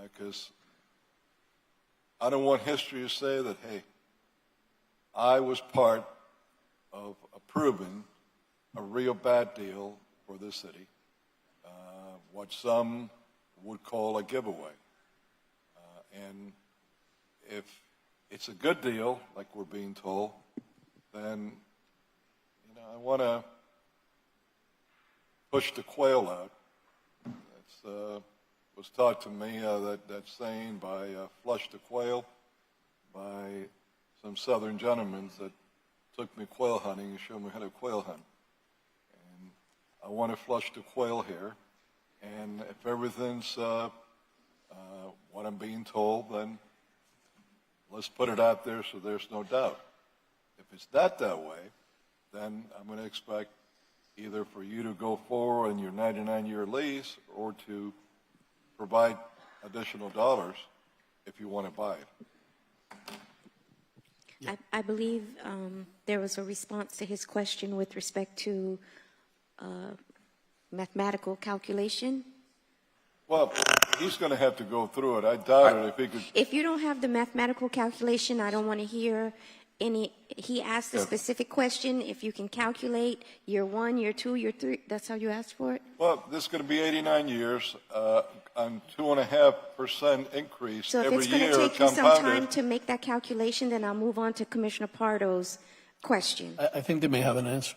because I don't want history to say that, hey, I was part of approving a real bad deal for this city, what some would call a giveaway. And if it's a good deal, like we're being told, then, I want to push the quail out. It was taught to me that saying by Flush the Quail by some southern gentlemen that took me quail hunting and showed me how to quail hunt. And I want to flush the quail here. And if everything's what I'm being told, then let's put it out there so there's no doubt. If it's not that way, then I'm going to expect either for you to go forward in your 99-year lease or to provide additional dollars if you want to buy it. I believe there was a response to his question with respect to mathematical calculation. Well, he's going to have to go through it. I doubt it if he could. If you don't have the mathematical calculation, I don't want to hear any. He asked a specific question. If you can calculate year 1, year 2, year 3, that's how you asked for it? Well, this is going to be 89 years on 2.5% increase So if every it's going year to take you some compounded. time to make that calculation, then I'll move on to Commissioner Pardo's question. I think they may have an answer.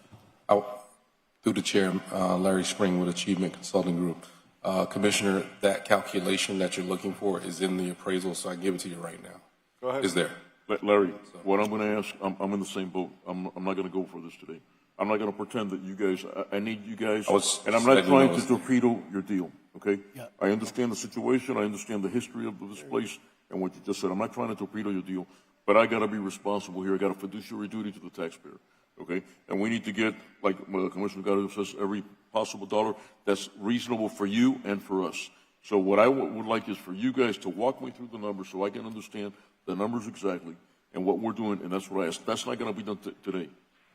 Through the chair, Larry Spring with Achievement Consulting Group. Commissioner, that calculation that you're looking for is in the appraisal, so I can give it to you right now. Go ahead. Is there? Larry, what I'm going to ask, I'm in the same boat. I'm not going to go for this today. I'm not going to pretend that you guys, I need you guys, and I'm not trying to torpedo your deal, okay? Yeah. I understand the situation. I understand the history of this place and what you just said. I'm not trying to torpedo your deal, but I got to be responsible here. I got a fiduciary duty to the taxpayer, okay? And we need to get, like Commissioner Gado says, every possible dollar that's reasonable for you and for us. So what I would like is for you guys to walk me through the numbers so I can understand the numbers exactly and what we're doing, and that's what I asked. That's not going to be done today,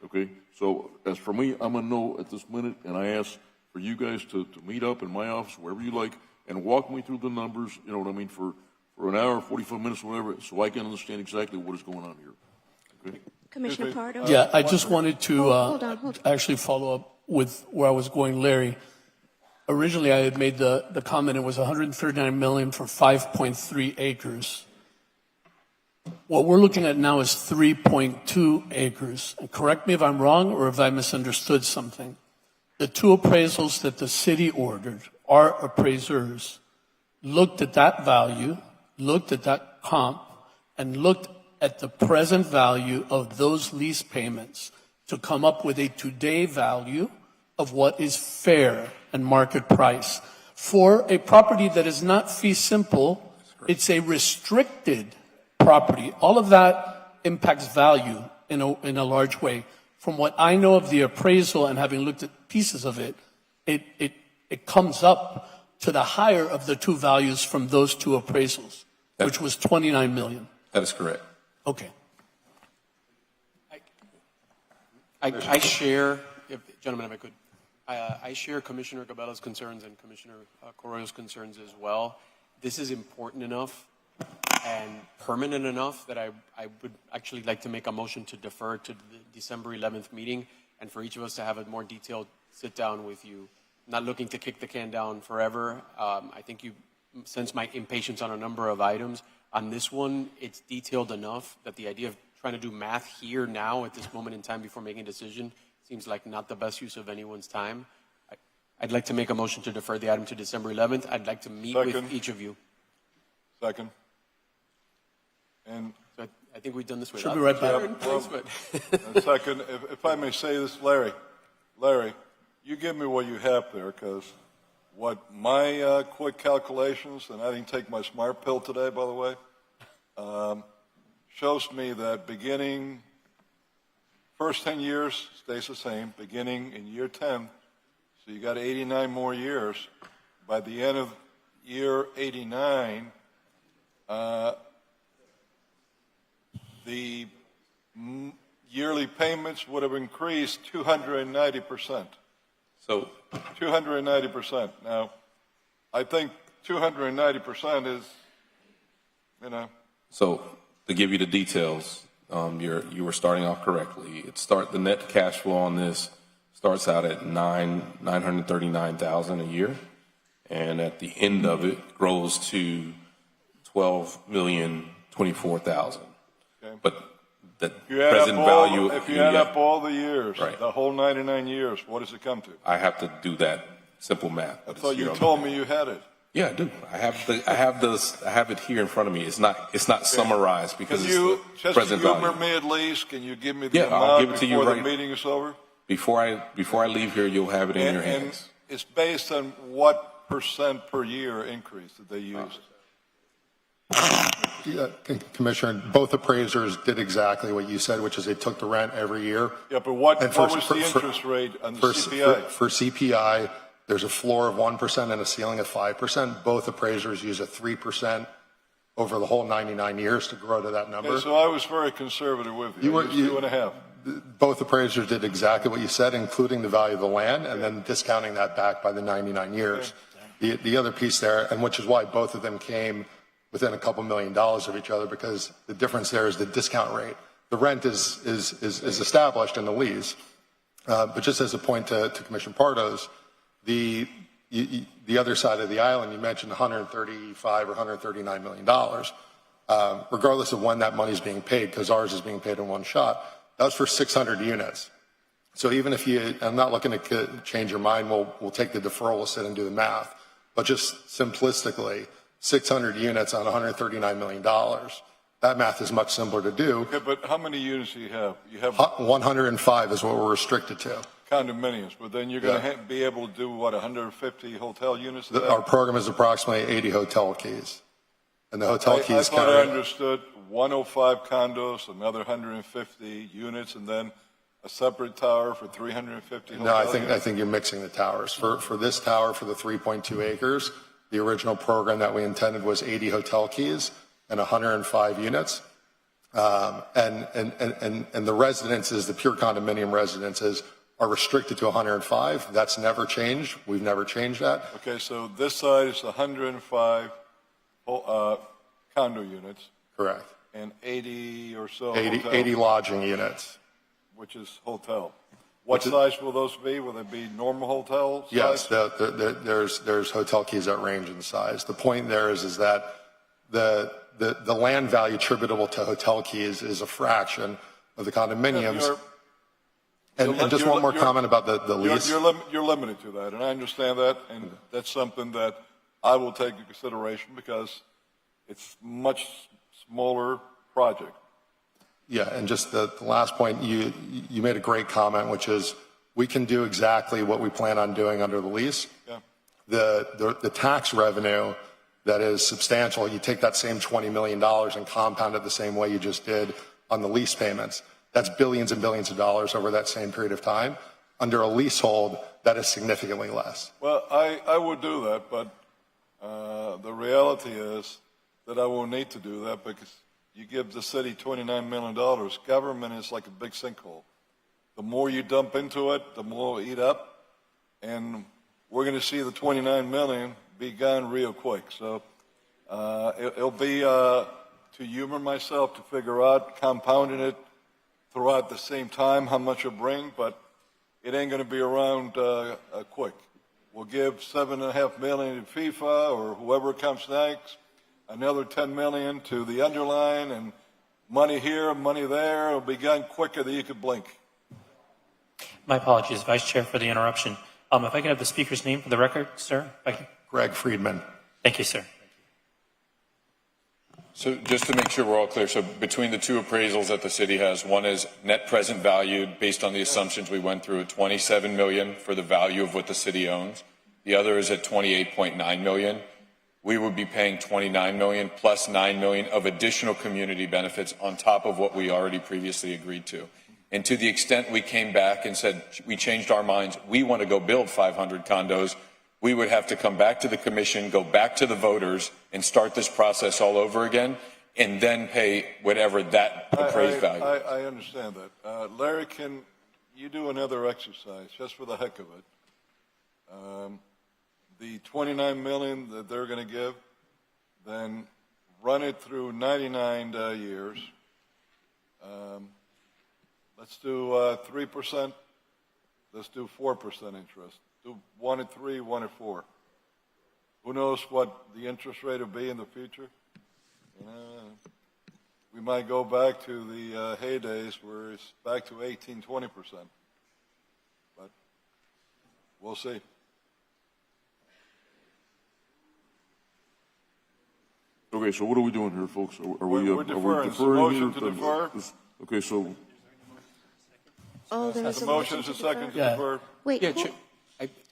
okay? So as for me, I'm a no at this minute, and I ask for you guys to meet up in my office, wherever you like, and walk me through the numbers, you know what I mean, for an hour, 45 minutes, whatever, so I can understand exactly what is going on here. Okay? Commissioner Pardo? Yeah, I just wanted to Hold on. actually follow up with where I was going, Larry. Originally, I had made the comment it was $139 million for 5.3 acres. What we're looking at now is 3.2 acres. And correct me if I'm wrong or if I misunderstood something. The two appraisals that the city ordered, our appraisers, looked at that value, looked at that comp, and looked at the present value of those lease payments to come up with a today value of what is fair and market price. For a property that is not fee simple, it's a restricted property. All of that impacts value in a large way. From what I know of the appraisal and having looked at pieces of it, it comes up to the higher of the two values from those two appraisals, which was $29 million. That is correct. Okay. I share, gentlemen, if I could, I share Commissioner Cabela's concerns and Commissioner Correa's concerns as well. This is important enough and permanent enough that I would actually like to make a motion to defer to the December 11th meeting and for each of us to have a more detailed sit down with you. I'm not looking to kick the can down forever. I think you sense my impatience on a number of items. On this one, it's detailed enough that the idea of trying to do math here now at this moment in time before making a decision seems like not the best use of anyone's time. I'd like to make a motion to defer the item to December 11th. I'd like to meet with each of you. Second. And So I think we've done this Should be right back. a second, if I may say this, Larry, you give me what you have there, because what my quick calculations, and I didn't take my smart pill today, by the way, shows me that beginning, first 10 years stays the same, beginning in year 10, so you got 89 more years. By the end of year 89, the yearly payments would have increased 290%. So 290%. Now, I think 290% is, you know. So to give you the details, you were starting off correctly. The net cash flow on this starts out at $939,000 a year, and at the end of it grows to $12,024,000. Okay. But the You add present up all, value, if you add up all the years, Right. the whole 99 years, what does it come to? I have to do that simple math. I thought you told me you had it. Yeah, I do. I have it here in front of me. It's not summarized because Can it's you the just present humor value. me at least? Can you give me the Yeah, I'll amount give it to you before the right- meeting is over? Before I leave here, you'll have it in your hands. And it's based on what percent per year increase that they used? Yeah, Commissioner, both appraisers did exactly what you said, which is they took the rent every year. Yeah, but what And was the interest rate on the CPI? For CPI, there's a floor of 1% and a ceiling of 5%. Both appraisers use a 3% over the whole 99 years to grow to that number. Okay, so I was very conservative with you. I used 2.5. Both appraisers did exactly what you said, including the value of the land, and then discounting that back by the 99 years. The other piece there, and which is why both of them came within a couple $1 million of each other, because the difference there is the discount rate. The rent is established in the lease, but just as a point to Commissioner Pardo's, the other side of the island, you mentioned $135 or $139 million. Regardless of when that money is being paid, because ours is being paid in one shot, that was for 600 units. So even if I'm not looking to change your mind, we'll take the deferral, we'll sit and do the math. But just simplistically, 600 units on $139 million, That math is much simpler to do. Okay, but how many units do you have? You have 105 is what we're restricted to. condominiums, but then you're going to be able to do, what, 150 hotel units? Our program is approximately 80 hotel keys. And the hotel I keys thought I carry, understood 105 condos, another 150 units, and then a separate tower for 350 hotel no, I units? think you're mixing the towers. For this tower, for the 3.2 acres, the original program that we intended was 80 hotel keys and 105 units. And the residences, the pure condominium residences, are restricted to 105. That's never changed. We've never changed that. Okay, so this side is 105 condo units. Correct. And 80 or so 80 lodging units. which is hotel. What size will those be? Will they be normal hotel size? Yes, there's hotel keys that range in size. The point there is that the land value attributable to hotel keys is a fraction of the condominiums. And just one more comment about the lease. You're limited to that, and I understand that, and that's something that I will take into consideration because it's much smaller project. Yeah, and just the last point, you made a great comment, which is we can do exactly what we plan on doing under the lease. Yeah. The tax revenue that is substantial, you take that same $20 million and compound it the same way you just did on the lease payments. That's billions and billions of dollars over that same period of time. Under a leasehold, that is significantly less. Well, I would do that, but the reality is that I won't need to do that because you give the city $29 million. Government is like a big sinkhole. The more you dump into it, the more it'll eat up, and we're going to see the $29 million be gone real quick. So it'll be to humor myself to figure out compounding it throughout the same time how much it'll bring, but it ain't going to be around quick. We'll give $7.5 million to FIFA or whoever comes next, another $10 million to the underline, and money here, money there. It'll be gone quicker than you could blink. My apologies, Vice Chair, for the interruption. If I could have the speaker's name for the record, sir? Greg Friedman. Thank you, sir. So just to make sure we're all clear, so between the two appraisals that the city has, one is net present value based on the assumptions we went through at $27 million for the value of what the city owns. The other is at $28.9 million. We would be paying $29 million plus $9 million of additional community benefits on top of what we already previously agreed to. And to the extent we came back and said we changed our minds, we want to go build 500 condos, we would have to come back to the commission, go back to the voters, and start this process all over again, and then pay whatever that appraised value. I understand that. Larry, can you do another exercise just for the heck of it? The $29 million that they're going to give, then run it through 99 years. Let's do 3%. Let's do 4% interest. Do 1 at 3, 1 at 4. Who knows what the interest rate will be in the future? We might go back to the heydays where it's back to 18, 20%. But we'll see. Okay, so what are we doing here, folks? Are we We're deferring. It's a deferring motion here? to defer? Okay, so Oh, there was The a motion motion is to a second to defer. defer. Wait, Yeah, who-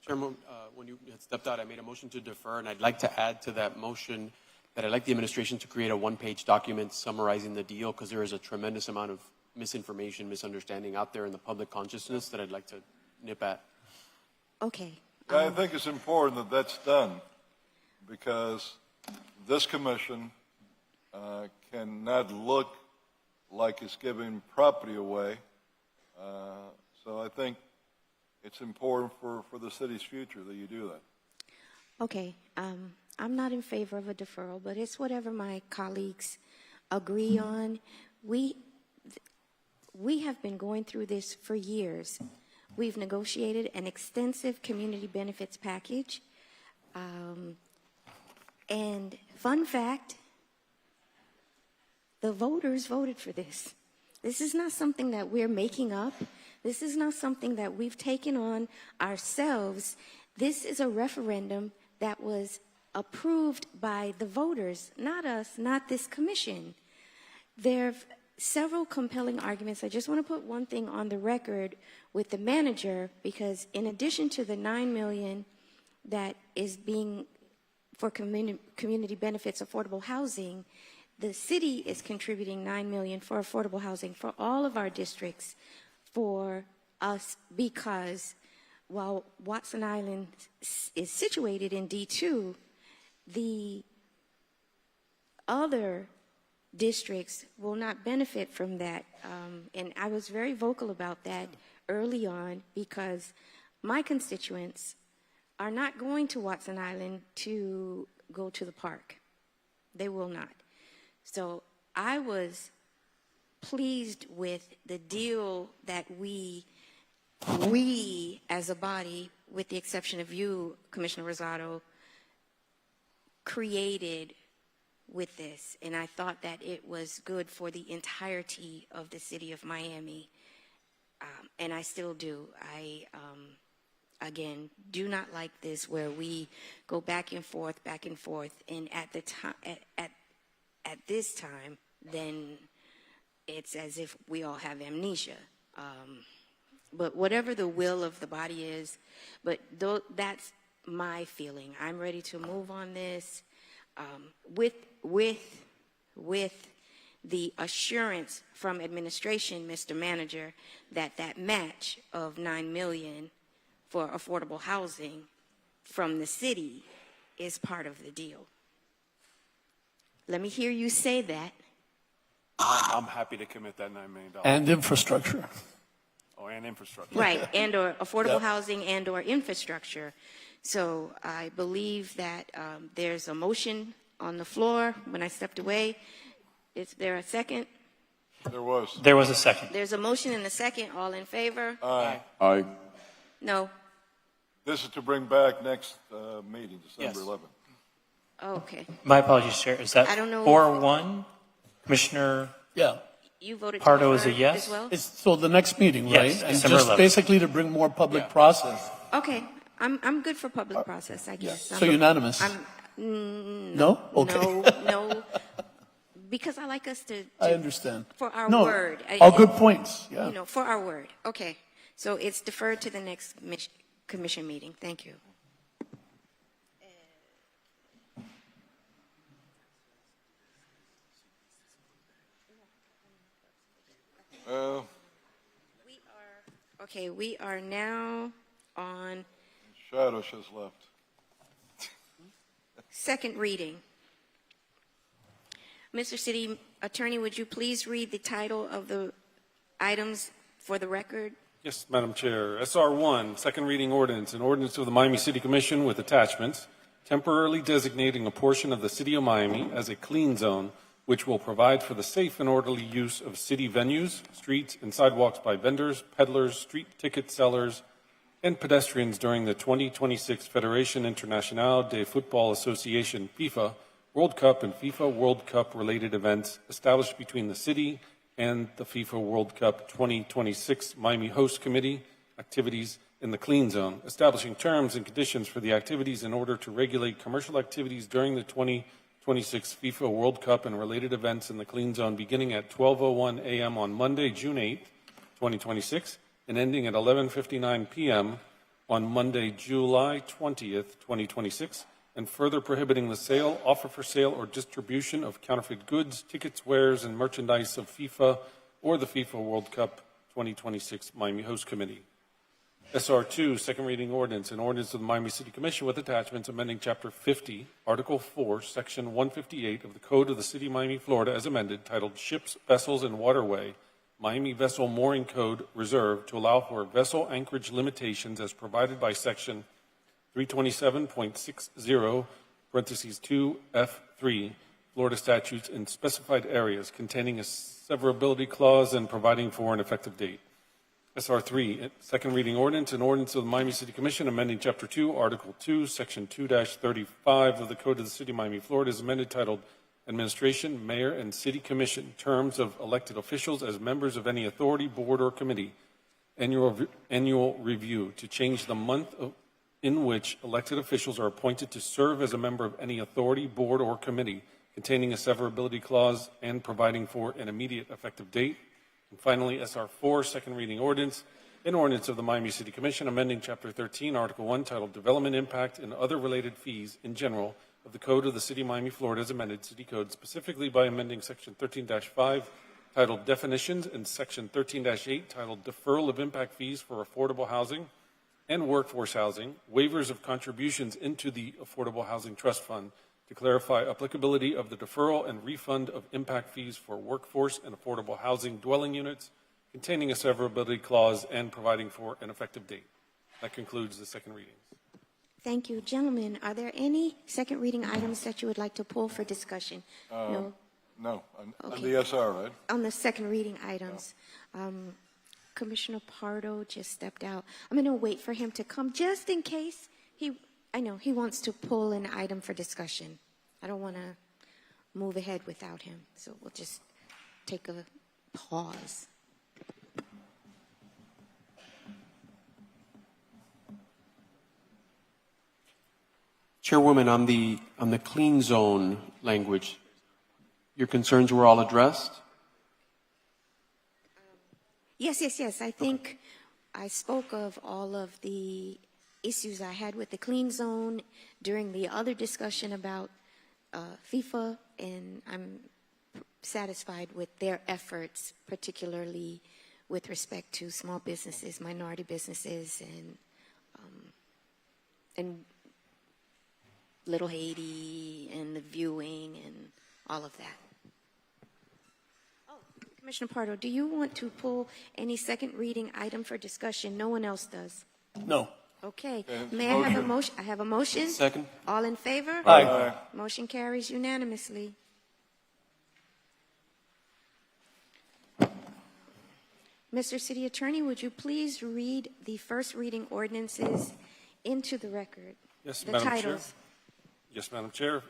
Chairman, when you had stepped out, I made a motion to defer, and I'd like to add to that motion that I'd like the administration to create a one-page document summarizing the deal, because there is a tremendous amount of misinformation, misunderstanding out there in the public consciousness that I'd like to nip at. okay. I think it's important that that's done because this commission cannot look like it's giving property away. So I think it's important for the city's future that you do that. Okay, I'm not in favor of a deferral, but it's whatever my colleagues agree on. We have been going through this for years. We've negotiated an extensive community benefits package. And fun fact, the voters voted for this. This is not something that we're making up. This is not something that we've taken on ourselves. This is a referendum that was approved by the voters, not us, not this commission. There are several compelling arguments. I just want to put one thing on the record with the manager, because in addition to the $9 million that is being for community benefits affordable housing, the city is contributing $9 million for affordable housing for all of our districts for us, because while Watson Island is situated in D2, the other districts will not benefit from that. And I was very vocal about that early on, because my constituents are not going to Watson Island to go to the park. They will not. So I was pleased with the deal that we as a body, with the exception of you, Commissioner Rosado, created with this. And I thought that it was good for the entirety of the city of Miami. And I still do. I, again, do not like this where we go back and forth, and at the time, at this time, then it's as if we all have amnesia. But whatever the will of the body is, but that's my feeling. I'm ready to move on this with the assurance from administration, Mr. Manager, that that match of $9 million for affordable housing from the city is part of the deal. Let me hear you say that. I'm happy to commit that $9 million. And infrastructure. Oh, and infrastructure. Right, and or affordable housing and or infrastructure. So I believe that there's a motion on the floor. When I stepped away, is there a second? There was. There was a second. There's a motion and a second. All in favor? Aye. Aye. No. This is to bring back next meeting, December Yes. 11th. Okay. My apologies, Chair. Is that I don't know. 4-1? Commissioner Yeah. You voted to Pardo is a defer yes? as well? It's, so the next meeting, Yes, right? And December just 11th. basically to bring more public process. Okay, I'm good for public process, I guess. So unanimous? No? Okay. No, because I like us to I understand. for our No, word. all good points, yeah. You know, for our word. Okay, so it's deferred to the next commission meeting. Thank you. Okay, we are now on Shadows has left. second reading. Mr. City Attorney, would you please read the title of the items for the record? Yes, Madam Chair. SR1, second reading ordinance, an ordinance of the Miami City Commission with attachments, temporarily designating a portion of the city of Miami as a clean zone, which will provide for the safe and orderly use of city venues, streets, and sidewalks by vendors, peddlers, street ticket sellers, and pedestrians during the 2026 Federation Internationale de Football Association FIFA World Cup and FIFA World Cup related events established between the city and the FIFA World Cup 2026 Miami Host Committee activities in the clean zone, establishing terms and conditions for the activities in order to regulate commercial activities during the 2026 FIFA World Cup and related events in the clean zone beginning at 12:01 a.m. on Monday, June 8, 2026, and ending at 11:59 p.m. on Monday, July 20th, 2026, and further prohibiting the sale, offer for sale, or distribution of counterfeit goods, tickets, wares, and merchandise of FIFA or the FIFA World Cup 2026 Miami Host Committee. SR2, second reading ordinance, an ordinance of the Miami City Commission with attachments amending Chapter 50, Article 4, Section 158 of the Code of the City of Miami, Florida, as amended, titled Ships, Vessels, and Waterway, Miami Vessel Mooring Code Reserve, to allow for vessel anchorage limitations as provided by Section 327.60, parentheses 2F3, Florida statutes in specified areas containing a severability clause and providing for an effective date. SR3, second reading ordinance, an ordinance of the Miami City Commission amending Chapter 2, Article 2, Section 2-35 of the Code of the City of Miami, Florida, is amended, titled Administration, Mayor, and City Commission, Terms of Elected Officials as Members of any Authority, Board, or Committee, Annual Review, to change the month in which elected officials are appointed to serve as a member of any authority, board, or committee, containing a severability clause and providing for an immediate effective date. And finally, SR4, second reading ordinance, an ordinance of the Miami City Commission amending Chapter 13, Article 1, titled Development Impact and Other Related Fees in General of the Code of the City of Miami, Florida, as amended, City Code, specifically by amending Section 13-5, titled Definitions, and Section 13-8, titled Deferral of Impact Fees for Affordable Housing and Workforce Housing, waivers of contributions into the Affordable Housing Trust Fund, to clarify applicability of the deferral and refund of impact fees for workforce and affordable housing dwelling units, containing a severability clause and providing for an effective date. That concludes the second readings. Thank you. Gentlemen, are there any second reading items that you would like to pull for discussion? No? No, on Okay. the SR, right? On the second reading items, Commissioner Pardo just stepped out. I'm going to wait for him to come just in case I know he wants to pull an item for discussion. I don't want to move ahead without him, so we'll just take a pause. Chairwoman, on the clean zone language, your concerns were all addressed? Yes. I think I spoke of all of the issues I had with the clean zone during the other discussion about FIFA, and I'm satisfied with their efforts, particularly with respect to small businesses, minority businesses, and Little Haiti and the viewing and all of that. Oh, Commissioner Pardo, do you want to pull any second reading item for discussion? No one else does. No. Okay. May I have a motion? I have a motion. Second. All in favor? Aye. Motion carries unanimously. Mr. City Attorney, would you please read the first reading ordinances into the record? Yes, The Madam Chair. titles. Yes, Madam Chair.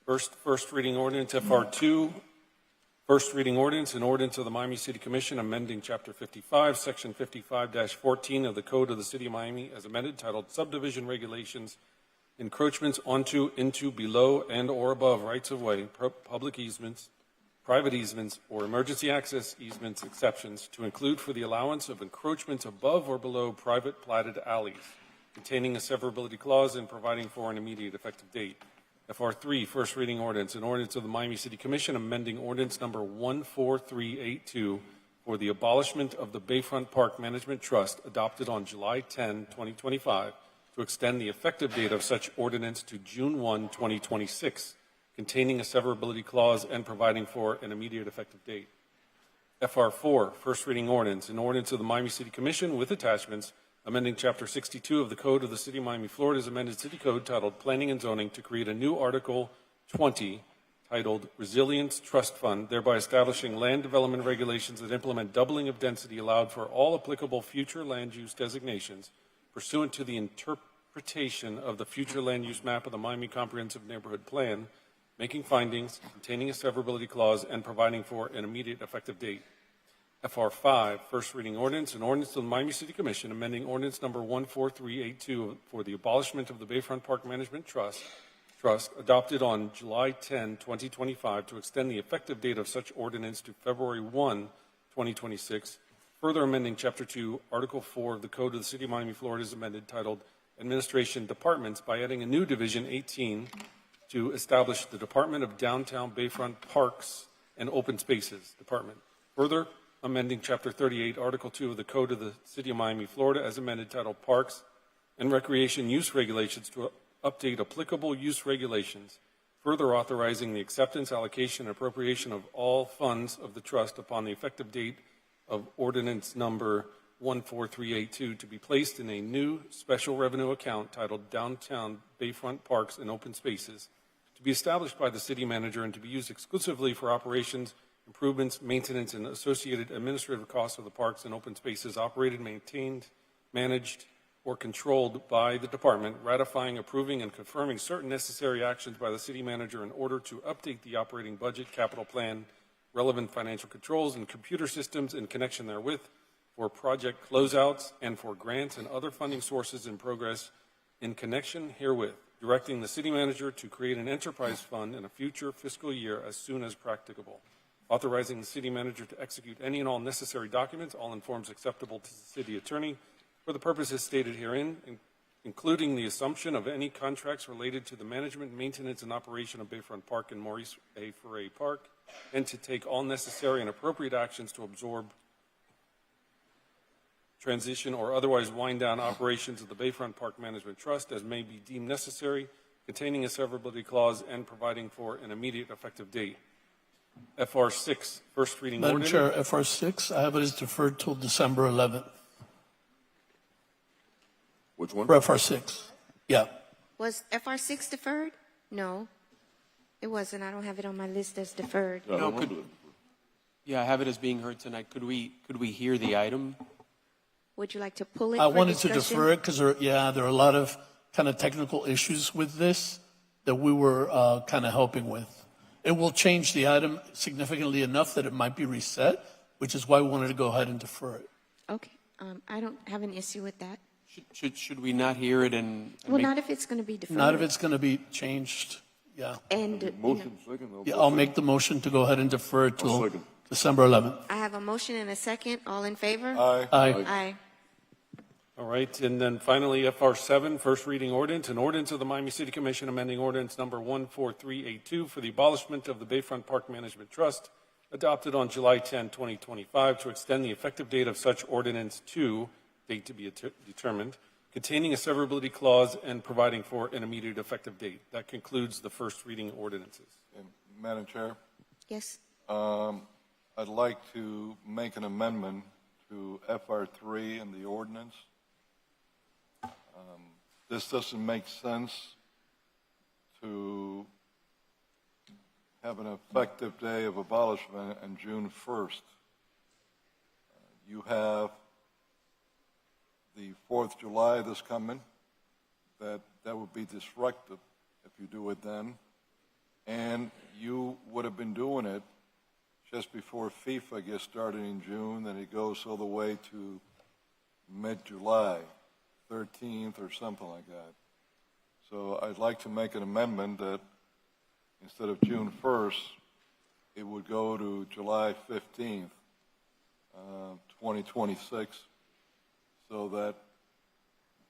First reading ordinance, FR2. First reading ordinance, an ordinance of the Miami City Commission amending Chapter 55, Section 55-14 of the Code of the City of Miami as amended, titled Subdivision Regulations, Encroachments onto, into, below, and or above rights-of-way, public easements, private easements, or emergency access easements exceptions to include for the allowance of encroachments above or below private platted alleys, containing a severability clause and providing for an immediate effective date. FR3, first reading ordinance, an ordinance of the Miami City Commission amending ordinance number 14382 for the abolishment of the Bayfront Park Management Trust adopted on July 10, 2025, to extend the effective date of such ordinance to June 1, 2026, containing a severability clause and providing for an immediate effective date. FR4, first reading ordinance, an ordinance of the Miami City Commission with attachments amending Chapter 62 of the Code of the City of Miami, Florida's amended City Code titled Planning and Zoning to create a new Article 20 titled Resilience Trust Fund, thereby establishing land development regulations that implement doubling of density allowed for all applicable future land use designations pursuant to the interpretation of the future land use map of the Miami Comprehensive Neighborhood Plan, making findings, containing a severability clause, and providing for an immediate effective date. FR5, first reading ordinance, an ordinance of the Miami City Commission amending ordinance number 14382 for the abolishment of the Bayfront Park Management Trust adopted on July 10, 2025 to extend the effective date of such ordinance to February 1, 2026, further amending Chapter 2, Article 4 of the Code of the City of Miami, Florida as amended, titled Administration Departments by adding a new Division 18 to establish the Department of Downtown Bayfront Parks and Open Spaces Department. Further amending Chapter 38, Article 2 of the Code of the City of Miami, Florida, as amended, titled Parks and Recreation Use Regulations to update applicable use regulations, further authorizing the acceptance, allocation, and appropriation of all funds of the trust upon the effective date of ordinance number 14382 to be placed in a new special revenue account titled Downtown Bayfront Parks and Open Spaces, to be established by the city manager and to be used exclusively for operations, improvements, maintenance, and associated administrative costs of the parks and open spaces operated, maintained, managed, or controlled by the department, ratifying, approving, and confirming certain necessary actions by the city manager in order to update the operating budget, capital plan, relevant financial controls, and computer systems in connection therewith for project closeouts and for grants and other funding sources in progress in connection herewith, directing the city manager to create an enterprise fund in a future fiscal year as soon as practicable, authorizing the city manager to execute any and all necessary documents, all in forms acceptable to the city attorney, for the purposes stated herein, including the assumption of any contracts related to the management, maintenance, and operation of Bayfront Park and Maurice A. Ferre Park, and to take all necessary and appropriate actions to absorb, transition, or otherwise wind down operations of the Bayfront Park Management Trust as may be deemed necessary, containing a severability clause and providing for an immediate effective date. FR 6, first reading Madam ordinance. Chair, FR 6, I have it as deferred till December 11th. Which one? For FR 6. Yeah. Was FR 6 deferred? No, it wasn't. I don't have it on my list as deferred. Yeah, I No, don't could- know. Yeah, I have it as being heard tonight. Could we hear the item? Would you like to pull it I for wanted to discussion? defer it because there are a lot of kind of technical issues with this that we were kind of helping with. It will change the item significantly enough that it might be reset, which is why we wanted to go ahead and defer it. Okay, I don't have an issue with that. Should we not hear it and Well, make- not if it's going to be deferred. Not if it's going to be changed. Yeah. And, you know, Motion second. Yeah, I'll make the motion to go ahead and defer it I'll till second. December 11th. I have a motion and a second. All in favor? Aye. Aye. Aye. All right, and then finally, FR 7, first reading ordinance, an ordinance of the Miami City Commission amending ordinance number 14382 for the abolishment of the Bayfront Park Management Trust, adopted on July 10, 2025, to extend the effective date of such ordinance to, date to be determined, containing a severability clause and providing for an immediate effective date. That concludes the first reading ordinances. And Madam Chair, Yes. I'd like to make an amendment to FR3 in the ordinance. This doesn't make sense to have an effective day of abolishment on June 1st. You have the 4th of July this coming. That would be disruptive if you do it then. And you would have been doing it just before FIFA gets started in June, and it goes all the way to mid-July, 13th or something like that. So I'd like to make an amendment that instead of June 1st, it would go to July 15th, 2026, so that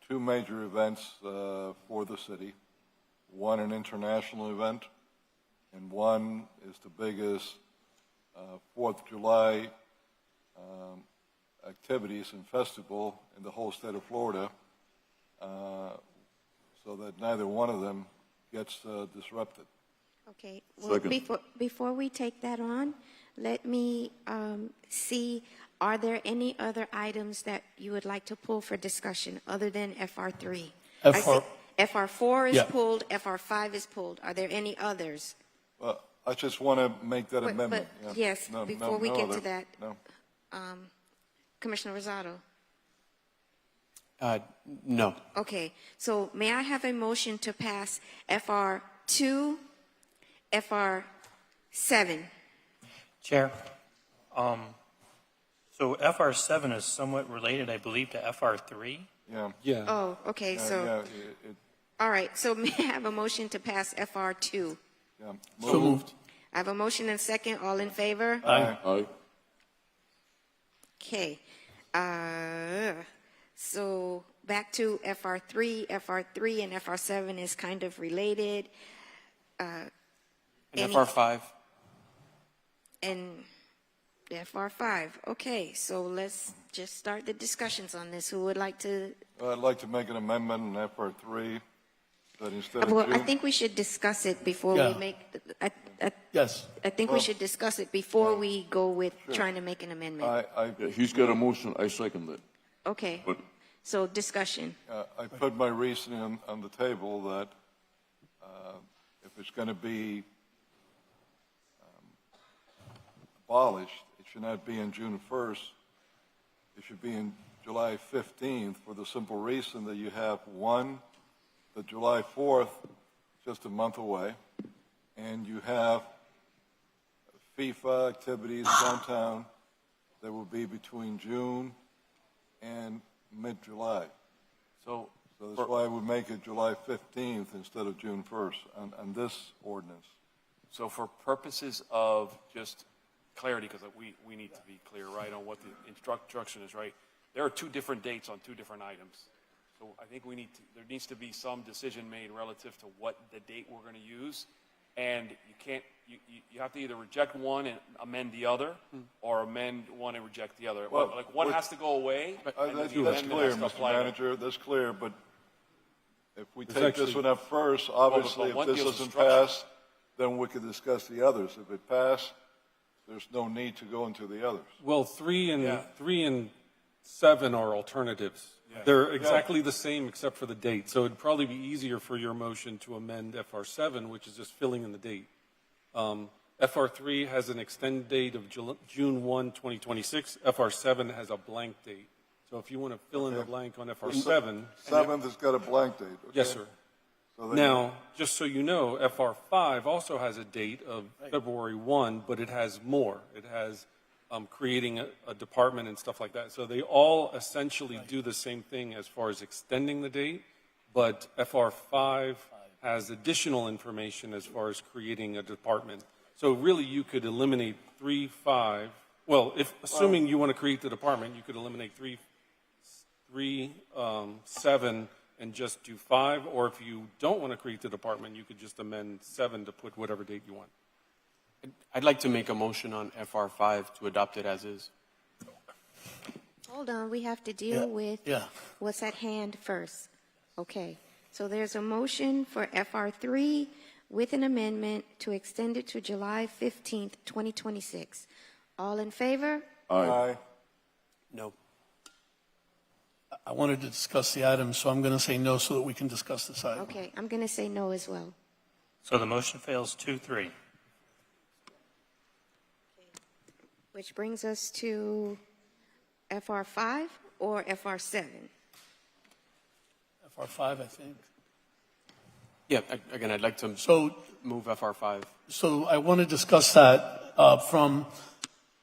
two major events for the city, one an international event, and one is the biggest 4th of July activities and festival in the whole state of Florida, so that neither one of them gets disrupted. Okay. Well, Second. before we take that on, let me see, are there any other items that you would like to pull for discussion other than FR3? I see FR4 is Yeah. pulled, FR5 is pulled. Are there any others? Well, I just want to make that But- amendment. but, Yeah. yes, before we get to that. No. Commissioner Rosado? No. Okay, so may I have a motion to pass FR2, FR7? Chair, so FR 7 is somewhat related, I believe, to FR 3. Yeah. Yeah. Oh, okay, Yeah, so, yeah, all right, so may I have a motion to pass FR2? yeah. So moved. I have a motion and second, all in favor? Aye. Aye. Okay, so back to FR3, FR3 and FR7 is kind of related. And Any- FR5? And FR5, okay, so let's just start the discussions on this. Who would like to? I'd like to make an amendment in FR3 that instead of Well, I June, think we should discuss it before Yeah. we make, Yes. I think we should discuss it before we go with trying to make an amendment. Yeah, he's got a motion, I second it. Okay, But so discussion. I put my reasoning on the table that if it's going to be abolished, it should not be in June 1st. It should be in July 15th for the simple reason that you have, one, the July 4th, just a month away, and you have FIFA activities downtown that will be between June and mid-July. So So that's why we make it July 15th instead of June 1st on this ordinance. So for purposes of just clarity, because we need to be clear, right, on what the instruction is, right? There are two different dates on two different items. So I think there needs to be some decision made relative to what the date we're going to use. And you have to either reject one and amend the other, or amend one and reject the other. Well, like one has to go away, and That's the amendment clear, has to Mr. apply. Manager, that's clear, but if we It's take this actually- one up first, obviously, but if one this deals with doesn't structure. pass, then we could discuss the others. If it passed, there's no need to go into the others. Well, 3 and 7 are alternatives. They're exactly the same except for the date. So it'd probably be easier for your motion to amend FR7, which is just filling in the date. FR3 has an extended date of June 1, 2026. FR7 has a blank date. So if you want to fill in the blank on FR7. 7th has got a blank date, okay? Yes, sir. So then- Now, just so you know, FR5 also has a date of February 1, but it has more. It has creating a department and stuff like that. So they all essentially do the same thing as far as extending the date, but FR5 has additional information as far as creating a department. So really, you could eliminate 3, 5. Well, assuming you want to create the department, you could eliminate 3, 7, and just do 5. Or if you don't want to create the department, you could just amend 7 to put whatever date you want. I'd like to make a motion on FR5 to adopt it as is. Hold on, we have to deal with what's at hand first. Okay, so there's a motion for FR3 with an amendment to extend it to July 15th, 2026. All in favor? Aye. No. I wanted to discuss the item, so I'm going to say no so that we can discuss this item. Okay, I'm going to say no as well. So the motion fails 2-3. Which brings us to FR5 or FR7? FR5, I think. Yeah, again, I'd like to move FR5. So I want to discuss that from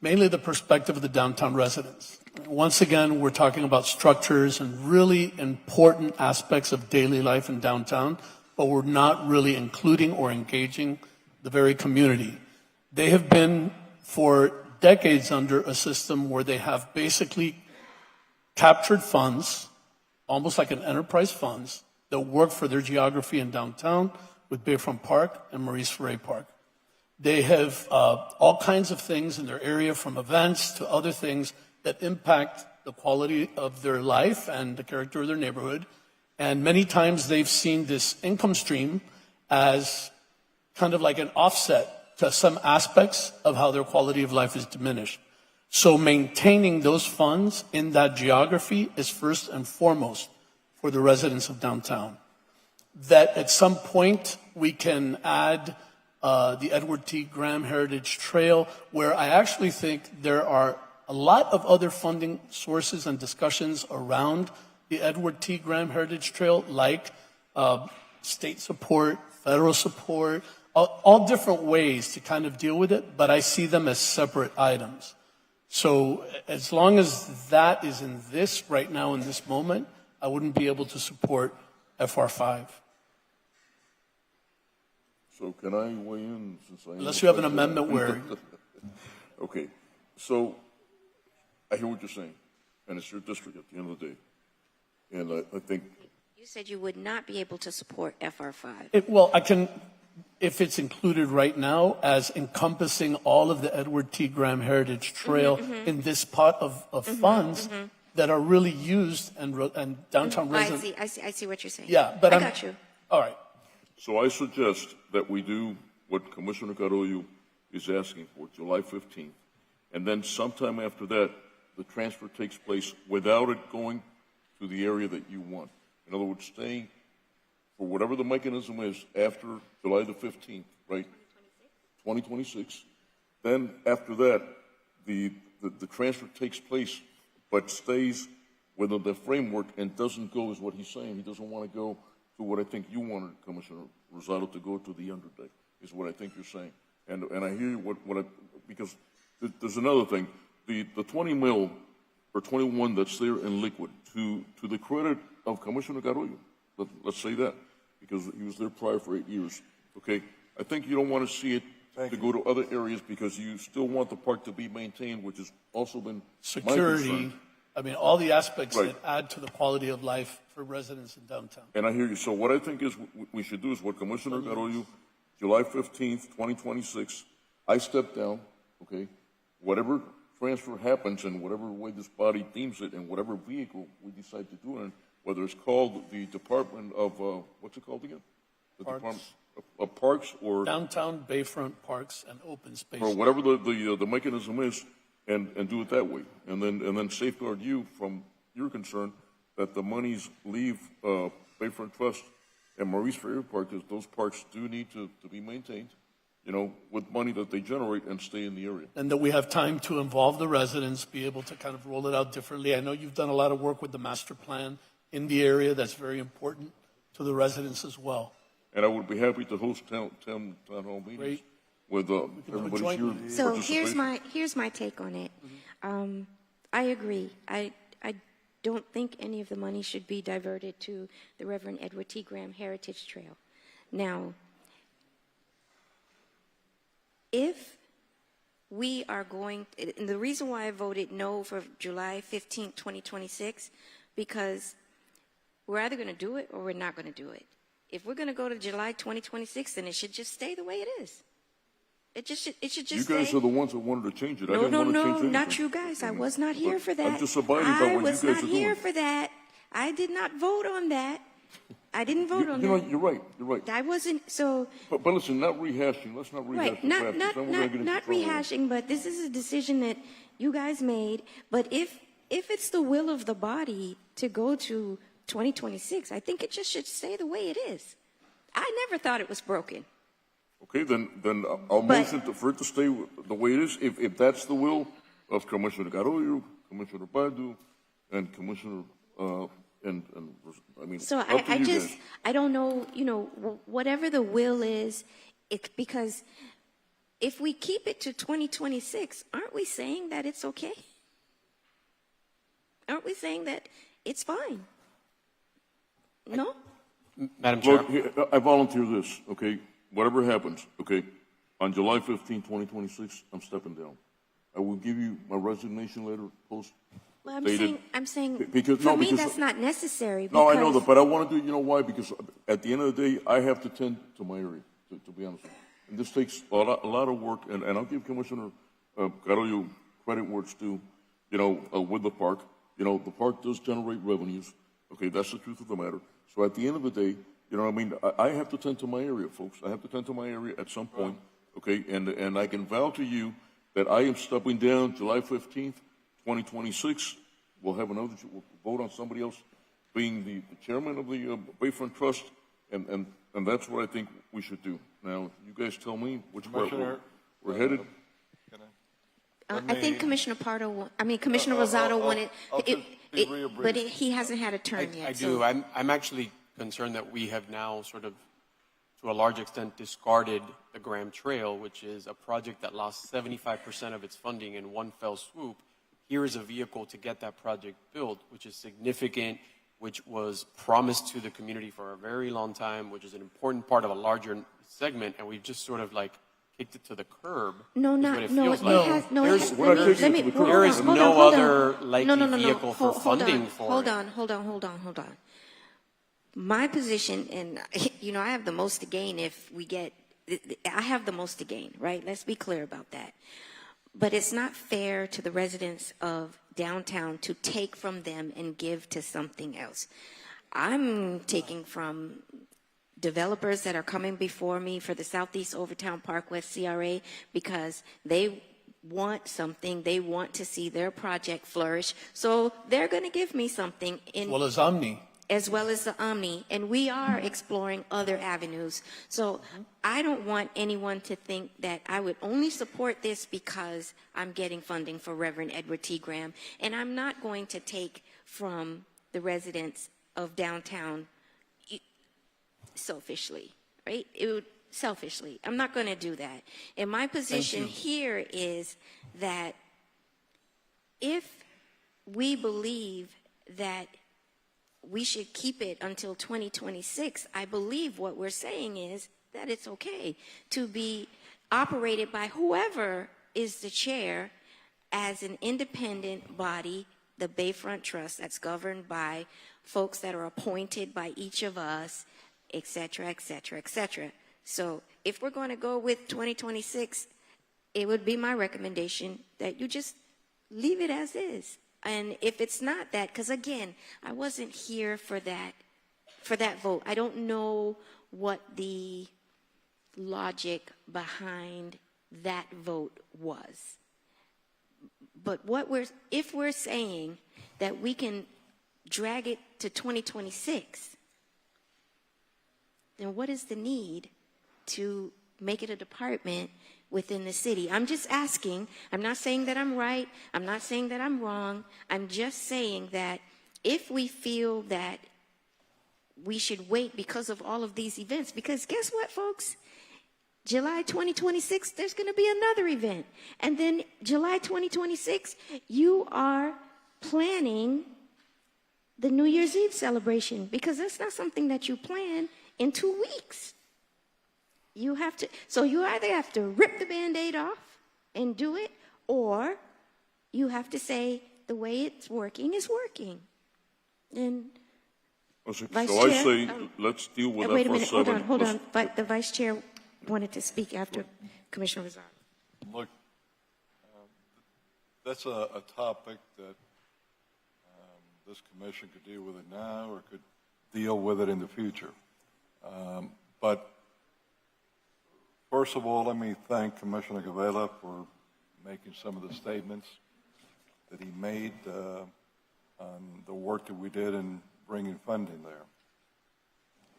mainly the perspective of the downtown residents. Once again, we're talking about structures and really important aspects of daily life in downtown, but we're not really including or engaging the very community. They have been for decades under a system where they have basically captured funds, almost like an enterprise funds, that work for their geography in downtown with Bayfront Park and Maurice Ferré Park. They have all kinds of things in their area, from events to other things that impact the quality of their life and the character of their neighborhood. And many times they've seen this income stream as kind of like an offset to some aspects of how their quality of life is diminished. So maintaining those funds in that geography is first and foremost for the residents of downtown. That at some point we can add the Edward T. Graham Heritage Trail, where I actually think there are a lot of other funding sources and discussions around the Edward T. Graham Heritage Trail, like state support, federal support, all different ways to kind of deal with it, but I see them as separate items. So as long as that is in this right now in this moment, I wouldn't be able to support FR5. So can I weigh in since I... Unless you have an amendment where... Okay, so I hear what you're saying, and it's your district at the end of the day. And I think... You said you would not be able to support FR5. Well, I can, if it's included right now as encompassing all of the Edward T. Graham Heritage Trail in this pot of funds that are really used and downtown residents. I see what you're saying. Yeah, but I got you. All right. So I suggest that we do what Commissioner Carollo is asking for, July 15th. And then sometime after that, the transfer takes place without it going to the area that you want. In other words, staying for whatever the mechanism is after July the 15th, right? 2026. Then after that, the transfer takes place, but stays within the framework and doesn't go, is what he's saying. He doesn't want to go to what I think you wanted, Commissioner Rosado, to go to the underday, is what I think you're saying. And I hear you, because there's another thing. The 20 mil or 21 that's there in liquid. To the credit of Commissioner Carollo, let's say that, because he was there prior for 8 years. Okay, I think you don't want to see it to go to other areas because you still want the park to be maintained, which has also been my Security, concern. I mean, all the aspects Right. that add to the quality of life for residents in downtown. And I hear you. So what I think is we should do is what Commissioner Carollo, July 15th, 2026, I step down, okay? Whatever transfer happens in whatever way this body deems it and whatever vehicle we decide to do it in, whether it's called the Department of, what's it called again? The Parks. Department of Parks or Downtown Bayfront Parks and Open Space. or whatever the mechanism is, and do it that way, and then safeguard you from your concern that the monies leave Bayfront Trust and Maurice Ferrer Park, because those parks do need to be maintained, you know, with money that they generate and stay in the area. And that we have time to involve the residents, be able to kind of roll it out differently. I know you've done a lot of work with the master plan in the area. That's very important to the residents as well. And I would be happy to host town hall meetings Great. with everybody's here. So here's my take on it. I agree. I don't think any of the money should be diverted to the Reverend Edward T. Graham Heritage Trail. Now, if we are going, and the reason why I voted no for July 15th, 2026, because we're either going to do it or we're not going to do it. If we're going to go to July 2026, then it should just stay the way it is. It should just You guys stay. are the ones that wanted to change it. I No, didn't no, want to no, change anything. not you guys. I was not here But for that. I'm just abiding by what you guys I was are not here doing. for that. I did not vote on that. I didn't vote on You know, that. you're right. You're right. I wasn't, so, But listen, not rehashing. Let's not rehash right, the past, 'cause then we're gonna get into not trouble. rehashing, but this is a decision that you guys made. But if it's the will of the body to go to 2026, I think it just should stay the way it is. I never thought it was broken. Okay, then I'll But- motion for it to stay the way it is. If that's the will of Commissioner Carollo, Commissioner Padu, and Commissioner, I mean, So up to I you just, guys. I don't know, whatever the will is, because if we keep it to 2026, aren't we saying that it's okay? Aren't we saying that it's fine? No? Madam Chair. Look, here, I volunteer this, okay? Whatever happens, okay? On July 15, 2026, I'm stepping down. I will give you my resignation letter post. Well, Dated. I'm saying, Because- for no, me, because- that's not necessary. No, I know because- that, but I want to do, you know why? Because at the end of the day, I have to tend to my area, to be honest with you. And this takes a lot of work, and I'll give Commissioner Carollo credit where it's due, with the park. The park does generate revenues. Okay, that's the truth of the matter. So at the end of the day, I have to tend to my area, folks. I have to tend to my area at some point, okay? And I can vow to you that I am stepping down July 15th, 2026. We'll have another vote on somebody else being the chairman of the Bayfront Trust, and that's what I think we should do. Now, you guys tell me which part we're headed. I think Commissioner Commissioner Rosado wanted, but he hasn't had a turn yet. I so- do. I'm actually concerned that we have now sort of, to a large extent, discarded the Graham Trail, which is a project that lost 75% of its funding in one fell swoop. Here is a vehicle to get that project built, which is significant, which was promised to the community for a very long time, which is an important part of a larger segment, and we've just sort of like kicked it to the curb. No, is not, what it no, feels it like. has, no, There's- it has, let me, hold there on, is hold no on, hold other on. likely No, vehicle for hold funding on, for hold it. on, hold on. My position, and I have the most to gain if we get, I have the most to gain, right? Let's be clear about that. But it's not fair to the residents of downtown to take from them and give to something else. I'm taking from developers that are coming before me for the Southeast Overtown Park West CRA because they want something. They want to see their project flourish. So they're going to give me something in Well, as Omni. as well as the Omni, and we are exploring other avenues. So I don't want anyone to think that I would only support this because I'm getting funding for Reverend Edward T. Graham, and I'm not going to take from the residents of downtown selfishly, right? Selfishly. I'm not going to do that. And my position here is that if we believe that we should keep it until 2026, I believe what we're saying is that it's okay to be operated by whoever is the chair as an independent body, the Bayfront Trust, that's governed by folks that are appointed by each of us, et cetera, et cetera, et cetera. So if we're going to go with 2026, it would be my recommendation that you just leave it as is. And if it's not that, because again, I wasn't here for that vote. I don't know what the logic behind that vote was. But if we're saying that we can drag it to 2026, then what is the need to make it a department within the city? I'm just asking. I'm not saying that I'm right. I'm not saying that I'm wrong. I'm just saying that if we feel that we should wait because of all of these events, because guess what, folks? July 2026, there's going to be another event. And then July 2026, you are planning the New Year's Eve celebration, because that's not something that you plan in 2 weeks. You have to, so you either have to rip the Band-Aid off and do it, or you have to say the way it's working is working. And So Vice I Chair, say, let's deal with that wait a for minute, 7. hold on. But the Vice Chair wanted to speak after Commissioner Rosado. Look, that's a topic that this commission could deal with it now or could deal with it in the future. But first of all, let me thank Commissioner Gavela for making some of the statements that he made on the work that we did in bringing funding there.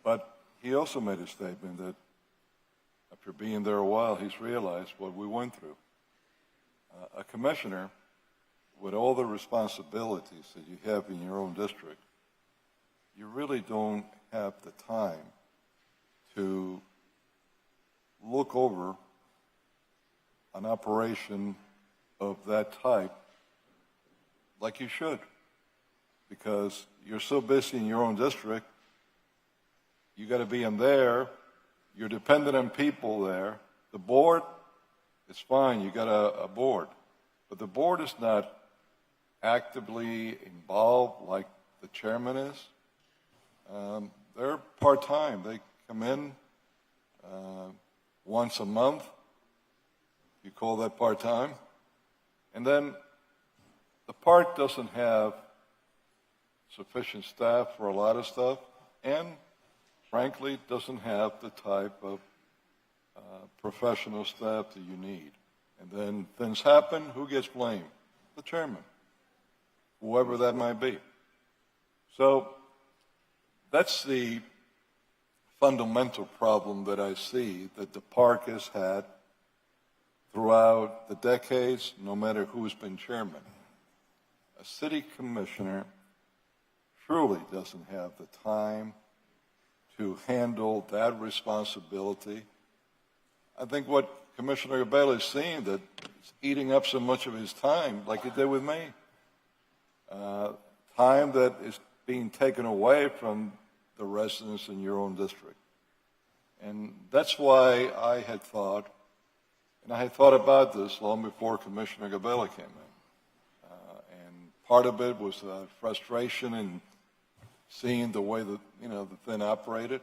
But he also made a statement that after being there a while, he's realized what we went through. A commissioner, with all the responsibilities that you have in your own district, you really don't have the time to look over an operation of that type like you should, because you're so busy in your own district. You got to be in there. You're dependent on people there. The board, it's fine. You got a board, but the board is not actively involved like the chairman is. They're part-time. They come in once a month. You call that part-time. And then the park doesn't have sufficient staff for a lot of stuff, and frankly, doesn't have the type of professional staff that you need. And then things happen, who gets blamed? The chairman, whoever that might be. So that's the fundamental problem that I see that the park has had throughout the decades, no matter who's been chairman. A city commissioner truly doesn't have the time to handle that responsibility. I think what Commissioner Gabela is seeing, that it's eating up so much of his time, like it did with me. Time that is being taken away from the residents in your own district. And that's why I had thought, and I had thought about this long before Commissioner Gabela came in. And part of it was frustration in seeing the way that, the thing operated,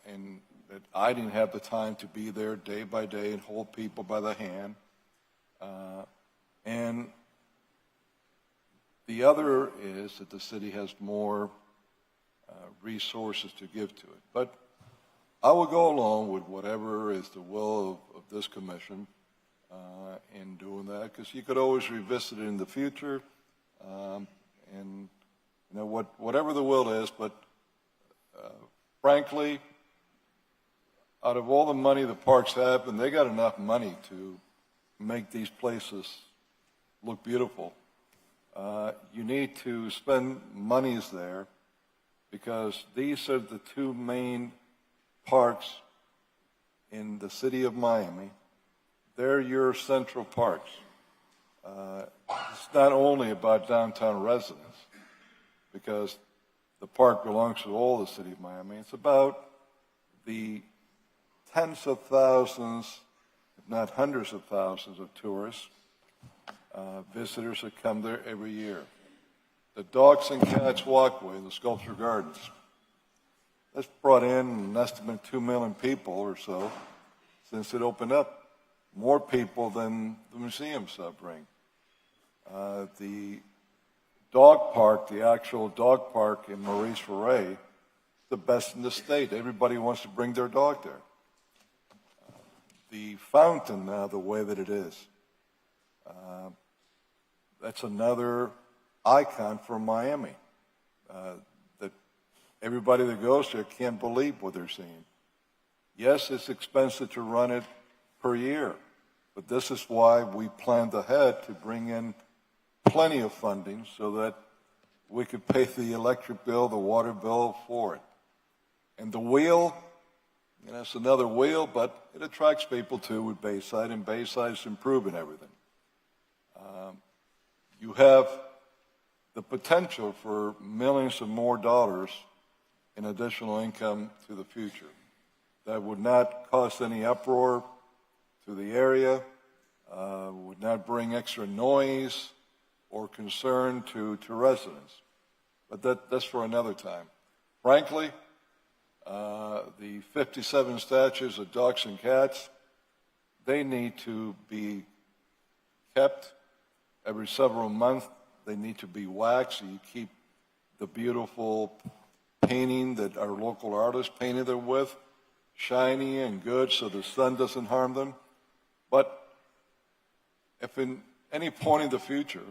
and that I didn't have the time to be there day by day and hold people by the hand. And the other is that the city has more resources to give to it. But I will go along with whatever is the will of this commission in doing that, because you could always revisit it in the future, and whatever the will is. But frankly, out of all the money the parks have, and they got enough money to make these places look beautiful, you need to spend monies there, because these are the two main parks in the city of Miami. They're your central parks. It's not only about downtown residents, because the park belongs to all the city of Miami. It's about the tens of thousands, if not hundreds of thousands of tourists, visitors that come there every year. The Dogs and Cats Walkway, the Sculpture Gardens, that's brought in an estimate 2 million people or so since it opened up, more people than the museums bring. The dog park, the actual dog park in Maurice Ferré, the best in the state. Everybody wants to bring their dog there. The fountain now, the way that it is, that's another icon for Miami. That everybody that goes there can't believe what they're seeing. Yes, it's expensive to run it per year, but this is why we planned ahead to bring in plenty of funding so that we could pay the electric bill, the water bill for it. And the wheel, you know, it's another wheel, but it attracts people too with Bayside, and Bayside's improving everything. You have the potential for millions of more dollars in additional income to the future. That would not cause any uproar to the area, would not bring extra noise or concern to residents. But that's for another time. Frankly, the 57 statues of dogs and cats, they need to be kept every several months. They need to be waxed so you keep the beautiful painting that our local artists painted them with shiny and good so the sun doesn't harm them. But if in any point in the future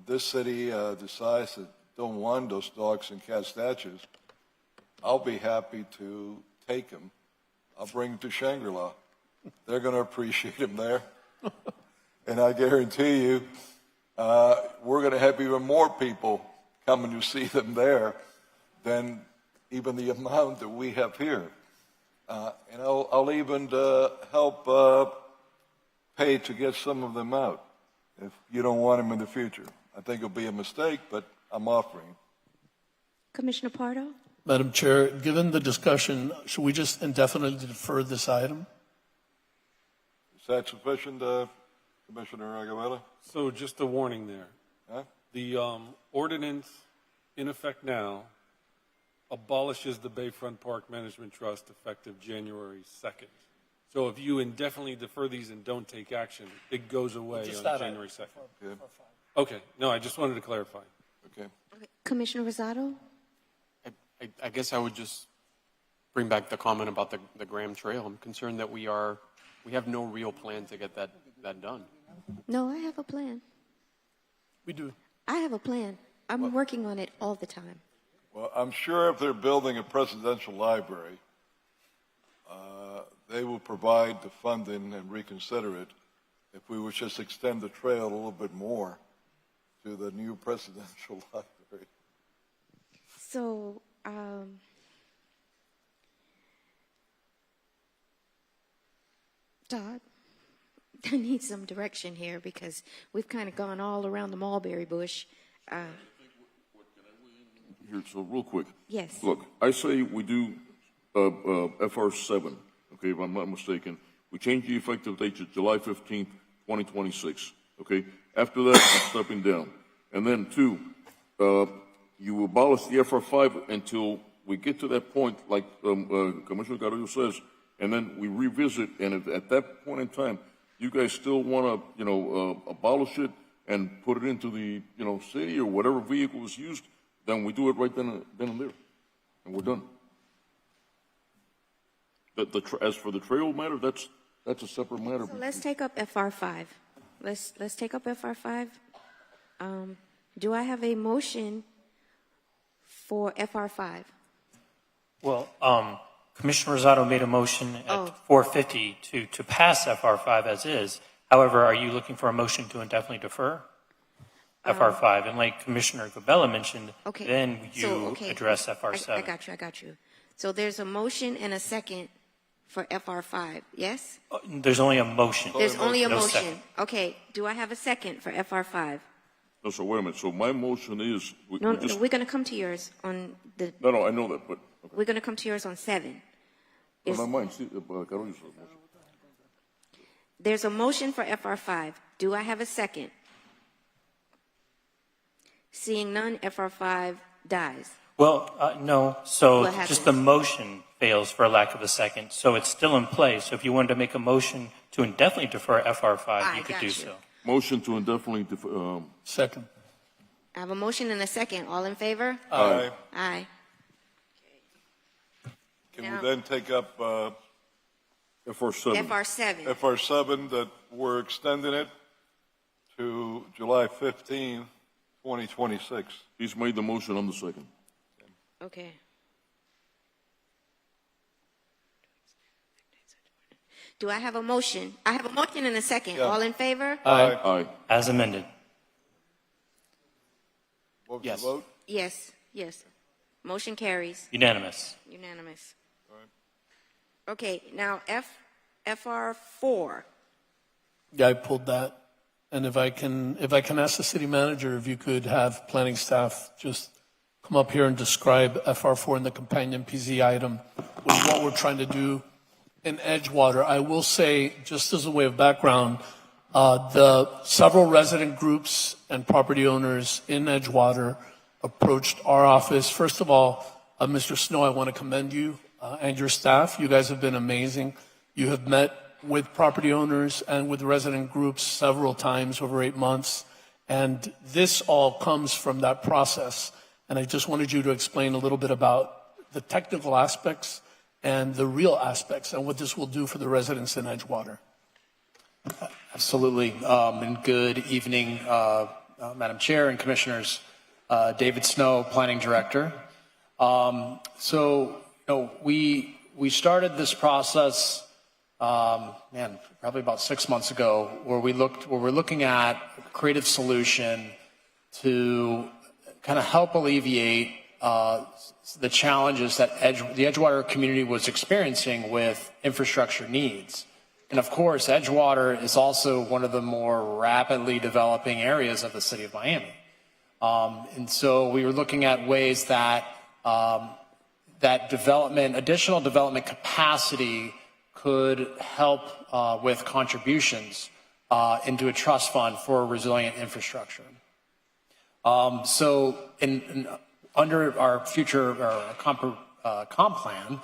this city decides that don't want those dogs and cat statues, I'll be happy to take them. I'll bring them to Shangri-La. They're going to appreciate them there. And I guarantee you, we're going to have even more people coming to see them there than even the amount that we have here. And I'll even help pay to get some of them out if you don't want them in the future. I think it'll be a mistake, but I'm offering. Commissioner Pardo? Madam Chair, given the discussion, should we just indefinitely defer this item? Is that sufficient, Commissioner Aguilera? So just a warning there. Huh? The ordinance in effect now abolishes the Bayfront Park Management Trust effective January 2nd. So if you indefinitely defer these and don't take action, it goes away on January 2nd. Good. Okay, no, I just wanted to clarify. Okay. Commissioner Rosado? I guess I would just bring back the comment about the Graham Trail. I'm concerned that we have no real plan to get that done. No, I have a plan. We do. I have a plan. I'm working on it all the time. Well, I'm sure if they're building a presidential library, they will provide the funding and reconsider it if we would just extend the trail a little bit more to the new presidential library. So, Todd, I need some direction here because we've kind of gone all around the mulberry bush. Here, so real quick. Yes. Look, I say we do FR7, okay, if I'm not mistaken. We change the effective date to July 15th, 2026, okay? After that, I'm stepping down. And then, two, you abolish the FR5 until we get to that point, like Commissioner Carrillo says, and then we revisit, and if at that point in time, you guys still want to, abolish it and put it into the, city or whatever vehicle is used, then we do it right then and there, and we're done. As for the trail matter, that's a separate matter. So let's take up FR5. Let's take up FR5. Do I have a motion for FR5? Well, Commissioner Rosado made a motion at 4:50 to pass FR5 as is. However, are you looking for a motion to indefinitely defer FR5? And like Commissioner Gabella mentioned, then you address FR7. I got you. So there's a motion and a second for FR5, yes? There's only a motion. There's only a No motion. second. Okay, do I have a second for FR5? No, so wait a minute. So my motion is, No, no, we're going to come to yours on the, no, I know that, but, okay. we're going to come to yours on 7. No, Is- not mine. Sí, Carolina's motion. There's a motion for FR5. Do I have a second? Seeing none, FR5 dies. Well, no. So What happens? just the motion fails for lack of a second. So it's still in place. So if you wanted to make a motion to indefinitely defer FR5, I you could got do you. so. Motion to indefinitely, Second. I have a motion and a second. All in favor? Aye. Aye. Can Now- we then take up FR7. FR7. FR7 that we're extending it to July 15, 2026? He's made the motion on the second. Okay. Do I have a motion? I have a motion and a second. Yeah. All in favor? Aye. Aye. As amended. What was Yes. the vote? Yes, yes. Motion carries. Unanimous. Unanimous. Okay, now FR4. Yeah, I pulled that. And if I can ask the city manager if you could have planning staff just come up here and describe FR4 and the companion PZ item with what we're trying to do in Edgewater. I will say, just as a way of background, the several resident groups and property owners in Edgewater approached our office. First of all, Mr. Snow, I want to commend you and your staff. You guys have been amazing. You have met with property owners and with resident groups several times over 8 months. And this all comes from that process. And I just wanted you to explain a little bit about the technical aspects and the real aspects and what this will do for the residents in Edgewater. Absolutely. And good evening, Madam Chair and Commissioners. David Snow, Planning Director. We started this process, probably about 6 months ago, where we're looking at a creative solution to kind of help alleviate the challenges that the Edgewater community was experiencing with infrastructure needs. And of course, Edgewater is also one of the more rapidly developing areas of the city of Miami. And so we were looking at ways that additional development capacity could help with contributions into a trust fund for resilient infrastructure. Under our future comp plan,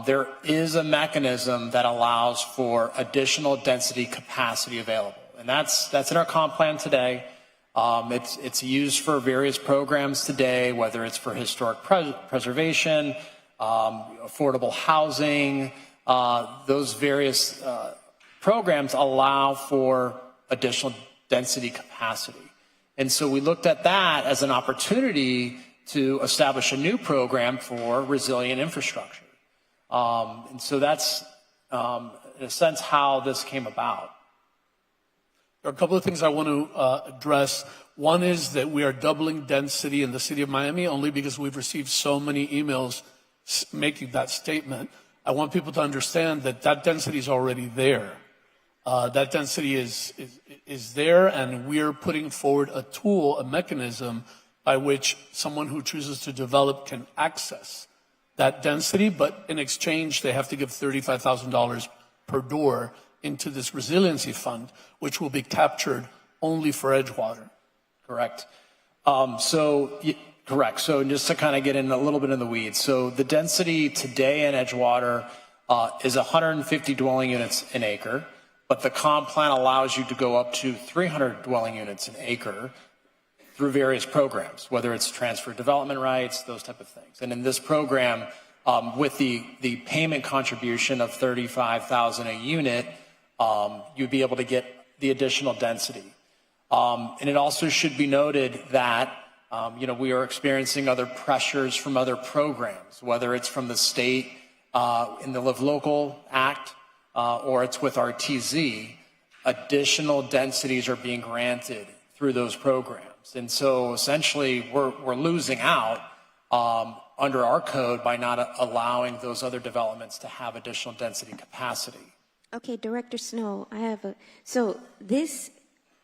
there is a mechanism that allows for additional density capacity available. And that's in our comp plan today. It's used for various programs today, whether it's for historic preservation, affordable housing. Those various programs allow for additional density capacity. And so we looked at that as an opportunity to establish a new program for resilient infrastructure. And so that's, in a sense, how this came about. There are a couple of things I want to address. One is that we are doubling density in the city of Miami only because we've received so many emails making that statement. I want people to understand that that density is already there. That density is there, and we're putting forward a tool, a mechanism by which someone who chooses to develop can access that density, but in exchange, they have to give $35,000 per door into this resiliency fund, which will be captured only for Edgewater. Correct. Correct. So just to kind of get in a little bit in the weeds. So the density today in Edgewater is 150 dwelling units an acre, but the comp plan allows you to go up to 300 dwelling units an acre through various programs, whether it's transfer development rights, those type of things. And in this program, with the payment contribution of $35,000 a unit, you'd be able to get the additional density. And it also should be noted that we are experiencing other pressures from other programs, whether it's from the state in the Live Local Act or it's with RTZ. Additional densities are being granted through those programs. And so essentially we're losing out under our code by not allowing those other developments to have additional density capacity. Okay, Director Snow, so this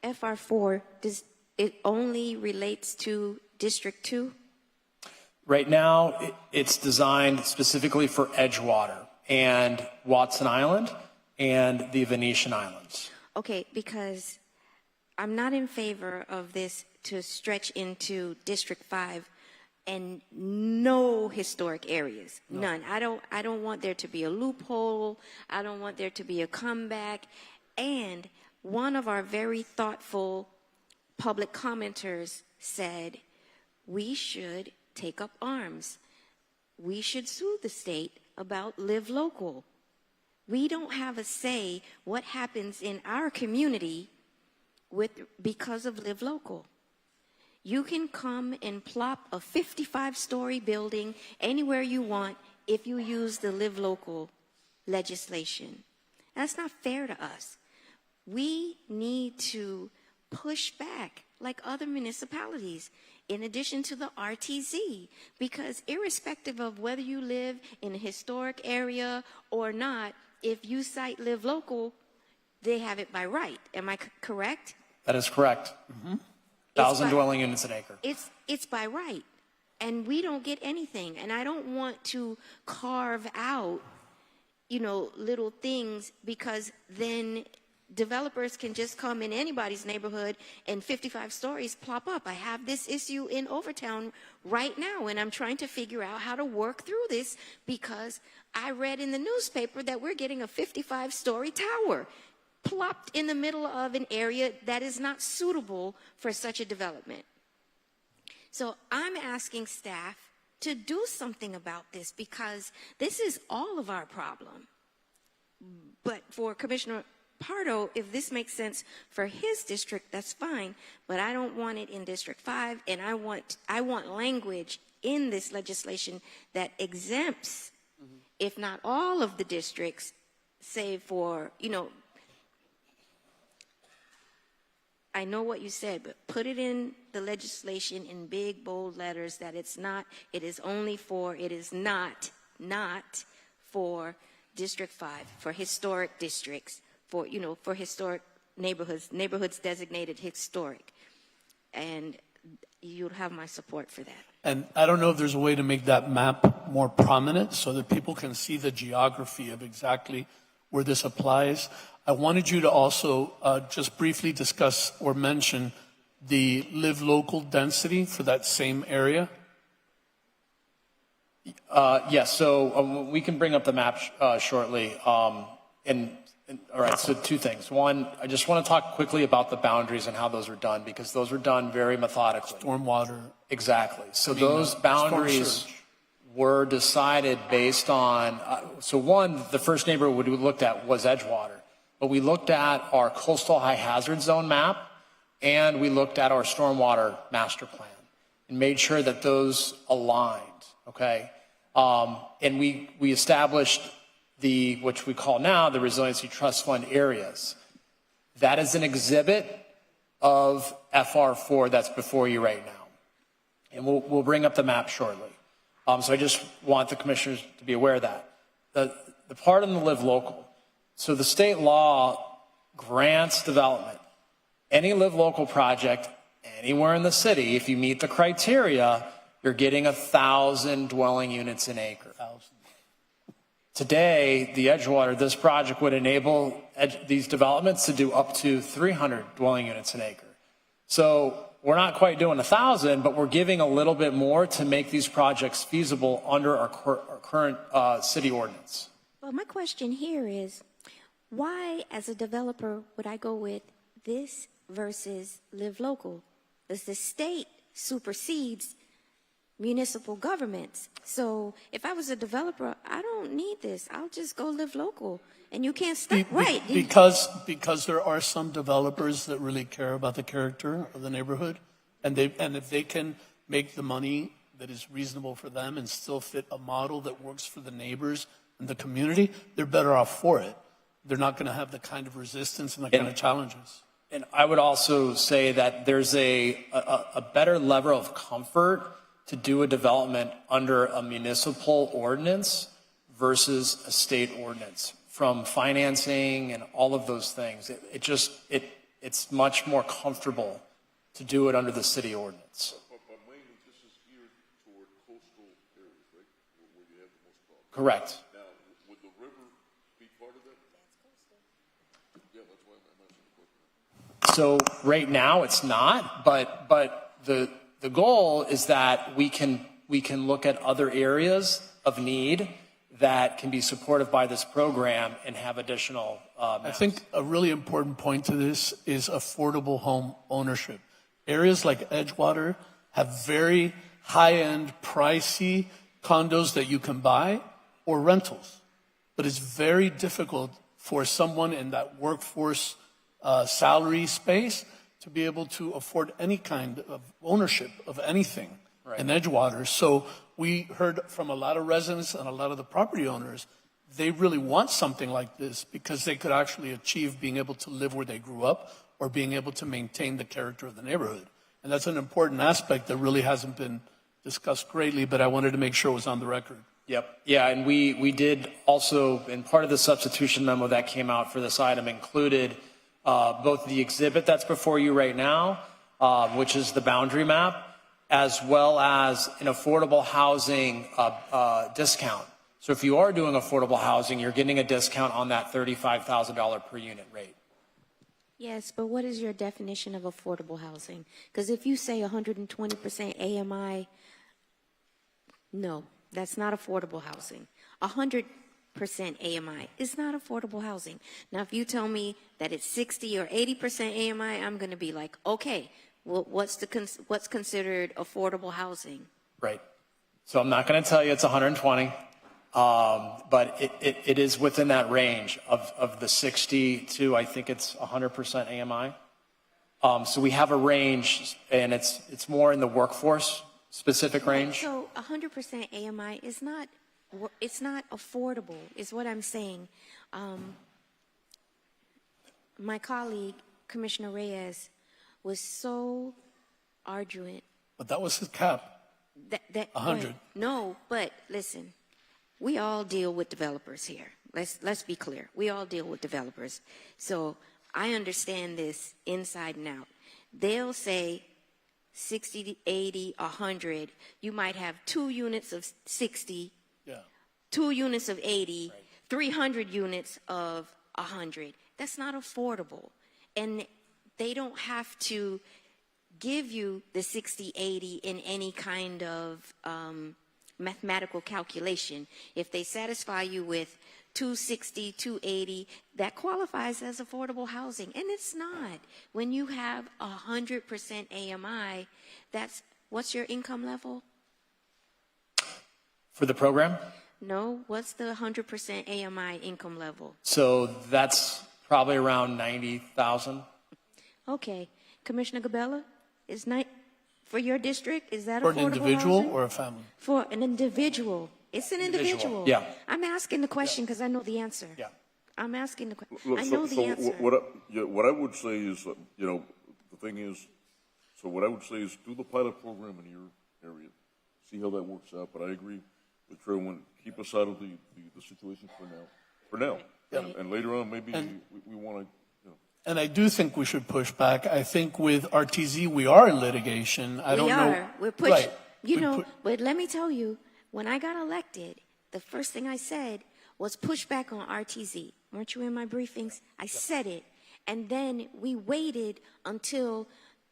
FR4, does it only relates to District 2? Right now, it's designed specifically for Edgewater and Watson Island and the Venetian Islands. Okay, because I'm not in favor of this to stretch into District 5 and no historic areas, none. I don't want there to be a loophole. I don't want there to be a comeback. And one of our very thoughtful public commenters said, we should take up arms. We should sue the state about Live Local. We don't have a say what happens in our community because of Live Local. You can come and plop a 55-story building anywhere you want if you use the Live Local legislation. That's not fair to us. We need to push back like other municipalities, in addition to the RTZ, because irrespective of whether you live in a historic area or not, if you cite Live Local, they have it by right. Am I correct? That is correct. 1,000 dwelling units an acre. It's by right, and we don't get anything. And I don't want to carve out, little things, because then developers can just come in anybody's neighborhood and 55 stories plop up. I have this issue in Overtown right now, and I'm trying to figure out how to work through this because I read in the newspaper that we're getting a 55-story tower plopped in the middle of an area that is not suitable for such a development. So I'm asking staff to do something about this because this is all of our problem. But for Commissioner Pardo, if this makes sense for his district, that's fine, but I don't want it in District 5, and I want language in this legislation that exempts, if not all of the districts, save for, I know what you said, but put it in the legislation in big, bold letters that it is not for District 5, for historic districts, for historic neighborhoods designated historic. And you'll have my support for that. And I don't know if there's a way to make that map more prominent so that people can see the geography of exactly where this applies. I wanted you to also just briefly discuss or mention the Live Local density for that same area. Yes, so we can bring up the map shortly. All right, so two things. One, I just want to talk quickly about the boundaries and how those are done, because those are done very methodically. Stormwater. Exactly. So those boundaries were decided based on, so one, the first neighborhood we looked at was Edgewater, but we looked at our coastal high hazard zone map, and we looked at our stormwater master plan and made sure that those aligned, okay? And we established which we call now the Resiliency Trust Fund areas. That is an exhibit of FR4 that's before you right now. And we'll bring up the map shortly. So I just want the commissioners to be aware of that. The part on the Live Local. So the state law grants development. Any Live Local project anywhere in the city, if you meet the criteria, you're getting 1,000 dwelling units an acre. Today, the Edgewater, this project would enable these developments to do up to 300 dwelling units an acre. So we're not quite doing 1,000, but we're giving a little bit more to make these projects feasible under our current city ordinance. Well, my question here is, why, as a developer, would I go with this versus Live Local? Because the state supersedes municipal governments. So if I was a developer, I don't need this. I'll just go Live Local. And you can't stop. Right. Because there are some developers that really care about the character of the neighborhood, and if they can make the money that is reasonable for them and still fit a model that works for the neighbors and the community, they're better off for it. They're not going to have the kind of resistance and the kind of challenges. And I would also say that there's a better level of comfort to do a development under a municipal ordinance versus a state ordinance, from financing and all of those things. It's much more comfortable to do it under the city ordinance. But mainly this is geared toward coastal areas, right? Where you have the most problems. Correct. Now, would the river be part of that? Yeah, that's why I'm asking the question. So right now it's not, but the goal is that we can look at other areas of need that can be supported by this program and have additional. I think a really important point to this is affordable home ownership. Areas like Edgewater have very high-end, pricey condos that you can buy or rentals. But it's very difficult for someone in that workforce salary space to be able to afford any kind of ownership of anything in Edgewater. So we heard from a lot of residents and a lot of the property owners, they really want something like this because they could actually achieve being able to live where they grew up or being able to maintain the character of the neighborhood. And that's an important aspect that really hasn't been discussed greatly, but I wanted to make sure it was on the record. Yep. Yeah, and we did also, in part of the substitution memo that came out for this item, included both the exhibit that's before you right now, which is the boundary map, as well as an affordable housing discount. So if you are doing affordable housing, you're getting a discount on that $35,000 per unit rate. Yes, but what is your definition of affordable housing? Because if you say 120% AMI, no, that's not affordable housing. 100% AMI is not affordable housing. Now, if you tell me that it's 60 or 80% AMI, I'm going to be like, okay, well, what's considered affordable housing? Right. So I'm not going to tell you it's 120, but it is within that range of the 60 to, I think it's 100% AMI. So we have a range, and it's more in the workforce specific range. So 100% AMI is not, it's not affordable, is what I'm saying. My colleague, Commissioner Reyes, was so arduous. But that was his cap. That 100. No, but listen, we all deal with developers here. Let's be clear. We all deal with developers. So I understand this inside and out. They'll say 60, 80, 100. You might have 2 units of 60, 2 units of 80, 300 units of 100. That's not affordable. And they don't have to give you the 60, 80 in any kind of mathematical calculation. If they satisfy you with 260, 280, that qualifies as affordable housing. And it's not. When you have 100% AMI, that's, what's your income level? For the program? No, what's the 100% AMI income level? So that's probably around 90,000. Okay. Commissioner Gabella, is not, for your district, is that For affordable an individual housing? or a family? For an individual. It's an individual. Yeah. I'm asking the question because I know the answer. Yeah. I'm asking the question. Look, I know the answer. What I would say is, the thing is, so what I would say is do the pilot program in your area, see how that works out. But I agree with Trevor, keep us out of the situation for now. And later on, maybe we want to. And I do think we should push back. I think with RTZ, we are in litigation. I don't know. We're pushing. Right. You know, but let me tell you, when I got elected, the first thing I said was push back on RTZ. Weren't you in my briefings? I said it. And then we waited until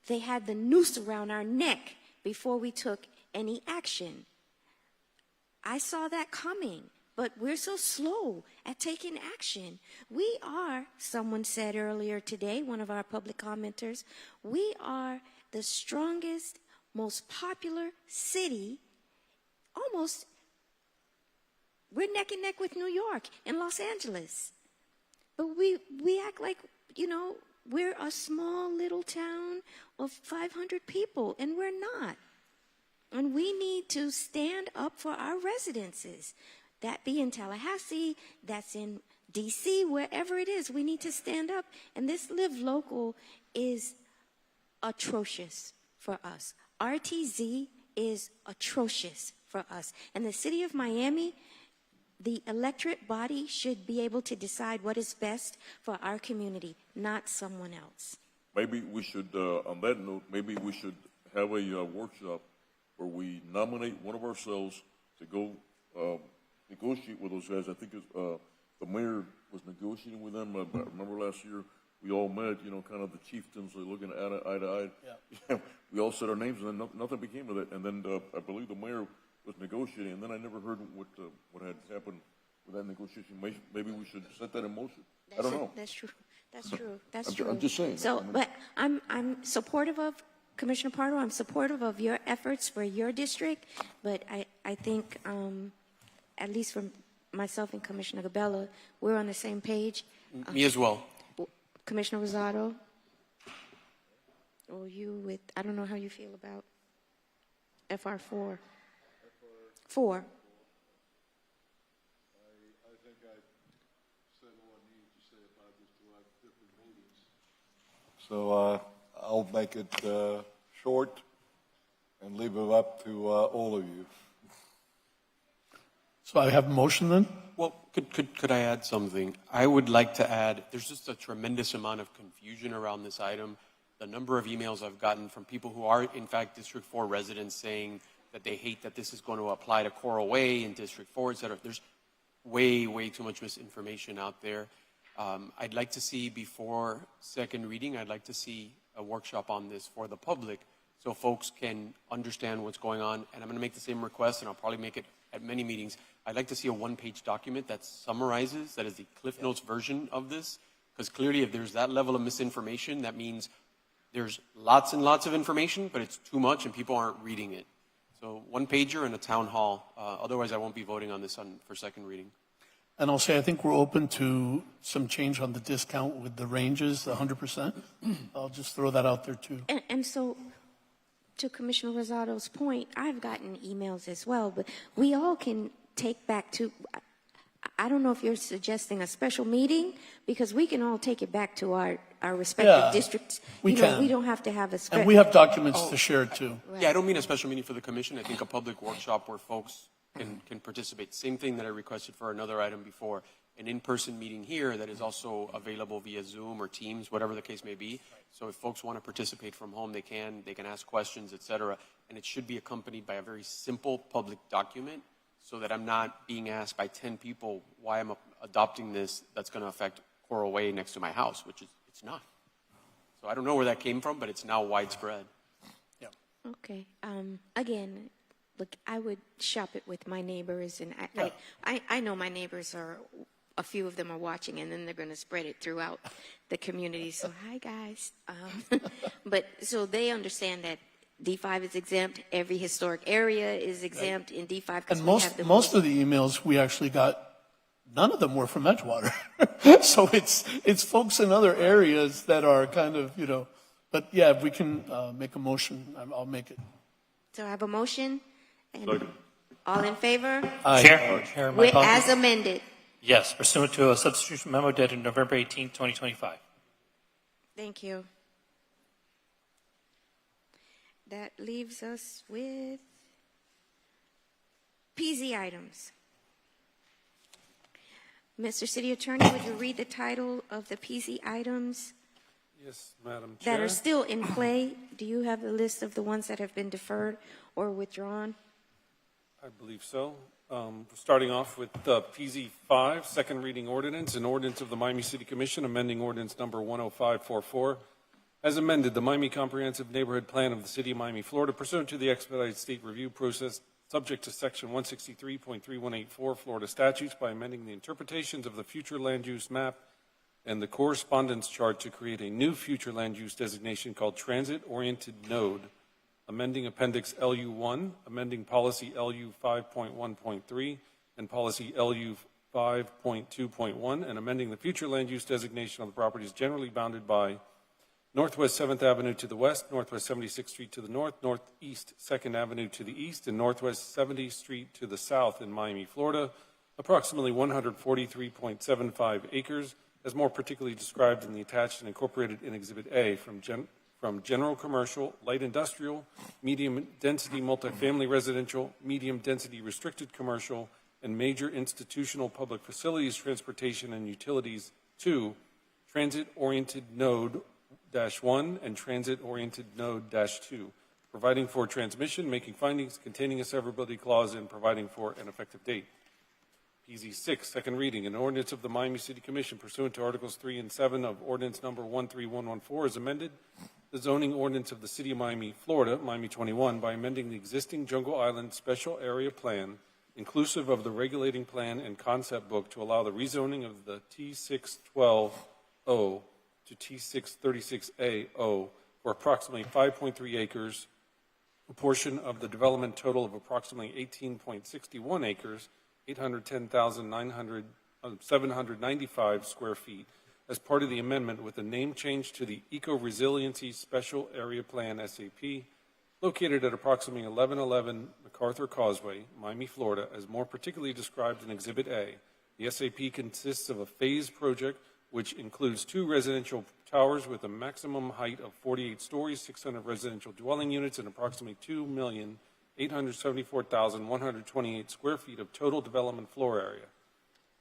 they had the noose around our neck before we took any action. I saw that coming. But we're so slow at taking action. We are, someone said earlier today, one of our public commenters, we are the strongest, most popular city, almost, we're neck and neck with New York and Los Angeles. But we act like, we're a small little town of 500 people, and we're not. And we need to stand up for our residences. That be in Tallahassee, that's in D.C., wherever it is, we need to stand up. And this Live Local is atrocious for us. RTZ is atrocious for us. And the city of Miami, the electorate body should be able to decide what is best for our community, not someone else. Maybe we should, on that note, maybe we should have a workshop where we nominate one of ourselves to go negotiate with those guys. I think the mayor was negotiating with them. I remember last year we all met, kind of the chieftains looking eye to eye. Yeah. We all said our names, and then nothing became of it. And then I believe the mayor was negotiating, and then I never heard what had happened with that negotiation. Maybe we should set that in motion. I don't know. That's true. That's true. That's true. I'm just saying. So, but I'm supportive of Commissioner Pardo. I'm supportive of your efforts for your district, but I think, at least from myself and Commissioner Gabella, we're on the same page. Me as well. Commissioner Rosado, or you with, I don't know how you feel about FR4. 4. I think I said what I needed to say about this to our different meetings. So I'll make it short and leave it up to all of you. So I have a motion then? Well, could I add something? I would like to add, there's just a tremendous amount of confusion around this item. The number of emails I've gotten from people who are, in fact, District 4 residents saying that they hate that this is going to apply to Coral Way and District 4, et cetera. There's way too much misinformation out there. I'd like to see, before second reading, I'd like to see a workshop on this for the public so folks can understand what's going on. And I'm going to make the same request, and I'll probably make it at many meetings. I'd like to see a one-page document that summarizes, that is the Cliff Notes version of this, because clearly if there's that level of misinformation, that means there's lots and lots of information, but it's too much and people aren't reading it. So one-pager and a town hall. Otherwise, I won't be voting on this for second reading. And I'll say I think we're open to some change on the discount with the ranges, the 100%. I'll just throw that out there too. And so, to Commissioner Rosado's point, I've gotten emails as well, but we all can take back to, I don't know if you're suggesting a special meeting, because we can all take it back to our respective districts. We can. We don't have to have a And we have documents to share too. Yeah, I don't mean a special meeting for the commission. I think a public workshop where folks can participate. Same thing that I requested for another item before. An in-person meeting here that is also available via Zoom or Teams, whatever the case may be. So if folks want to participate from home, they can ask questions, et cetera. And it should be accompanied by a very simple public document so that I'm not being asked by 10 people why I'm adopting this that's going to affect Coral Way next to my house, which it's not. So I don't know where that came from, but it's now widespread. Yeah. Okay. Again, look, I would shop it with my neighbors, and I know my neighbors are, a few of them are watching, and then they're going to spread it throughout the community. So hi, guys. But so they understand that D5 is exempt. Every historic area is exempt in D5. And most of the emails we actually got, none of them were from Edgewater. So it's folks in other areas that are kind of, but yeah, if we can make a motion, I'll make it. So I have a motion. And all in favor? Chair, As amended. Yes, pursuant to a substitution memo dated November 18, 2025. Thank you. That leaves us with PZ items. Mr. City Attorney, would you read the title of the PZ items Yes, Madam Chair. that are still in play? Do you have the list of the ones that have been deferred or withdrawn? I believe so. Starting off with PZ5, second reading ordinance, an ordinance of the Miami City Commission amending ordinance number 10544. As amended, the Miami Comprehensive Neighborhood Plan of the City of Miami, Florida, pursuant to the expedited state review process, subject to section 163.3184 Florida statutes, by amending the interpretations of the future land use map and the correspondence chart to create a new future land use designation called Transit-Oriented Node, amending Appendix LU1, amending Policy LU 5.1.3 and Policy LU 5.2.1, and amending the future land use designation of the properties generally bounded by Northwest 7th Avenue to the west, Northwest 76th Street to the north, Northeast 2nd Avenue to the east, and Northwest 70th Street to the south in Miami, Florida, approximately 143.75 acres, as more particularly described in the attached and incorporated in Exhibit A from from general commercial, light industrial, medium-density multifamily residential, medium-density restricted commercial, and major institutional public facilities, transportation, and utilities to transit-oriented node -1 and transit-oriented node -2, providing for transmission, making findings, containing a severability clause, and providing for an effective date. PZ 6, second reading, an ordinance of the Miami City Commission pursuant to Articles 3 and 7 of Ordinance Number 13114 is amended the zoning ordinance of the City of Miami, Florida, Miami 21, by amending the existing Jungle Island Special Area Plan, inclusive of the regulating plan and concept book, to allow the rezoning of the T612O to T636A0 for approximately 5.3 acres, a portion of the development total of approximately 18.61 acres, 810,795 square feet, as part of the amendment with a name change to the Eco-Resiliency Special Area Plan, SAP, located at approximately 1111 MacArthur Causeway, Miami, Florida, as more particularly described in Exhibit A. The SAP consists of a phased project which includes 2 residential towers with a maximum height of 48 stories, 600 residential dwelling units, and approximately 2,874,128 square feet of total development floor area.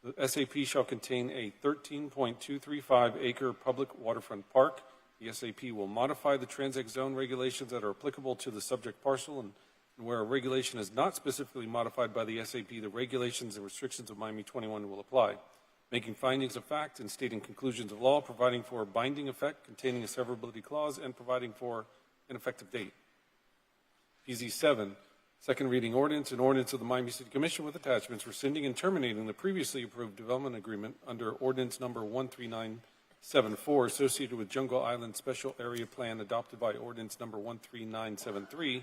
The SAP shall contain a 13.235-acre public waterfront park. The SAP will modify the Transit Zone regulations that are applicable to the subject parcel, and where a regulation is not specifically modified by the SAP, the regulations and restrictions of Miami 21 will apply, making findings of fact and stating conclusions of law, providing for a binding effect, containing a severability clause, and providing for an effective date. PZ 7, second reading ordinance, an ordinance of the Miami City Commission with attachments rescinding and terminating the previously approved development agreement under ordinance number 13974 associated with Jungle Island Special Area Plan adopted by ordinance number 13973,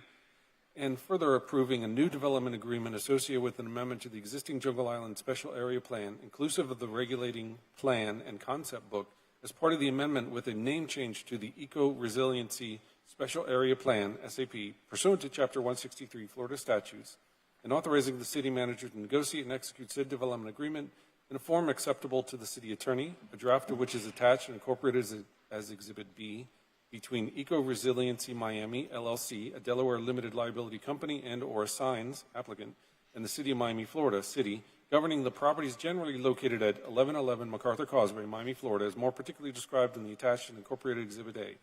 and further approving a new development agreement associated with an amendment to the existing Jungle Island Special Area Plan, inclusive of the regulating plan and concept book, as part of the amendment with a name change to the Eco-Resiliency Special Area Plan, SAP, pursuant to Chapter 163 Florida statutes, and authorizing the city manager to negotiate and execute said development agreement in a form acceptable to the city attorney, a draft of which is attached and incorporated as Exhibit B, between Eco-Resiliency Miami, LLC, a Delaware limited liability company and/or assigns applicant, and the City of Miami, Florida, City, governing the properties generally located at 1111 MacArthur Causeway, Miami, Florida, as more particularly described in the attached and incorporated Exhibit A.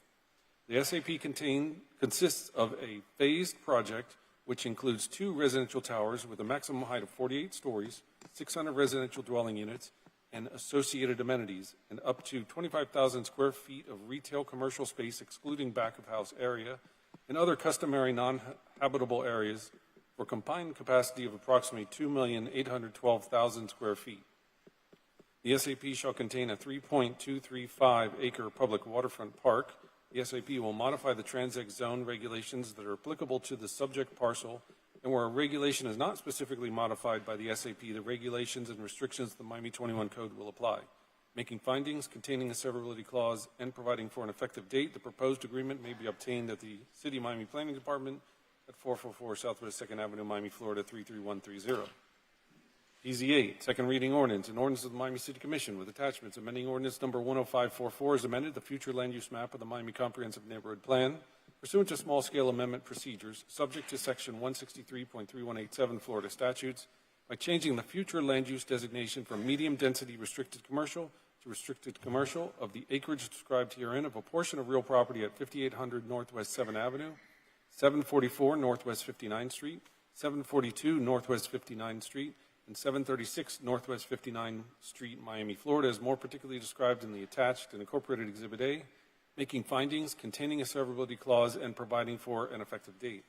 The SAP consists of a phased project which includes 2 residential towers with a maximum height of 48 stories, 600 residential dwelling units, and associated amenities, and up to 25,000 square feet of retail commercial space, excluding back-of-house area, and other customary non-habitable areas for combined capacity of approximately 2,812,000 square feet. The SAP shall contain a 3.235-acre public waterfront park. The SAP will modify the Transit Zone regulations that are applicable to the subject parcel, and where a regulation is not specifically modified by the SAP, the regulations and restrictions of the Miami 21 Code will apply. Making findings, containing a severability clause, and providing for an effective date, the proposed agreement may be obtained at the City of Miami Planning Department at 444 Southwest 2nd Avenue, Miami, Florida, 33130. PZ8, second reading ordinance, an ordinance of the Miami City Commission with attachments, amending ordinance number 10544 is amended the future land use map of the Miami Comprehensive Neighborhood Plan pursuant to small-scale amendment procedures subject to section 163.3187 Florida statutes by changing the future land use designation from medium-density restricted commercial to restricted commercial of the acreage described herein of a portion of real property at 5800 Northwest 7th Avenue, 744 Northwest 59th Street, 742 Northwest 59th Street, and 736 Northwest 59th Street, Miami, Florida, as more particularly described in the attached and incorporated Exhibit A, making findings, containing a severability clause, and providing for an effective date.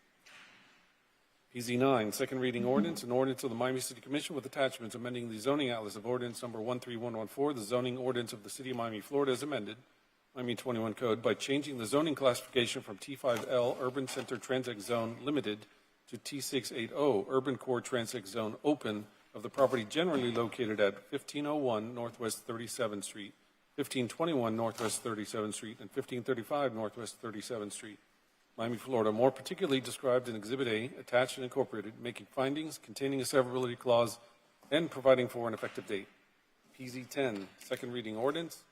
PZ9, second reading ordinance, an ordinance of the Miami City Commission with attachments amending the zoning atlas of ordinance number 13114, the zoning ordinance of the City of Miami, Florida, as amended, Miami 21 Code, by changing the zoning classification from T5L, Urban Center Transit Zone Limited, to T680, Urban Core Transit Zone Open, of the property generally located at 1501 Northwest 37th Street, 1521 Northwest 37th Street, and 1535 Northwest 37th Street, Miami, Florida, more particularly described in Exhibit A, attached and incorporated, making findings, containing a severability clause, and providing for an effective date. PZ10, second reading ordinance,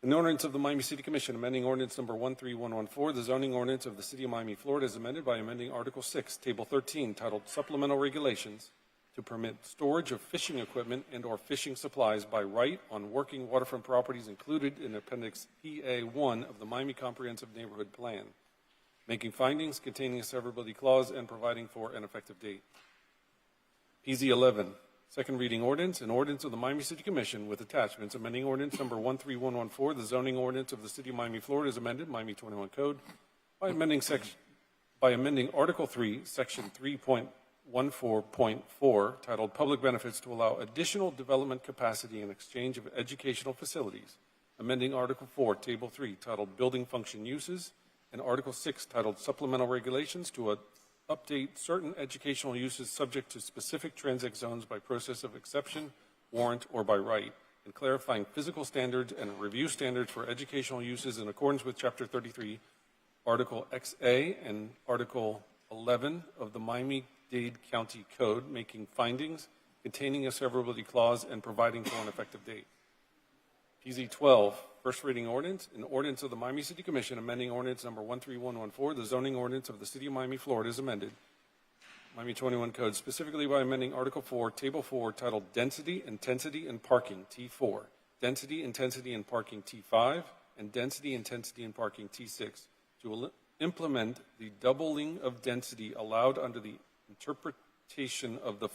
An ordinance of the Miami City Commission amending ordinance number 13114, the zoning ordinance of the City of Miami, Florida, as amended by amending Article 6, Table 13, titled Supplemental Regulations, to permit storage of fishing equipment and/or fishing supplies by right on working waterfront properties included in Appendix PA1 of the Miami Comprehensive Neighborhood Plan, making findings, containing a severability clause, and providing for an effective date. PZ 11, second reading ordinance, an ordinance of the Miami City Commission with attachments, amending ordinance number 13114, the zoning ordinance of the City of Miami, Florida, as amended, Miami 21 Code, by amending Article 3, Section 3.14.4, titled Public Benefits, to allow additional development capacity and exchange of educational facilities, amending Article 4, Table 3, titled Building Function Uses, and Article 6, titled Supplemental Regulations, to update certain educational uses subject to specific transit zones by process of exception, warrant, or by right, and clarifying physical standards and review standards for educational uses in accordance with Chapter 33, Article XA and Article 11 of the Miami-Dade County Code, making findings, containing a severability clause, and providing for an effective date. PZ 12, first reading ordinance, an ordinance of the Miami City Commission amending ordinance number 13114, the zoning ordinance of the City of Miami, Florida, as amended, Miami 21 Code, specifically by amending Article 4, Table 4, titled Density, Intensity, and Parking, T4, Density, Intensity, and Parking, T5, and Density, Intensity, and Parking, T6, to implement the doubling of density allowed under the interpretation of the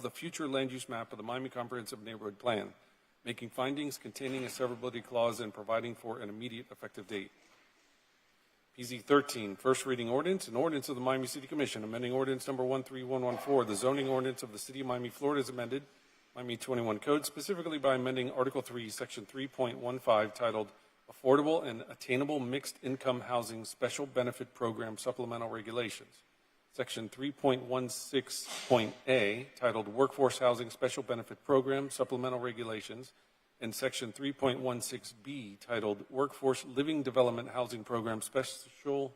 future land use map of the Miami Comprehensive Neighborhood Plan, making findings, containing a severability clause, and providing for an immediate effective date. PZ 13, first reading ordinance, an ordinance of the Miami City Commission amending ordinance number 13114, the zoning ordinance of the City of Miami, Florida, as amended, Miami 21 Code, specifically by amending Article 3, Section 3.15, titled Affordable and Attainable Mixed Income Housing Special Benefit Program Supplemental Regulations, Section 3.16.A, titled Workforce Housing Special Benefit Program Supplemental Regulations, and Section 3.16B, titled Workforce Living Development Housing Program Special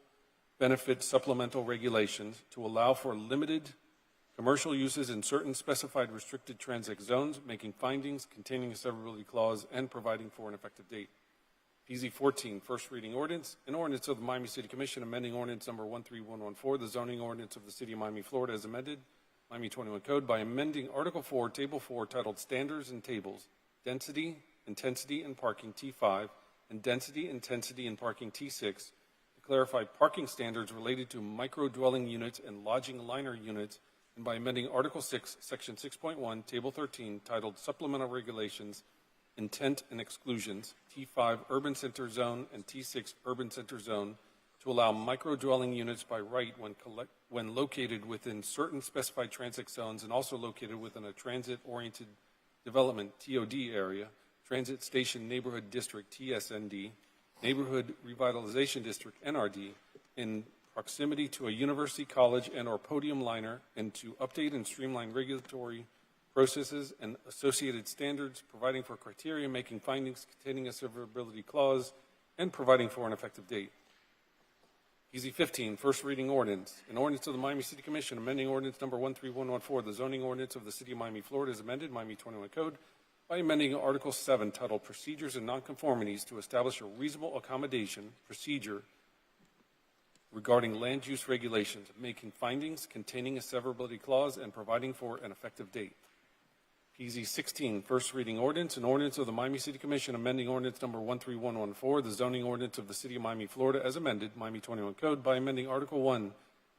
Benefit Supplemental Regulations, to allow for limited commercial uses in certain specified restricted transit zones, making findings, containing a severability clause, and providing for an effective date. PZ 14, first reading ordinance, an ordinance of the Miami City Commission amending ordinance number 13114, the zoning ordinance of the City of Miami, Florida, as amended, Miami 21 Code, by amending Article 4, Table 4, titled Standards and Tables, Density, Intensity, and Parking, T5, and Density, Intensity, and Parking, T6, to clarify parking standards related to micro-dwelling units and lodging liner units, and by amending Article 6, Section 6.1, Table 13, titled Supplemental Regulations, Intent and Exclusions, T5 Urban Center Zone and T6 Urban Center Zone, to allow micro-dwelling units by right when located within certain specified transit zones and also located within a transit-oriented development, TOD area, Transit Station Neighborhood District, TSND, Neighborhood Revitalization District, NRD, in proximity to a university, college, and/or podium liner, and to update and streamline regulatory processes and associated standards, providing for criteria, making findings, containing a severability clause, and providing for an effective date. PZ 15, first reading ordinance, an ordinance of the Miami City Commission amending ordinance number 13114, the zoning ordinance of the City of Miami, Florida, as amended, Miami 21 Code, by amending Article 7, titled Procedures and Nonconformities, to establish a reasonable accommodation procedure regarding land use regulations, making findings, containing a severability clause, and providing for an effective date. PZ 16, first reading ordinance, an ordinance of the Miami City Commission amending ordinance number 13114, the zoning ordinance of the City of Miami, Florida, as amended, Miami 21 Code, by amending Article 1,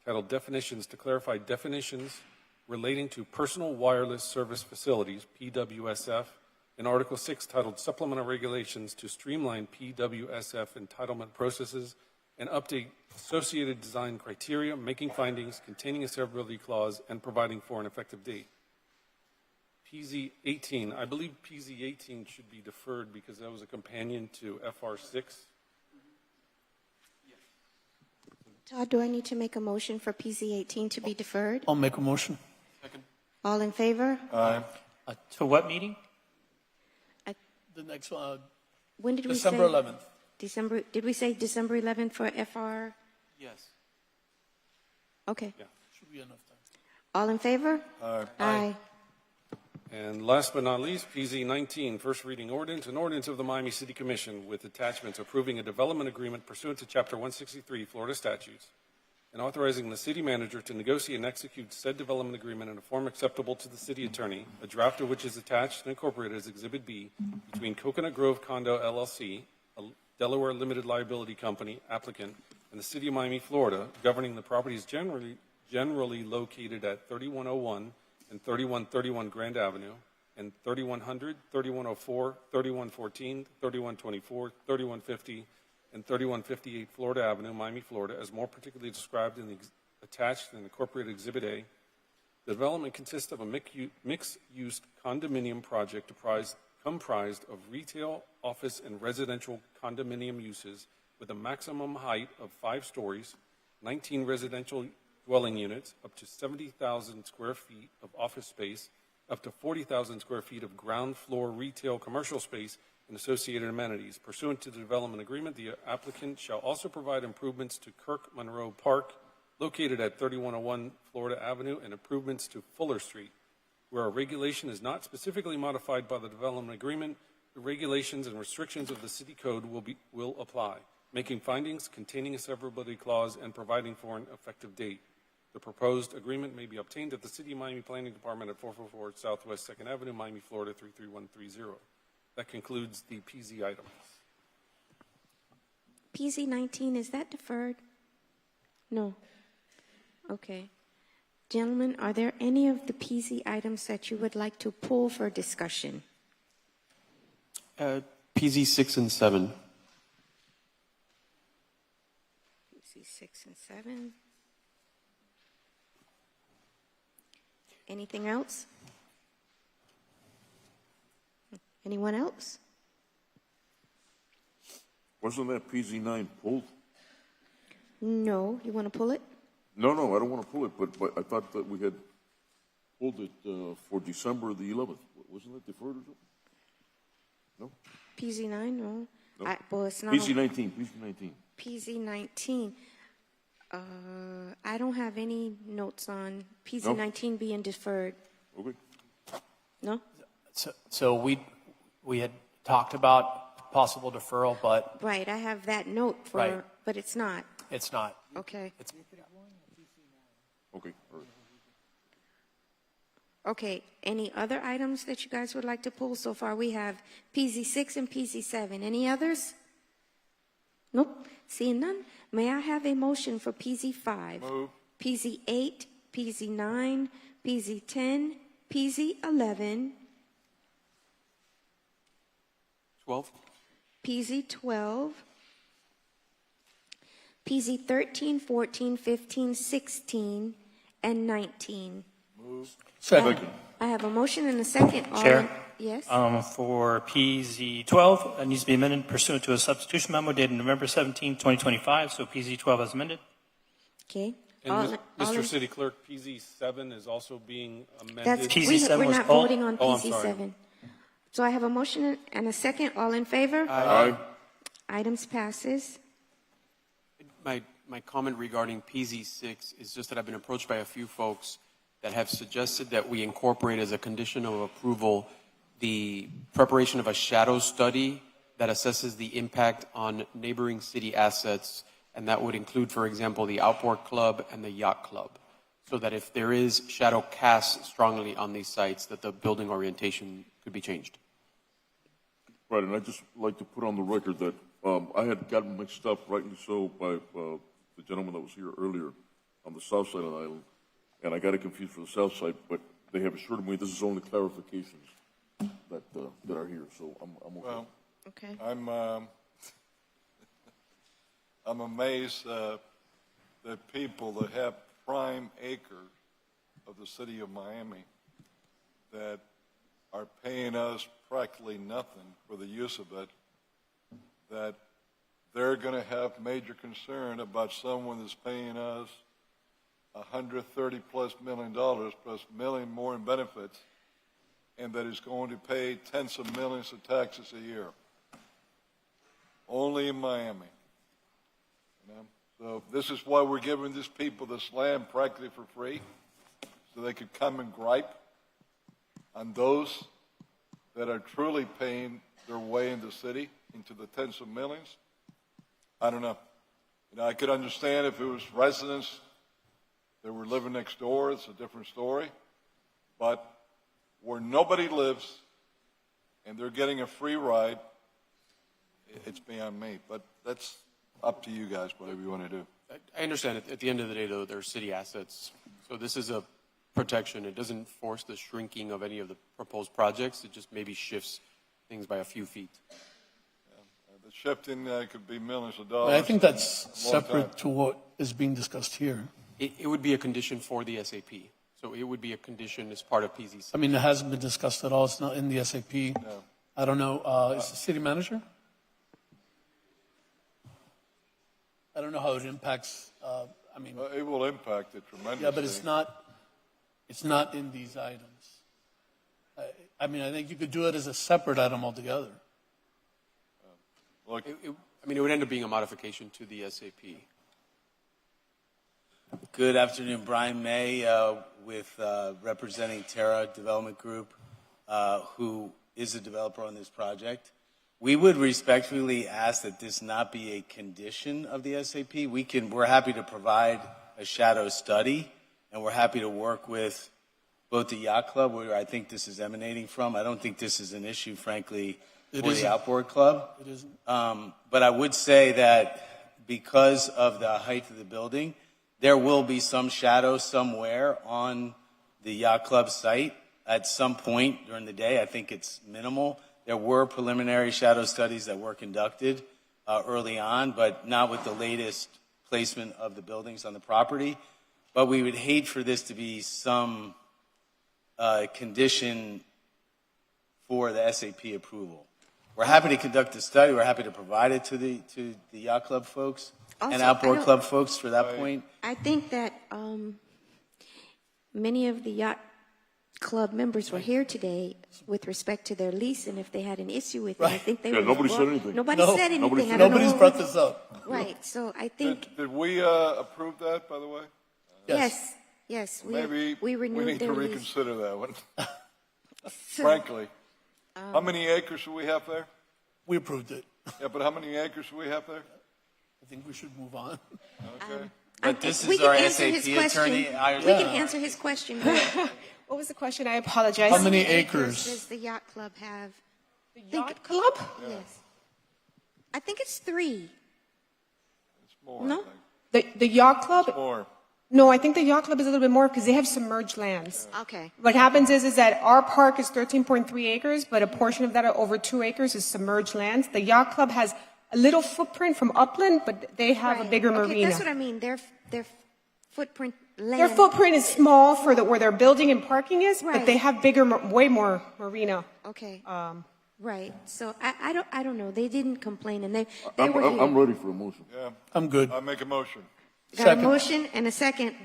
titled Definitions, to clarify definitions relating to personal wireless service facilities, PWSF, and Article 6, titled Supplemental Regulations, to streamline PWSF entitlement processes and update associated design criteria, making findings, containing a severability clause, and providing for an effective date. PZ 18, I believe PZ 18 should be deferred because that was a companion to FR 6. Todd, do I need to make a motion for PZ 18 to be deferred? I'll make a motion. All in favor? Aye. To what meeting? The next one, When did we December say? 11th. Did we say December 11th for FR? Yes. Okay. Should be enough time. All in favor? Aye. Aye. And last but not least, PZ 19, first reading ordinance, an ordinance of the Miami City Commission with attachments approving a development agreement pursuant to Chapter 163 Florida statutes and authorizing the city manager to negotiate and execute said development agreement in a form acceptable to the city attorney, a draft of which is attached and incorporated as Exhibit B between Coconut Grove Condo LLC, a Delaware limited liability company applicant, and the city of Miami, Florida, governing the properties generally located at 3101 and 3131 Grand Avenue, and 3100, 3104, 3114, 3124, 3150, and 3158 Florida Avenue, Miami, Florida, as more particularly described in the attached and incorporated Exhibit A. The development consists of a mixed-use condominium project comprised of retail, office, and residential condominium uses with a maximum height of 5 stories, 19 residential dwelling units, up to 70,000 square feet of office space, up to 40,000 square feet of ground floor retail commercial space, and associated amenities. Pursuant to the development agreement, the applicant shall also provide improvements to Kirk Monroe Park, located at 3101 Florida Avenue, and improvements to Fuller Street. Where a regulation is not specifically modified by the development agreement, the regulations and restrictions of the city code will apply, making findings, containing a severability clause, and providing for an effective date. The proposed agreement may be obtained at the City of Miami Planning Department at 444 Southwest 2nd Avenue, Miami, Florida 33130. That concludes the PZ items. PZ 19, is that deferred? No. Okay. Gentlemen, are there any of the PZ items that you would like to pull for discussion? PZ 6 and 7. PZ 6 and 7. Anything else? Anyone else? Wasn't that PZ9 pulled? No. You want to pull it? No, I don't want to pull it, but I thought that we had pulled it for December the 11th. Wasn't that deferred or something? No? PZ9? No. No. Well, it's not. PZ19. PZ19. I don't have any notes on PZ19 being deferred. Okay. No? So we had talked about possible deferral, but Right, I have that note for, Right. but it's not. it's not. Okay. Okay. All right. Okay, any other items that you guys would like to pull? So far, we have PZ6 and PZ7. Any others? Nope. Seeing none, may I have a motion for PZ5? Move. PZ8, PZ9, PZ10, PZ11, 12. PZ12, PZ13, 14, 15, 16, and 19. Second. I have a motion and a second. All Chair? in- Yes? For PZ12, it needs to be amended pursuant to a substitution memo dated November 17, 2025. So PZ12 as amended. Okay. And All Mr. in- City Clerk, PZ7 is also being amended. That's, PZ7 we're was not pulled? voting on Oh, I'm sorry. PZ7. So I have a motion and a second. All in favor? Aye. Items passes. My comment regarding PZ6 is just that I've been approached by a few folks that have suggested that we incorporate as a condition of approval the preparation of a shadow study that assesses the impact on neighboring city assets, and that would include, for example, the Outboard Club and the Yacht Club, so that if there is shadow cast strongly on these sites, that the building orientation could be changed. Right, and I'd just like to put on the record that I had gotten mixed up, rightly so, by the gentleman that was here earlier on the south side of the island, and I got it confused for the south side, but they have assured me this is only clarifications that are here, so I'm okay. Well, Okay. I'm amazed that people that have prime acres of the city of Miami that are paying us practically nothing for the use of it, that they're going to have major concern about someone that's paying us $130+ million plus million more in benefits, and that is going to pay tens of millions of taxes a year. Only in Miami. You know? So this is why we're giving these people this land practically for free, so they could come and gripe on those that are truly paying their way in the city into the tens of millions? I don't know. You know, I could understand if it was residents that were living next door, it's a different story. But where nobody lives and they're getting a free ride, it's beyond me. But that's up to you guys, whatever you want to do. I understand at the end of the day, though, they're city assets. So this is a protection. It doesn't force the shrinking of any of the proposed projects. It just maybe shifts things by a few feet. The shifting could be millions of But dollars. I think that's in a long separate time. to what is being discussed here. It would be a condition for the SAP. So it would be a condition as part of PZC. I mean, it hasn't been discussed at all. It's not in the SAP. I don't know. Is the city manager? I don't know how it impacts. I mean, It will impact it tremendously. yeah, but it's not in these items. I mean, I think you could do it as a separate item altogether. Look, I mean, it would end up being a modification to the SAP. Good afternoon, Brian May with representing Terra Development Group, who is a developer on this project. We would respectfully ask that this not be a condition of the SAP. We're happy to provide a shadow study, and we're happy to work with both the yacht club, where I think this is emanating from. I don't think this is an issue, frankly, for the outboard club. It isn't. But I would say that because of the height of the building, there will be some shadow somewhere on the yacht club site at some point during the day. I think it's minimal. There were preliminary shadow studies that were conducted early on, but not with the latest placement of the buildings on the property. But we would hate for this to be some condition for the SAP approval. We're happy to conduct the study. We're happy to provide it to the yacht club folks and Also, outboard club folks for that point. I think that many of the yacht club members were here today with respect to their lease, and if they had an issue with it, I think they would. nobody said anything. Nobody No, said anything. nobody I said don't know Nobody's who- brought this up. Right. So I think Did we approve that, by the way? yes. Maybe we renewed need to their lease. reconsider that one. Frankly. How many acres do we have there? We approved it. Yeah, but how many acres do we have there? I think we should move on. Okay. But this we is can our answer his SAP question. attorney. We can answer his question. What was the question? I apologize. How many acres? Does the yacht club have? The yacht club? Yes. I think it's 3. It's more. No? I think. The yacht club? More. No, I think the yacht club is a little bit more because they have submerged lands. Okay. What happens is that our park is 13.3 acres, but a portion of that, over 2 acres, is submerged lands. The yacht club has a little footprint from upland, but they have a Right. bigger Okay, marina. that's what I mean. Their footprint land. Their footprint is small for where their building and parking is, Right. but they have bigger, way more marina. Okay. Right. So I don't know. They didn't complain, and they were here. I'm ready for a motion. Yeah. I'm good. I make a motion. Got a motion and a second.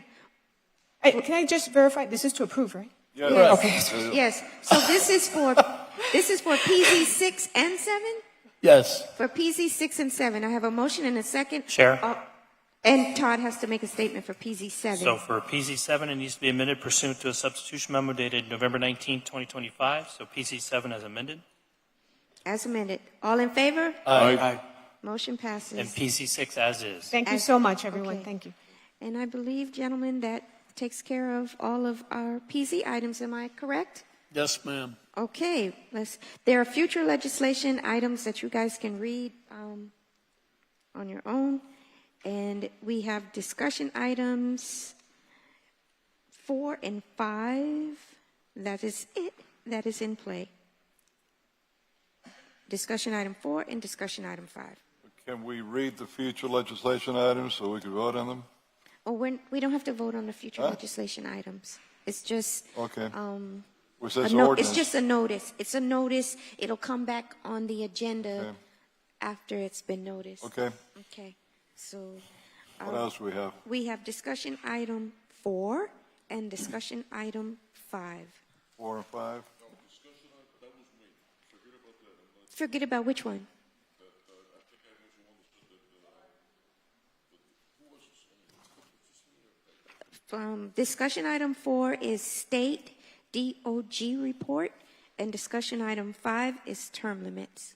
Can I just verify? This is to approve, right? Yes. Okay. Yes. So this is for PZ 6 and 7. Yes. For PZ 6 and 7, I have a motion and a second. Chair. And Todd has to make a statement for PZ 7. So for PZ7, it needs to be amended pursuant to a substitution memo dated November 19, 2025. So PZ7 as amended. As amended. All in favor? Aye. Motion passes. And PZ6 as is. Thank you so much, everyone. Okay. Thank you. And I believe, gentlemen, that takes care of all of our PZ items. Am I correct? Yes, ma'am. Okay. There are future legislation items that you guys can read on your own. And we have discussion items 4 and 5. That is it. That is in play. Discussion item 4 and discussion item 5. Can we read the future legislation items so we can vote on them? Oh, we don't have to vote on the future legislation items. It's just Okay. Which a says no- ordinance. it's just a notice. It's a notice. It'll come back on the agenda Okay. after it's been noticed. Okay. Okay. So What else do we have? we have discussion item 4 and discussion item 5. 4 and 5? Forget about which one? Discussion item 4 is state DOG report, and discussion item 5 is term limits.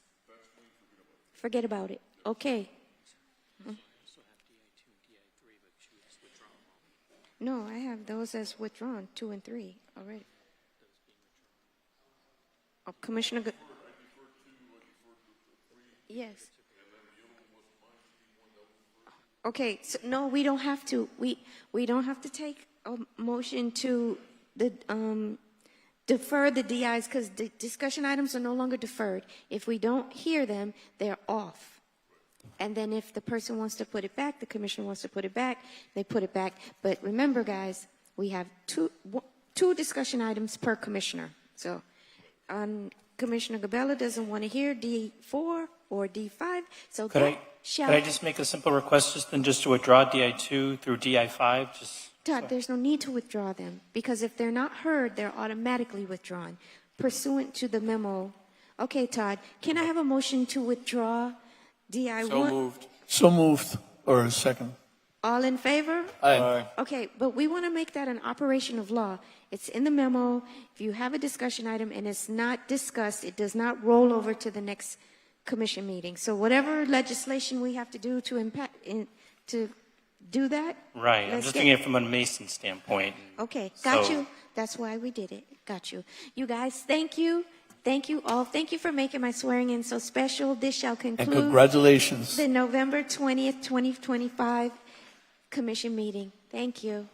Forget about it. Okay. No, I have those as withdrawn, 2 and 3 already. Oh, Commissioner. Yes. Okay, so no, we don't have to. We don't have to take a motion to defer the DIs because the discussion items are no longer deferred. If we don't hear them, they're off. And then if the person wants to put it back, the commissioner wants to put it back, they put it back. But remember, guys, we have two discussion items per commissioner. So Commissioner Gabella doesn't want to hear D4 or D5. So Could I just make a simple request just to withdraw DI2 through DI5? Todd, there's no need to withdraw them because if they're not heard, they're automatically withdrawn pursuant to the memo. Okay, Todd, can I have a motion to withdraw DI1? So moved. So moved, or a second. All in favor? Aye. Okay, but we want to make that an operation of law. It's in the memo. If you have a discussion item and it's not discussed, it does not roll over to the next commission meeting. So whatever legislation we have to do to do that. Right. I'm let's just get- thinking it from a Mason standpoint. Okay, got So- you. That's why we did it. Got you. You guys, thank you. Thank you all. Thank you for making my swearing in so special. This shall And conclude congratulations. the November 20th, 2025 commission meeting. Thank you.